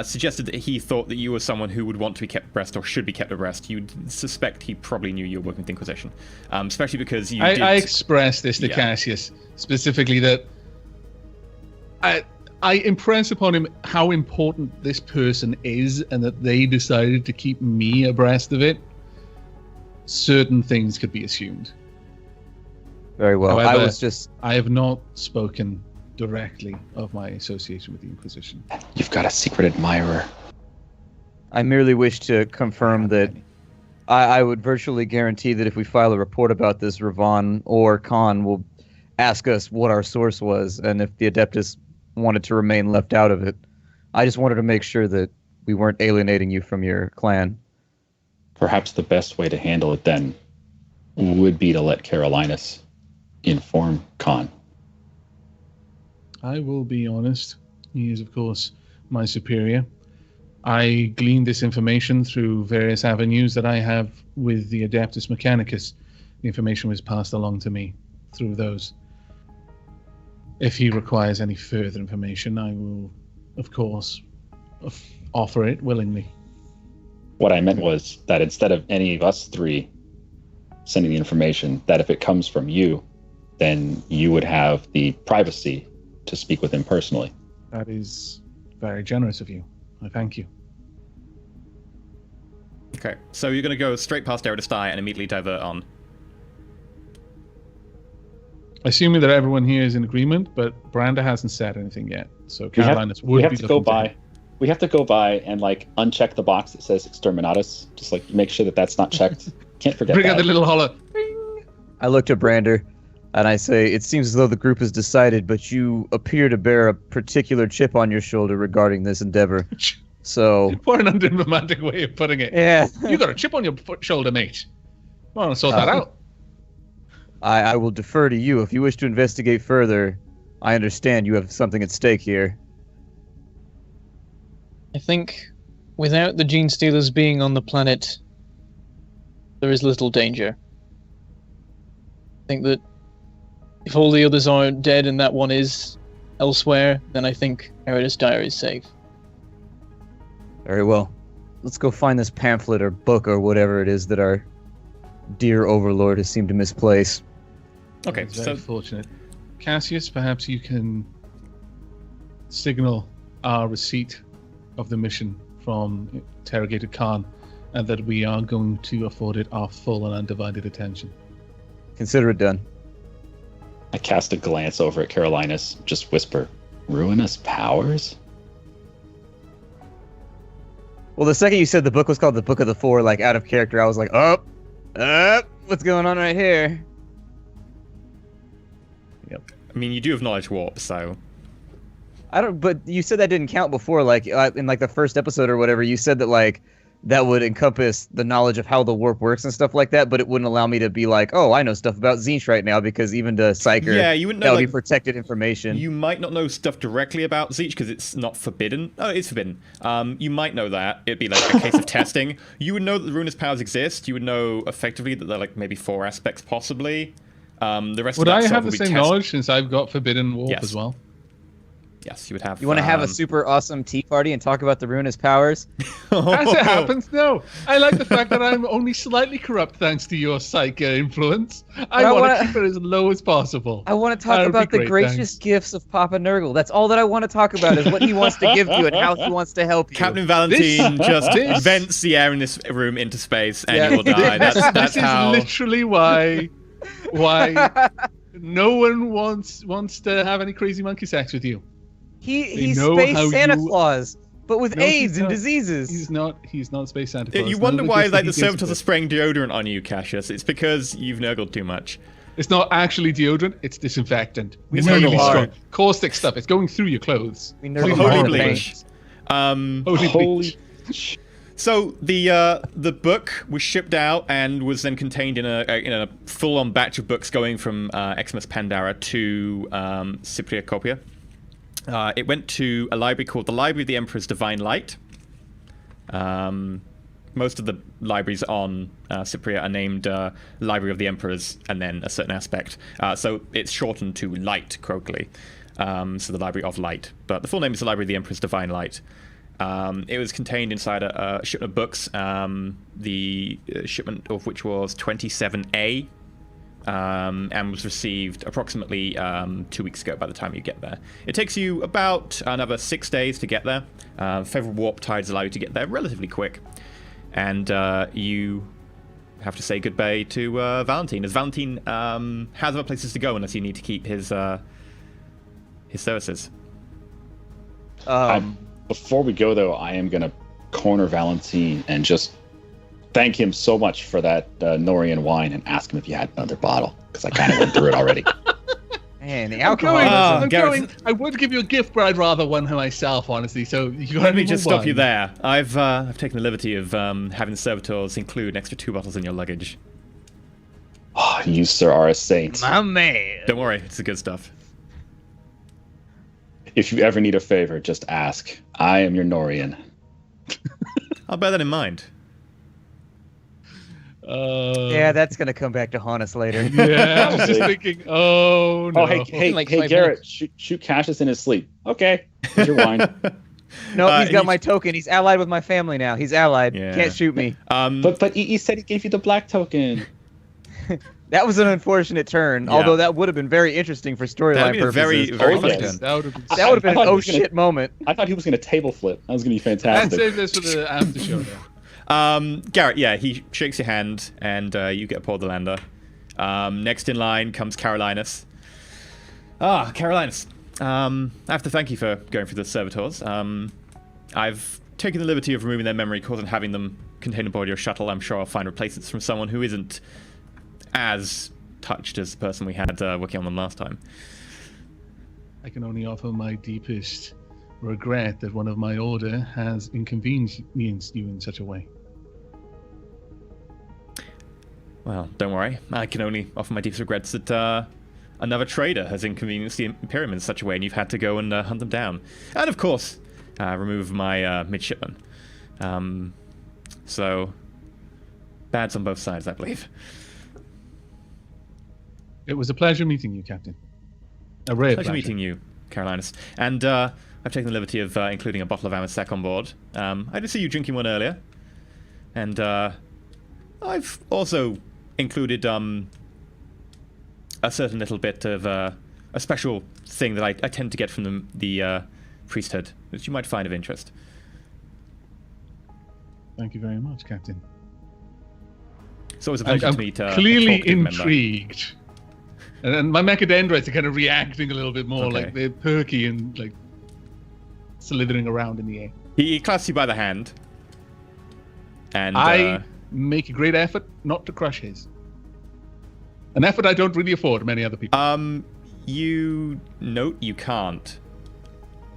suggested that he thought that you were someone who would want to be kept abreast or should be kept abreast. You'd suspect he probably knew you were working with the Inquisition, especially because you did... I expressed this to Cassius, specifically that I impress upon him how important this person is and that they decided to keep me abreast of it. Certain things could be assumed. Very well. However, I I have not spoken directly of my association with the Inquisition. You've got a secret admirer. I merely wish to confirm that I would virtually guarantee that if we file a report about this, Ravon or Khan will ask us what our source was, and if the Adeptus wanted to remain left out of it. I just wanted to make sure that we weren't alienating you from your clan. Perhaps the best way to handle it then would be to let Carolinus inform Khan. I will be honest. He is, of course, my superior. I gleaned this information through various avenues that I have with the Adeptus Mechanicus. The information was passed along to me through those. If he requires any further information, I will, of course, offer it willingly. What I meant was that instead of any of us three sending the information, that if it comes from you, then you would have the privacy to speak with him personally. That is very generous of you. I thank you. Okay, so you're going to go straight past Eridestai and immediately divert on. Assuming that everyone here is in agreement, but Branda hasn't said anything yet, so Carolinus would be have to go looking by. We have to go by and like uncheck the box that says Exterminatus. Just like make sure that that's not checked. Can't forget Bring that. out the little hollow. I look to Brander, and I say, it seems as though the group has decided, but you appear to bear a particular chip on your shoulder regarding this endeavor. So... What an unromantic way of putting it. Yeah. You got a chip on your shoulder, mate. Well, sort that out. I will defer to you. If you wish to investigate further, I understand you have something at stake here. I think without the Gene Stealers being on the planet, there is little danger. I think that if all the others are dead and that one is elsewhere, then I think Eridestai is safe. Very well. Let's go find this pamphlet or book or whatever it is that our dear overlord has seemed to misplace. Okay, That's very fortunate. Cassius, perhaps you can signal our receipt of the mission from Interrogator Khan, and that we are going to afford it our full and undivided attention. Consider it done. I cast a glance over at Carolinus, just whisper, "Ruinous powers?" Well, the second you said the book was called the Book of the Four, like out of character, I was like, what's going on right here? Yep. I mean, you do have knowledge warp, so... But you said that didn't count before, like, in, like, the first episode or whatever, you said that, like, that would encompass the knowledge of how the warp works and stuff like that, but it wouldn't allow me to be like, oh, I know stuff about Tzeentch right now, because even to Psyker, you wouldn't know, that would like, be protected information. You might not know stuff directly about Tzeentch because it's not forbidden. Oh, it's forbidden. You might know that. It'd be like a case of testing. You would know that the ruinous powers exist. You would know effectively that they're like maybe 4 aspects possibly. The rest Would of that I stuff have would the be same knowledge since I've got forbidden warp Yes. as well? Yes, you would have. You want to have a super awesome tea party and talk about the ruinous powers? As it happens, no. I like the fact that I'm only slightly corrupt thanks to your psychic influence. I want to keep it as low as possible. I want to talk about the gracious gifts of Papa Nurgle. That's all that I want to talk about is what he wants to give you and how he wants to help you. Captain Valentine just vents the air in this room into space and you will die. That's how... is literally why no one wants to have any crazy monkey sex with you. He's Space Santa Claus, but with AIDS and diseases. He's not Space Santa Claus. You wonder why like the Servitors are spraying deodorant on you, Cassius. It's because you've nurgled too much. It's not actually deodorant, it's disinfectant. It's really strong. Caustic stuff. It's going through your clothes. Holy bleach. Holy bleach. So the book was shipped out and was then contained in a full-on batch of books going from Xmas Pandara to Cypria Copia. It went to a library called the Library of the Emperor's Divine Light. Most of the libraries on Cypria are named Library of the Emperors and then a certain aspect. So it's shortened to Light, colloquially. So the Library of Light. But the full name is the Library of the Emperor's Divine Light. It was contained inside a shipment of books, the shipment of which was 27A. And was received approximately 2 weeks ago by the time you get there. It takes you about another 6 days to get there. Favorable warp tides allow you to get there relatively quick. And you have to say goodbye to Valentine, as Valentine has other places to go unless you need to keep his services. Before we go, though, I am going to corner Valentine and just thank him so much for that Norian wine and ask him if he had another bottle, because I kind of went through it already. Man, the alcohol. I'm going. I would give you a gift, but I'd rather one myself, honestly. So let me just stop you there. I've taken the liberty of having the servitors include an extra 2 bottles in your luggage. Oh, you, sir, are a saint. My man. Don't worry, it's the good stuff. If you ever need a favor, just ask. I am your Norian. I'll bear that in mind. Yeah, that's gonna come back to haunt us later. Yeah, I was just thinking. Oh no. Oh, hey, Like hey, 5 Garrett, shoot Cassius in his sleep. Okay, here's your wine. No, he's got my token. He's allied with my family now. He's allied. Yeah. Can't shoot me. But he said he gave you the black token. That was an unfortunate turn. Yeah. Although that would have been very interesting for storyline That'd be a purposes. very Oh, funny yes. turn. That would have been. That would have been an I thought he oh was gonna- shit moment. I thought he was going to table flip. That was going to be And fantastic. save this for the after show. Now. Garrett, yeah, he shakes your hand, and you get Paul the Lander. Next in line comes Carolinus. Carolinus. I have to thank you for going through the servitors. I've taken the liberty of removing their memory cores and having them contained aboard your shuttle. I'm sure I'll find replacements from someone who isn't as touched as the person we had working on them last time. I can only offer my deepest regret that one of my order has inconvenienced you in such a way. Well, don't worry. I can only offer my deepest regrets that another trader has inconvenienced the Imperium in such a way, and you've had to go and hunt them down. And of course, remove my midshipman. So, bads on both sides, I believe. It was a pleasure meeting you, Captain. A rare Pleasure meeting you, Carolinus. And I've taken the liberty of including a bottle of Aavak on board. I did see you drinking one earlier. And I've also included a certain little bit of a special thing that I tend to get from the priesthood, which you might find of interest. Thank you very much, Captain. It's always a pleasure I'm to meet a clearly talkative member. intrigued. And my mechadendrites are kind of reacting a little bit more, Okay. like they're perky and like slithering around in the air. He clasps you by the hand. And I make a great effort not to crush his. An effort I don't really afford many other people. you note you can't.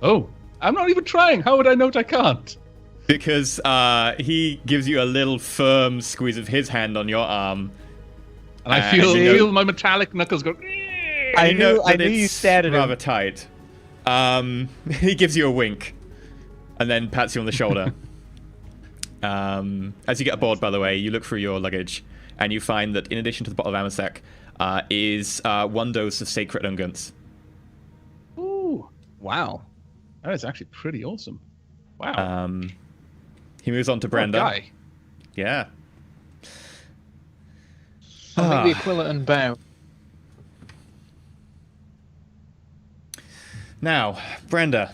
Oh, I'm not even trying. How would I note I can't? Because he gives you a little firm squeeze of his hand on your arm. And I you know- feel my metallic knuckles go. I knew that you it's statted rather him. tight. He gives you a wink, and then pats you on the shoulder. As you get aboard, by the way, you look through your luggage, and you find that in addition to the bottle of Aavak, is 1 dose of sacred unguents. Ooh, Wow. that is actually pretty awesome. Wow. He moves on to What a Brenda. guy. Yeah. I'll make the Aquila and bow. Now, Brenda,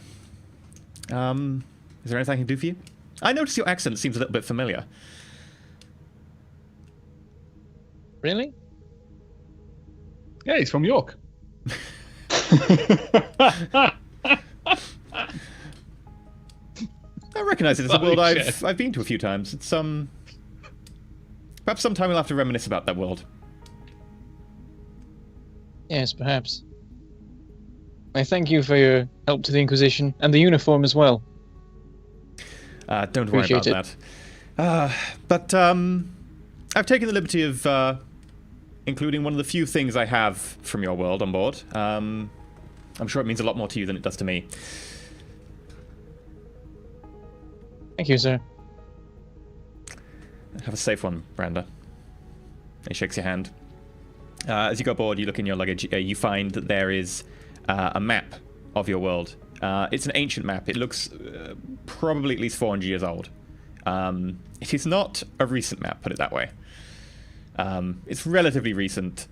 is there anything I can do for you? I notice your accent seems a little bit familiar. Really? Yeah, he's from York. I recognize it as a Holy world shit. I've been to a few times. It's perhaps sometime we'll have to reminisce about that world. Yes, perhaps. I thank you for your help to the Inquisition and the uniform as well. Don't worry about Appreciate that. But I've taken the liberty of including one of the few things I have from your world on board. I'm sure it means a lot more to you than it does to me. Thank you, sir. Have a safe one, Brenda. He shakes your hand. As you go aboard, you look in your luggage. You find that there is a map of your world. It's an ancient map. It looks probably at least 400 years old. It is not a recent map, put it that way. It's relatively recent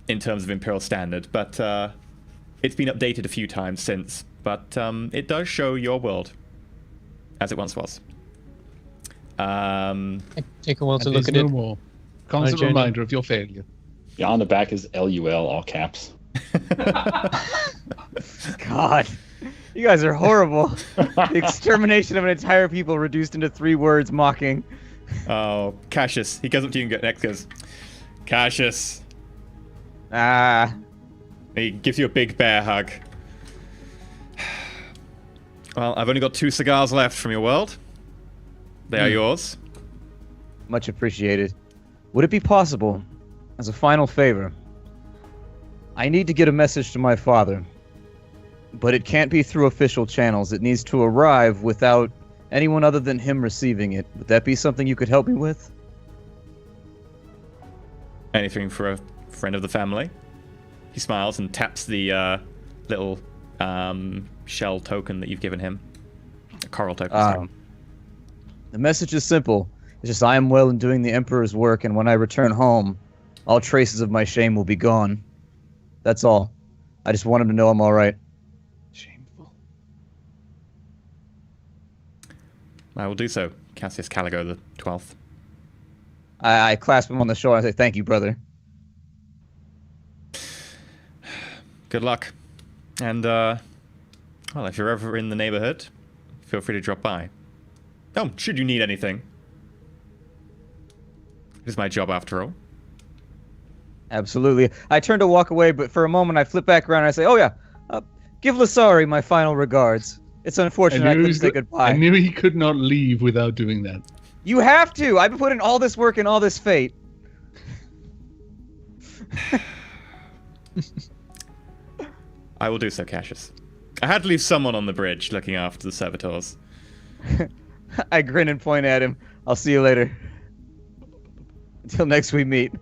in terms of Imperial Standard, but it's been updated a few times since. But it does show your world as it once was. I take a while to And look there's at no it. more Constant journey. reminder of your failure. Yeah, on the back is LUL, all caps. God, you guys are horrible. The extermination of an entire people reduced into 3 words, mocking. Oh, Cassius. He goes up to you and goes, Cassius. Ah. He gives you a big bear hug. Well, I've only got 2 cigars left from your world. They are yours. Much appreciated. Would it be possible, as a final favor, I need to get a message to my father, but it can't be through official channels. It needs to arrive without anyone other than him receiving it. Would that be something you could help me with? Anything for a friend of the family? He smiles and taps the little shell token that you've given him. A coral token. sorry. The message is simple. It's just I am well in doing the Emperor's work, and when I return home, all traces of my shame will be gone. That's all. I just want him to know I'm all right. Shameful. I will do so. Cassius Caligo the 12th. I clasp him on the shoulder and I say, thank you, brother. Good luck. And, well, if you're ever in the neighborhood, feel free to drop by. Oh, should you need anything. It is my job after all. Absolutely. I turn to walk away, but for a moment I flip back around and I say, oh yeah, give Lasari my final regards. It's unfortunate I couldn't say goodbye. I knew he could not leave without doing that. You have to! I've been putting all this work and all this fate. I will do so, Cassius. I had to leave someone on the bridge looking after the Servitors. I grin and point at him. I'll see you later. Until next we meet.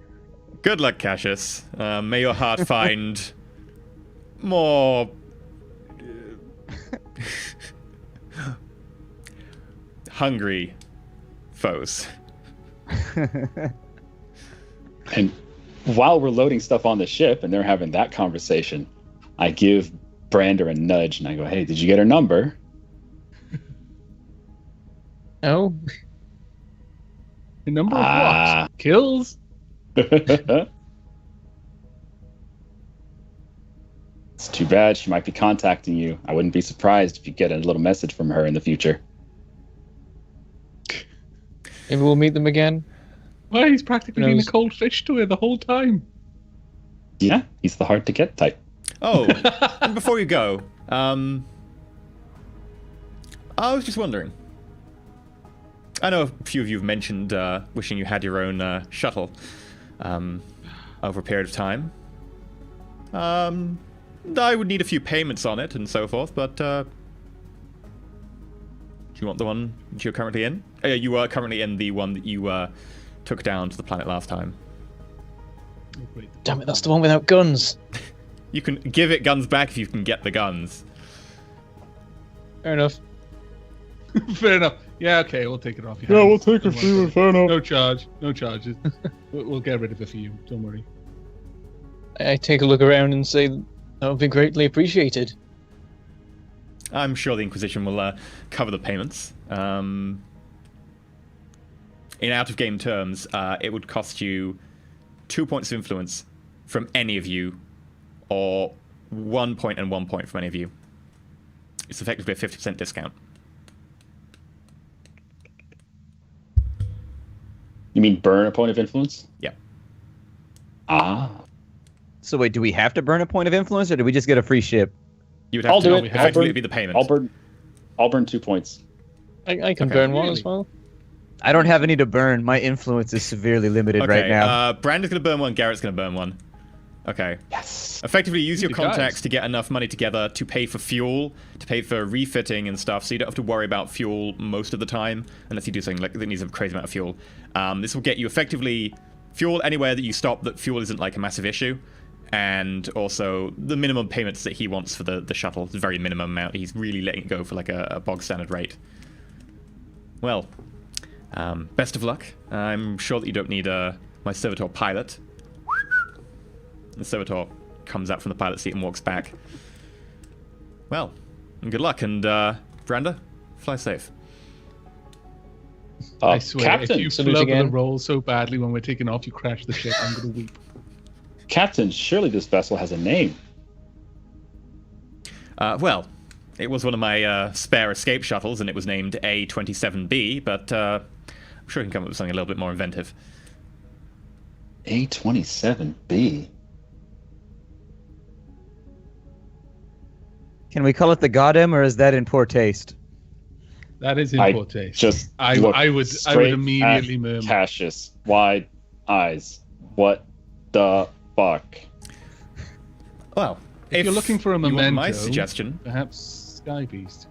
Good luck, Cassius. May your heart find more hungry foes. And while we're loading stuff on the ship and they're having that conversation, I give Brander a nudge and I go, hey, did you get her number? No. The number of what? Kills? It's too bad. She might be contacting you. I wouldn't be surprised if you get a little message from her in the future. Maybe we'll meet them again. Well, he's practically been a cold fish to her the whole time. Yeah, he's the hard to get type. Oh, and before you go, I was just wondering. I know a few of you have mentioned wishing you had your own shuttle over a period of time. I would need a few payments on it and so forth, but do you want the one that you're currently in? You are currently in the one that you took down to the planet last time. Damn it, that's the one without guns. You can give it guns back if you can get the guns. Fair enough. Fair enough. Yeah, okay, we'll take it off. Yeah, we'll take it for you, fair enough. No charge. No charges. We'll get rid of it for you. Don't worry. I take a look around and say that would be greatly appreciated. I'm sure the Inquisition will cover the payments. In out-of-game terms, it would cost you 2 points of influence from any of you, or 1 point and 1 point from any of you. It's effectively a 50% discount. You mean burn a point of influence? Yeah. Ah. So wait, do we have to burn a point of influence, or do we just get a free ship? You would have I'll to do it. effectively be the payment. I'll burn 2 points. I can Okay. burn one as well. I don't have any to burn. My influence is severely limited right now. Brandon's going to burn one, Garrett's going to burn one. Okay. Yes. Effectively, use your Good guys. contacts to get enough money together to pay for fuel, to pay for refitting and stuff, so you don't have to worry about fuel most of the time, unless you do something like that needs a crazy amount of fuel. This will get you effectively fuel anywhere that you stop that fuel isn't like a massive issue, and also the minimum payments that he wants for the shuttle is a very minimum amount. He's really letting it go for like a bog standard rate. Well, best of luck. I'm sure that you don't need my Servitor pilot. The Servitor comes out from the pilot seat and walks back. Well, good luck, and Brander, fly safe. I swear, Captain, if you salute flub again. the roll so badly when we're taking off, you crash the ship. I'm gonna weep. Captain, surely this vessel has a name. Well, it was one of my spare escape shuttles, and it was named A27B, but I'm sure I can come up with something a little bit more inventive. A27B. Can we call it the Goddam, or is that in poor taste? That is in poor taste. Just I would straight immediately at murmur. Cassius, wide eyes. What the fuck? Well, If you're looking for a you want memento, my suggestion, perhaps Sky Beast.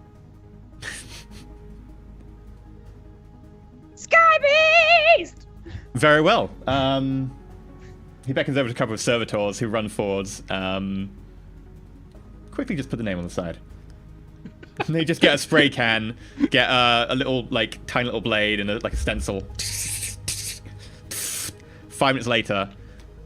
Sky Beast! very well. He beckons over to a couple of servitors who run forwards. Quickly just put the name on the side. And they just get a spray can, get a little, like, tiny little blade and a stencil. 5 minutes later,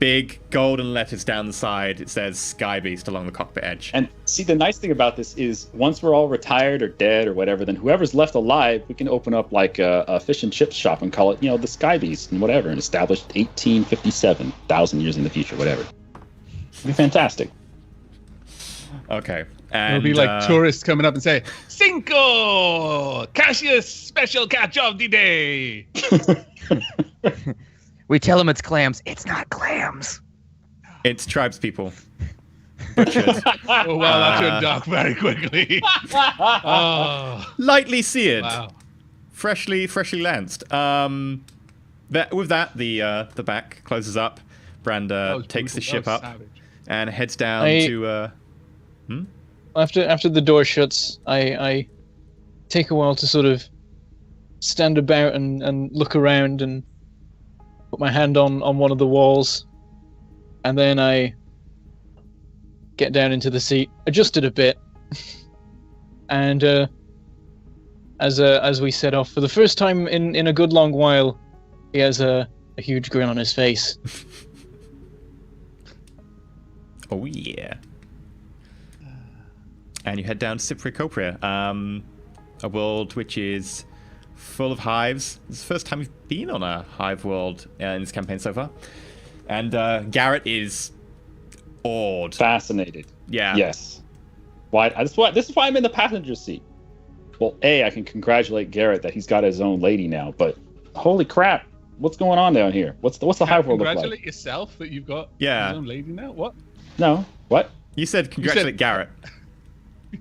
big golden letters down the side. It says Sky Beast along the cockpit edge. And see, the nice thing about this is once we're all retired or dead or whatever, then whoever's left alive, we can open up like a fish and chips shop and call it, the Sky Beast and whatever, and established 1857, 1,000 years in the future, whatever. It'd be fantastic. Okay. And, It'll be like tourists coming up and say, Cinco! Cassius special catch of the day! We tell them it's clams. It's not clams. It's tribespeople. Butchered. Oh, wow, that turned dark very quickly. Oh, Lightly seared. wow. Freshly lanced. With that, the back closes up. Brand That was takes the brutal. ship That up was savage. and heads down I- to. After the door shuts, I take a while to sort of stand about and look around and put my hand on one of the walls, and then I get down into the seat, adjust it a bit, and as we set off for the first time in a good long while, he has a huge grin on his face. Oh yeah. And you head down to Copria, a world which is full of hives. It's the first time we've been on a hive world in this campaign so far. And Garrett is awed. Fascinated. Yeah. Yes. This is why I'm in the passenger seat. Well, I can congratulate Garrett that he's got his own lady now, but holy crap, what's going on down here? What's the hive world look like? Congratulate yourself that you've got Yeah. your own lady now? What? No, what? You said congratulate Garrett.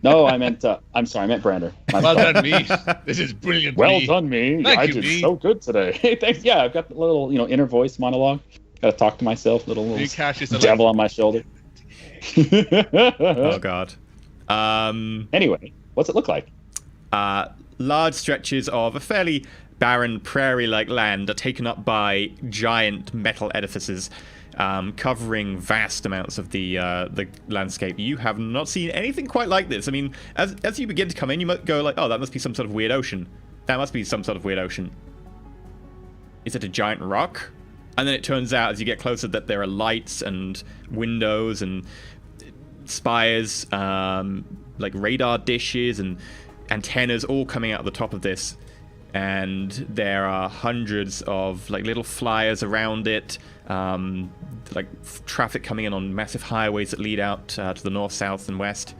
No, I meant I'm sorry, I meant Brander. My Well fault. done, me. This is brilliant. Well me. done, me. Thank I you, did me. so good today. Hey, thanks. Yeah, I've got the little, inner voice monologue. Got to talk to myself, little Me, Cassius, are devil on my shoulder. Oh god. Anyway, what's it look like? Large stretches of a fairly barren prairie-like land are taken up by giant metal edifices, covering vast amounts of the landscape. You have not seen anything quite like this. I mean, as you begin to come in, you might go like, oh, that must be some sort of weird ocean. That must be some sort of weird ocean. Is it a giant rock? And then it turns out, as you get closer, that there are lights and windows and spires, like radar dishes and antennas all coming out of the top of this. And there are hundreds of like little flyers around it, like traffic coming in on massive highways that lead out to the north, south, and west.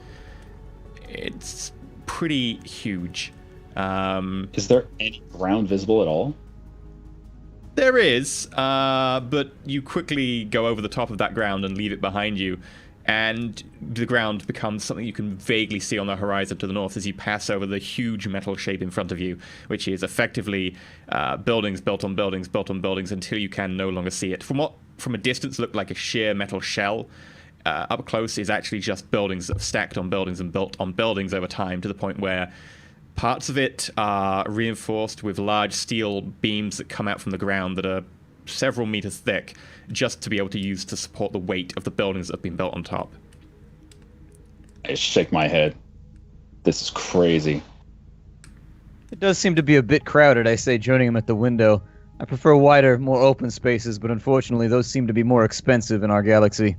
It's pretty huge. Is there any ground visible at all? There is, but you quickly go over the top of that ground and leave it behind you, and the ground becomes something you can vaguely see on the horizon to the north as you pass over the huge metal shape in front of you, which is effectively buildings built on buildings built on buildings until you can no longer see it. From what from a distance looked like a sheer metal shell, up close is actually just buildings that have stacked on buildings and built on buildings over time, to the point where parts of it are reinforced with large steel beams that come out from the ground that are several meters thick, just to be able to use to support the weight of the buildings that have been built on top. I shake my head. This is crazy. It does seem to be a bit crowded, I say, joining him at the window. I prefer wider, more open spaces, but unfortunately those seem to be more expensive in our galaxy.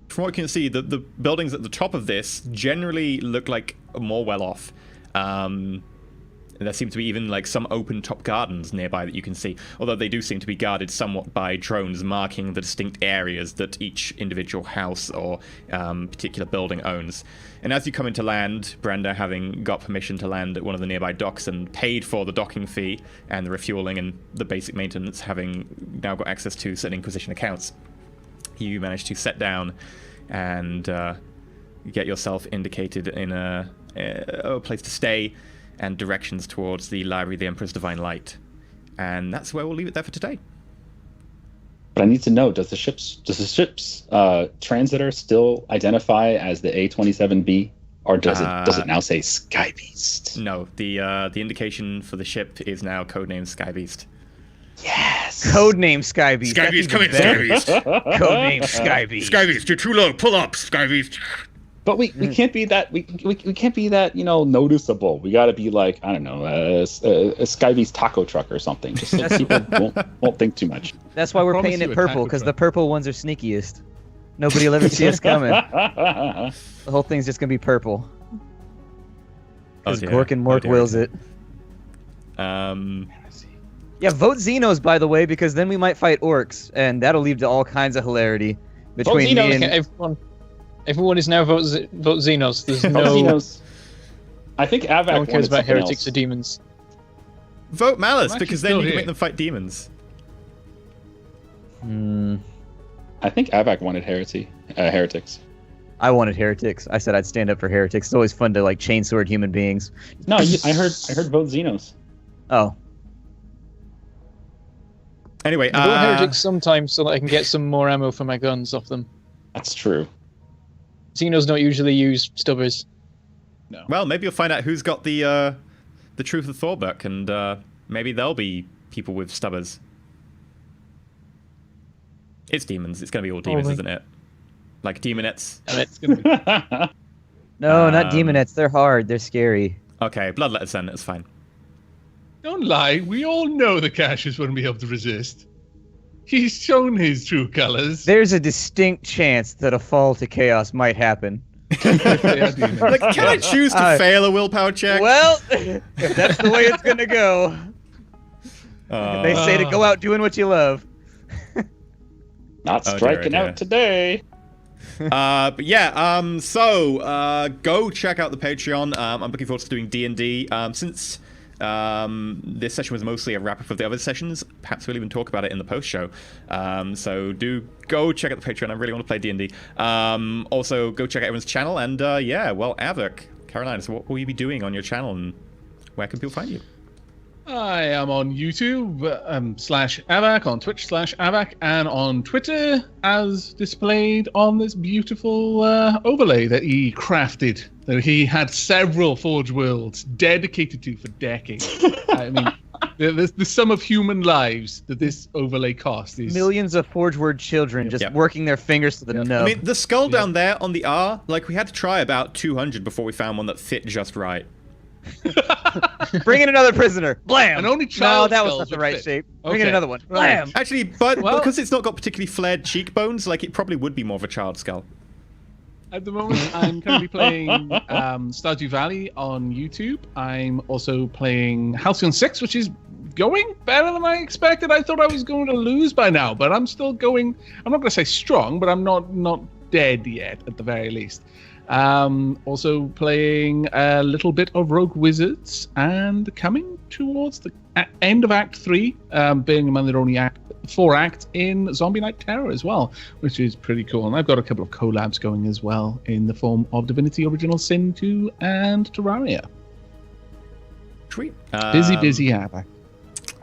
From what you can see, the buildings at the top of this generally look like more well-off. There seem to be even like some open top gardens nearby that you can see, although they do seem to be guarded somewhat by drones marking the distinct areas that each individual house or particular building owns. And as you come into land, Brenda, having got permission to land at one of the nearby docks and paid for the docking fee and the refueling and the basic maintenance, having now got access to certain Inquisition accounts, you manage to set down and get yourself indicated in a place to stay and directions towards the Library of the Emperor's Divine Light. And that's where we'll leave it there for today. But I need to know, does the ship's transitor still identify as the A-27B? Or does it now say Sky Beast? No, the indication for the ship is now codenamed Sky Beast. Yes! Codename Sky Beast. Sky Beast, come in, Sky Beast. Codename Sky Beast. Sky Beast, you're too low. Pull up, Sky Beast. But we can't be that we can't be that noticeable. We got to be like, I don't know, a Sky Beast taco truck or something, just so people won't think too much. That's why we're painting it purple, because the purple ones are sneakiest. Nobody will ever see us coming. The whole thing's just gonna be purple. Because Gork and Mork wills it. Yeah, vote Xenos, by the way, because then we might fight orcs, and that'll lead to all kinds of hilarity between me and Everyone is now vote Xenos. There's Vote no. Xenos. I think Aavak No one cares about heretics else. or demons. Vote Malice, I'm because actually then you still can make here. them fight demons. I think Aavak wanted heretics. I wanted heretics. I said I'd stand up for heretics. It's always fun to like chainsword human beings. No, I heard vote Xenos. Oh, Anyway, I vote heretics sometimes so that I can get some more ammo for my guns off them. That's true. Xenos don't usually use stubbers. well, maybe you'll find out who's got the truth of Thorbuck, and maybe they'll be people with stubbers. It's demons. It's going to be all demons, Probably. isn't it? Like demonettes. It's gonna be no, not demonettes. They're hard. They're scary. Okay, bloodletters then. It's fine. Don't lie. We all know the Cassius wouldn't be able to resist. He's shown his true colors. There's a distinct chance that a fall to chaos might happen. They are demons. Like, can I choose to fail a willpower check? Well, if that's the way it's gonna go. They say to go out doing what you love. Not Oh, dear, striking dear. out today. But yeah, so go check out the Patreon. I'm looking forward to doing D&D. Since this session was mostly a wrap-up of the other sessions, perhaps we'll even talk about it in the post-show. So do go check out the Patreon. I really want to play D&D. Also, go check out everyone's channel. And yeah, well, Aavak, Carolina, so what will you be doing on your channel, and where can people find you? I am on YouTube /Aavak, on Twitch /Aavak, and on Twitter as displayed on this beautiful overlay that he crafted. That he had several Forge Worlds dedicated to for decades. I mean, the sum of human lives that this overlay cost is Millions of Forge Word children just Yep. working their fingers to the nub. I mean, the skull down there on the R, like, we had to try about 200 before we found one that fit just right. Bring in another prisoner. Blam. And only No, child that was skulls not the would right fit. shape. Bring in Okay. another one. Right. Blam. Actually, but Well- because it's not got particularly flared cheekbones, like, it probably would be more of a child skull. At the moment, I'm currently playing Stardew Valley on YouTube. I'm also playing Halcyon 6, which is going better than I expected. I thought I was going to lose by now, but I'm still going. I'm not going to say strong, but I'm not dead yet, at the very least. Also playing a little bit of Rogue Wizards, and coming towards the end of Act 3, being in mind they're only 4 acts in Zombie Night Terror as well, which is pretty cool. And I've got a couple of collabs going as well in the form of Divinity Original Sin 2 and Terraria. Sweet. Busy Aavak.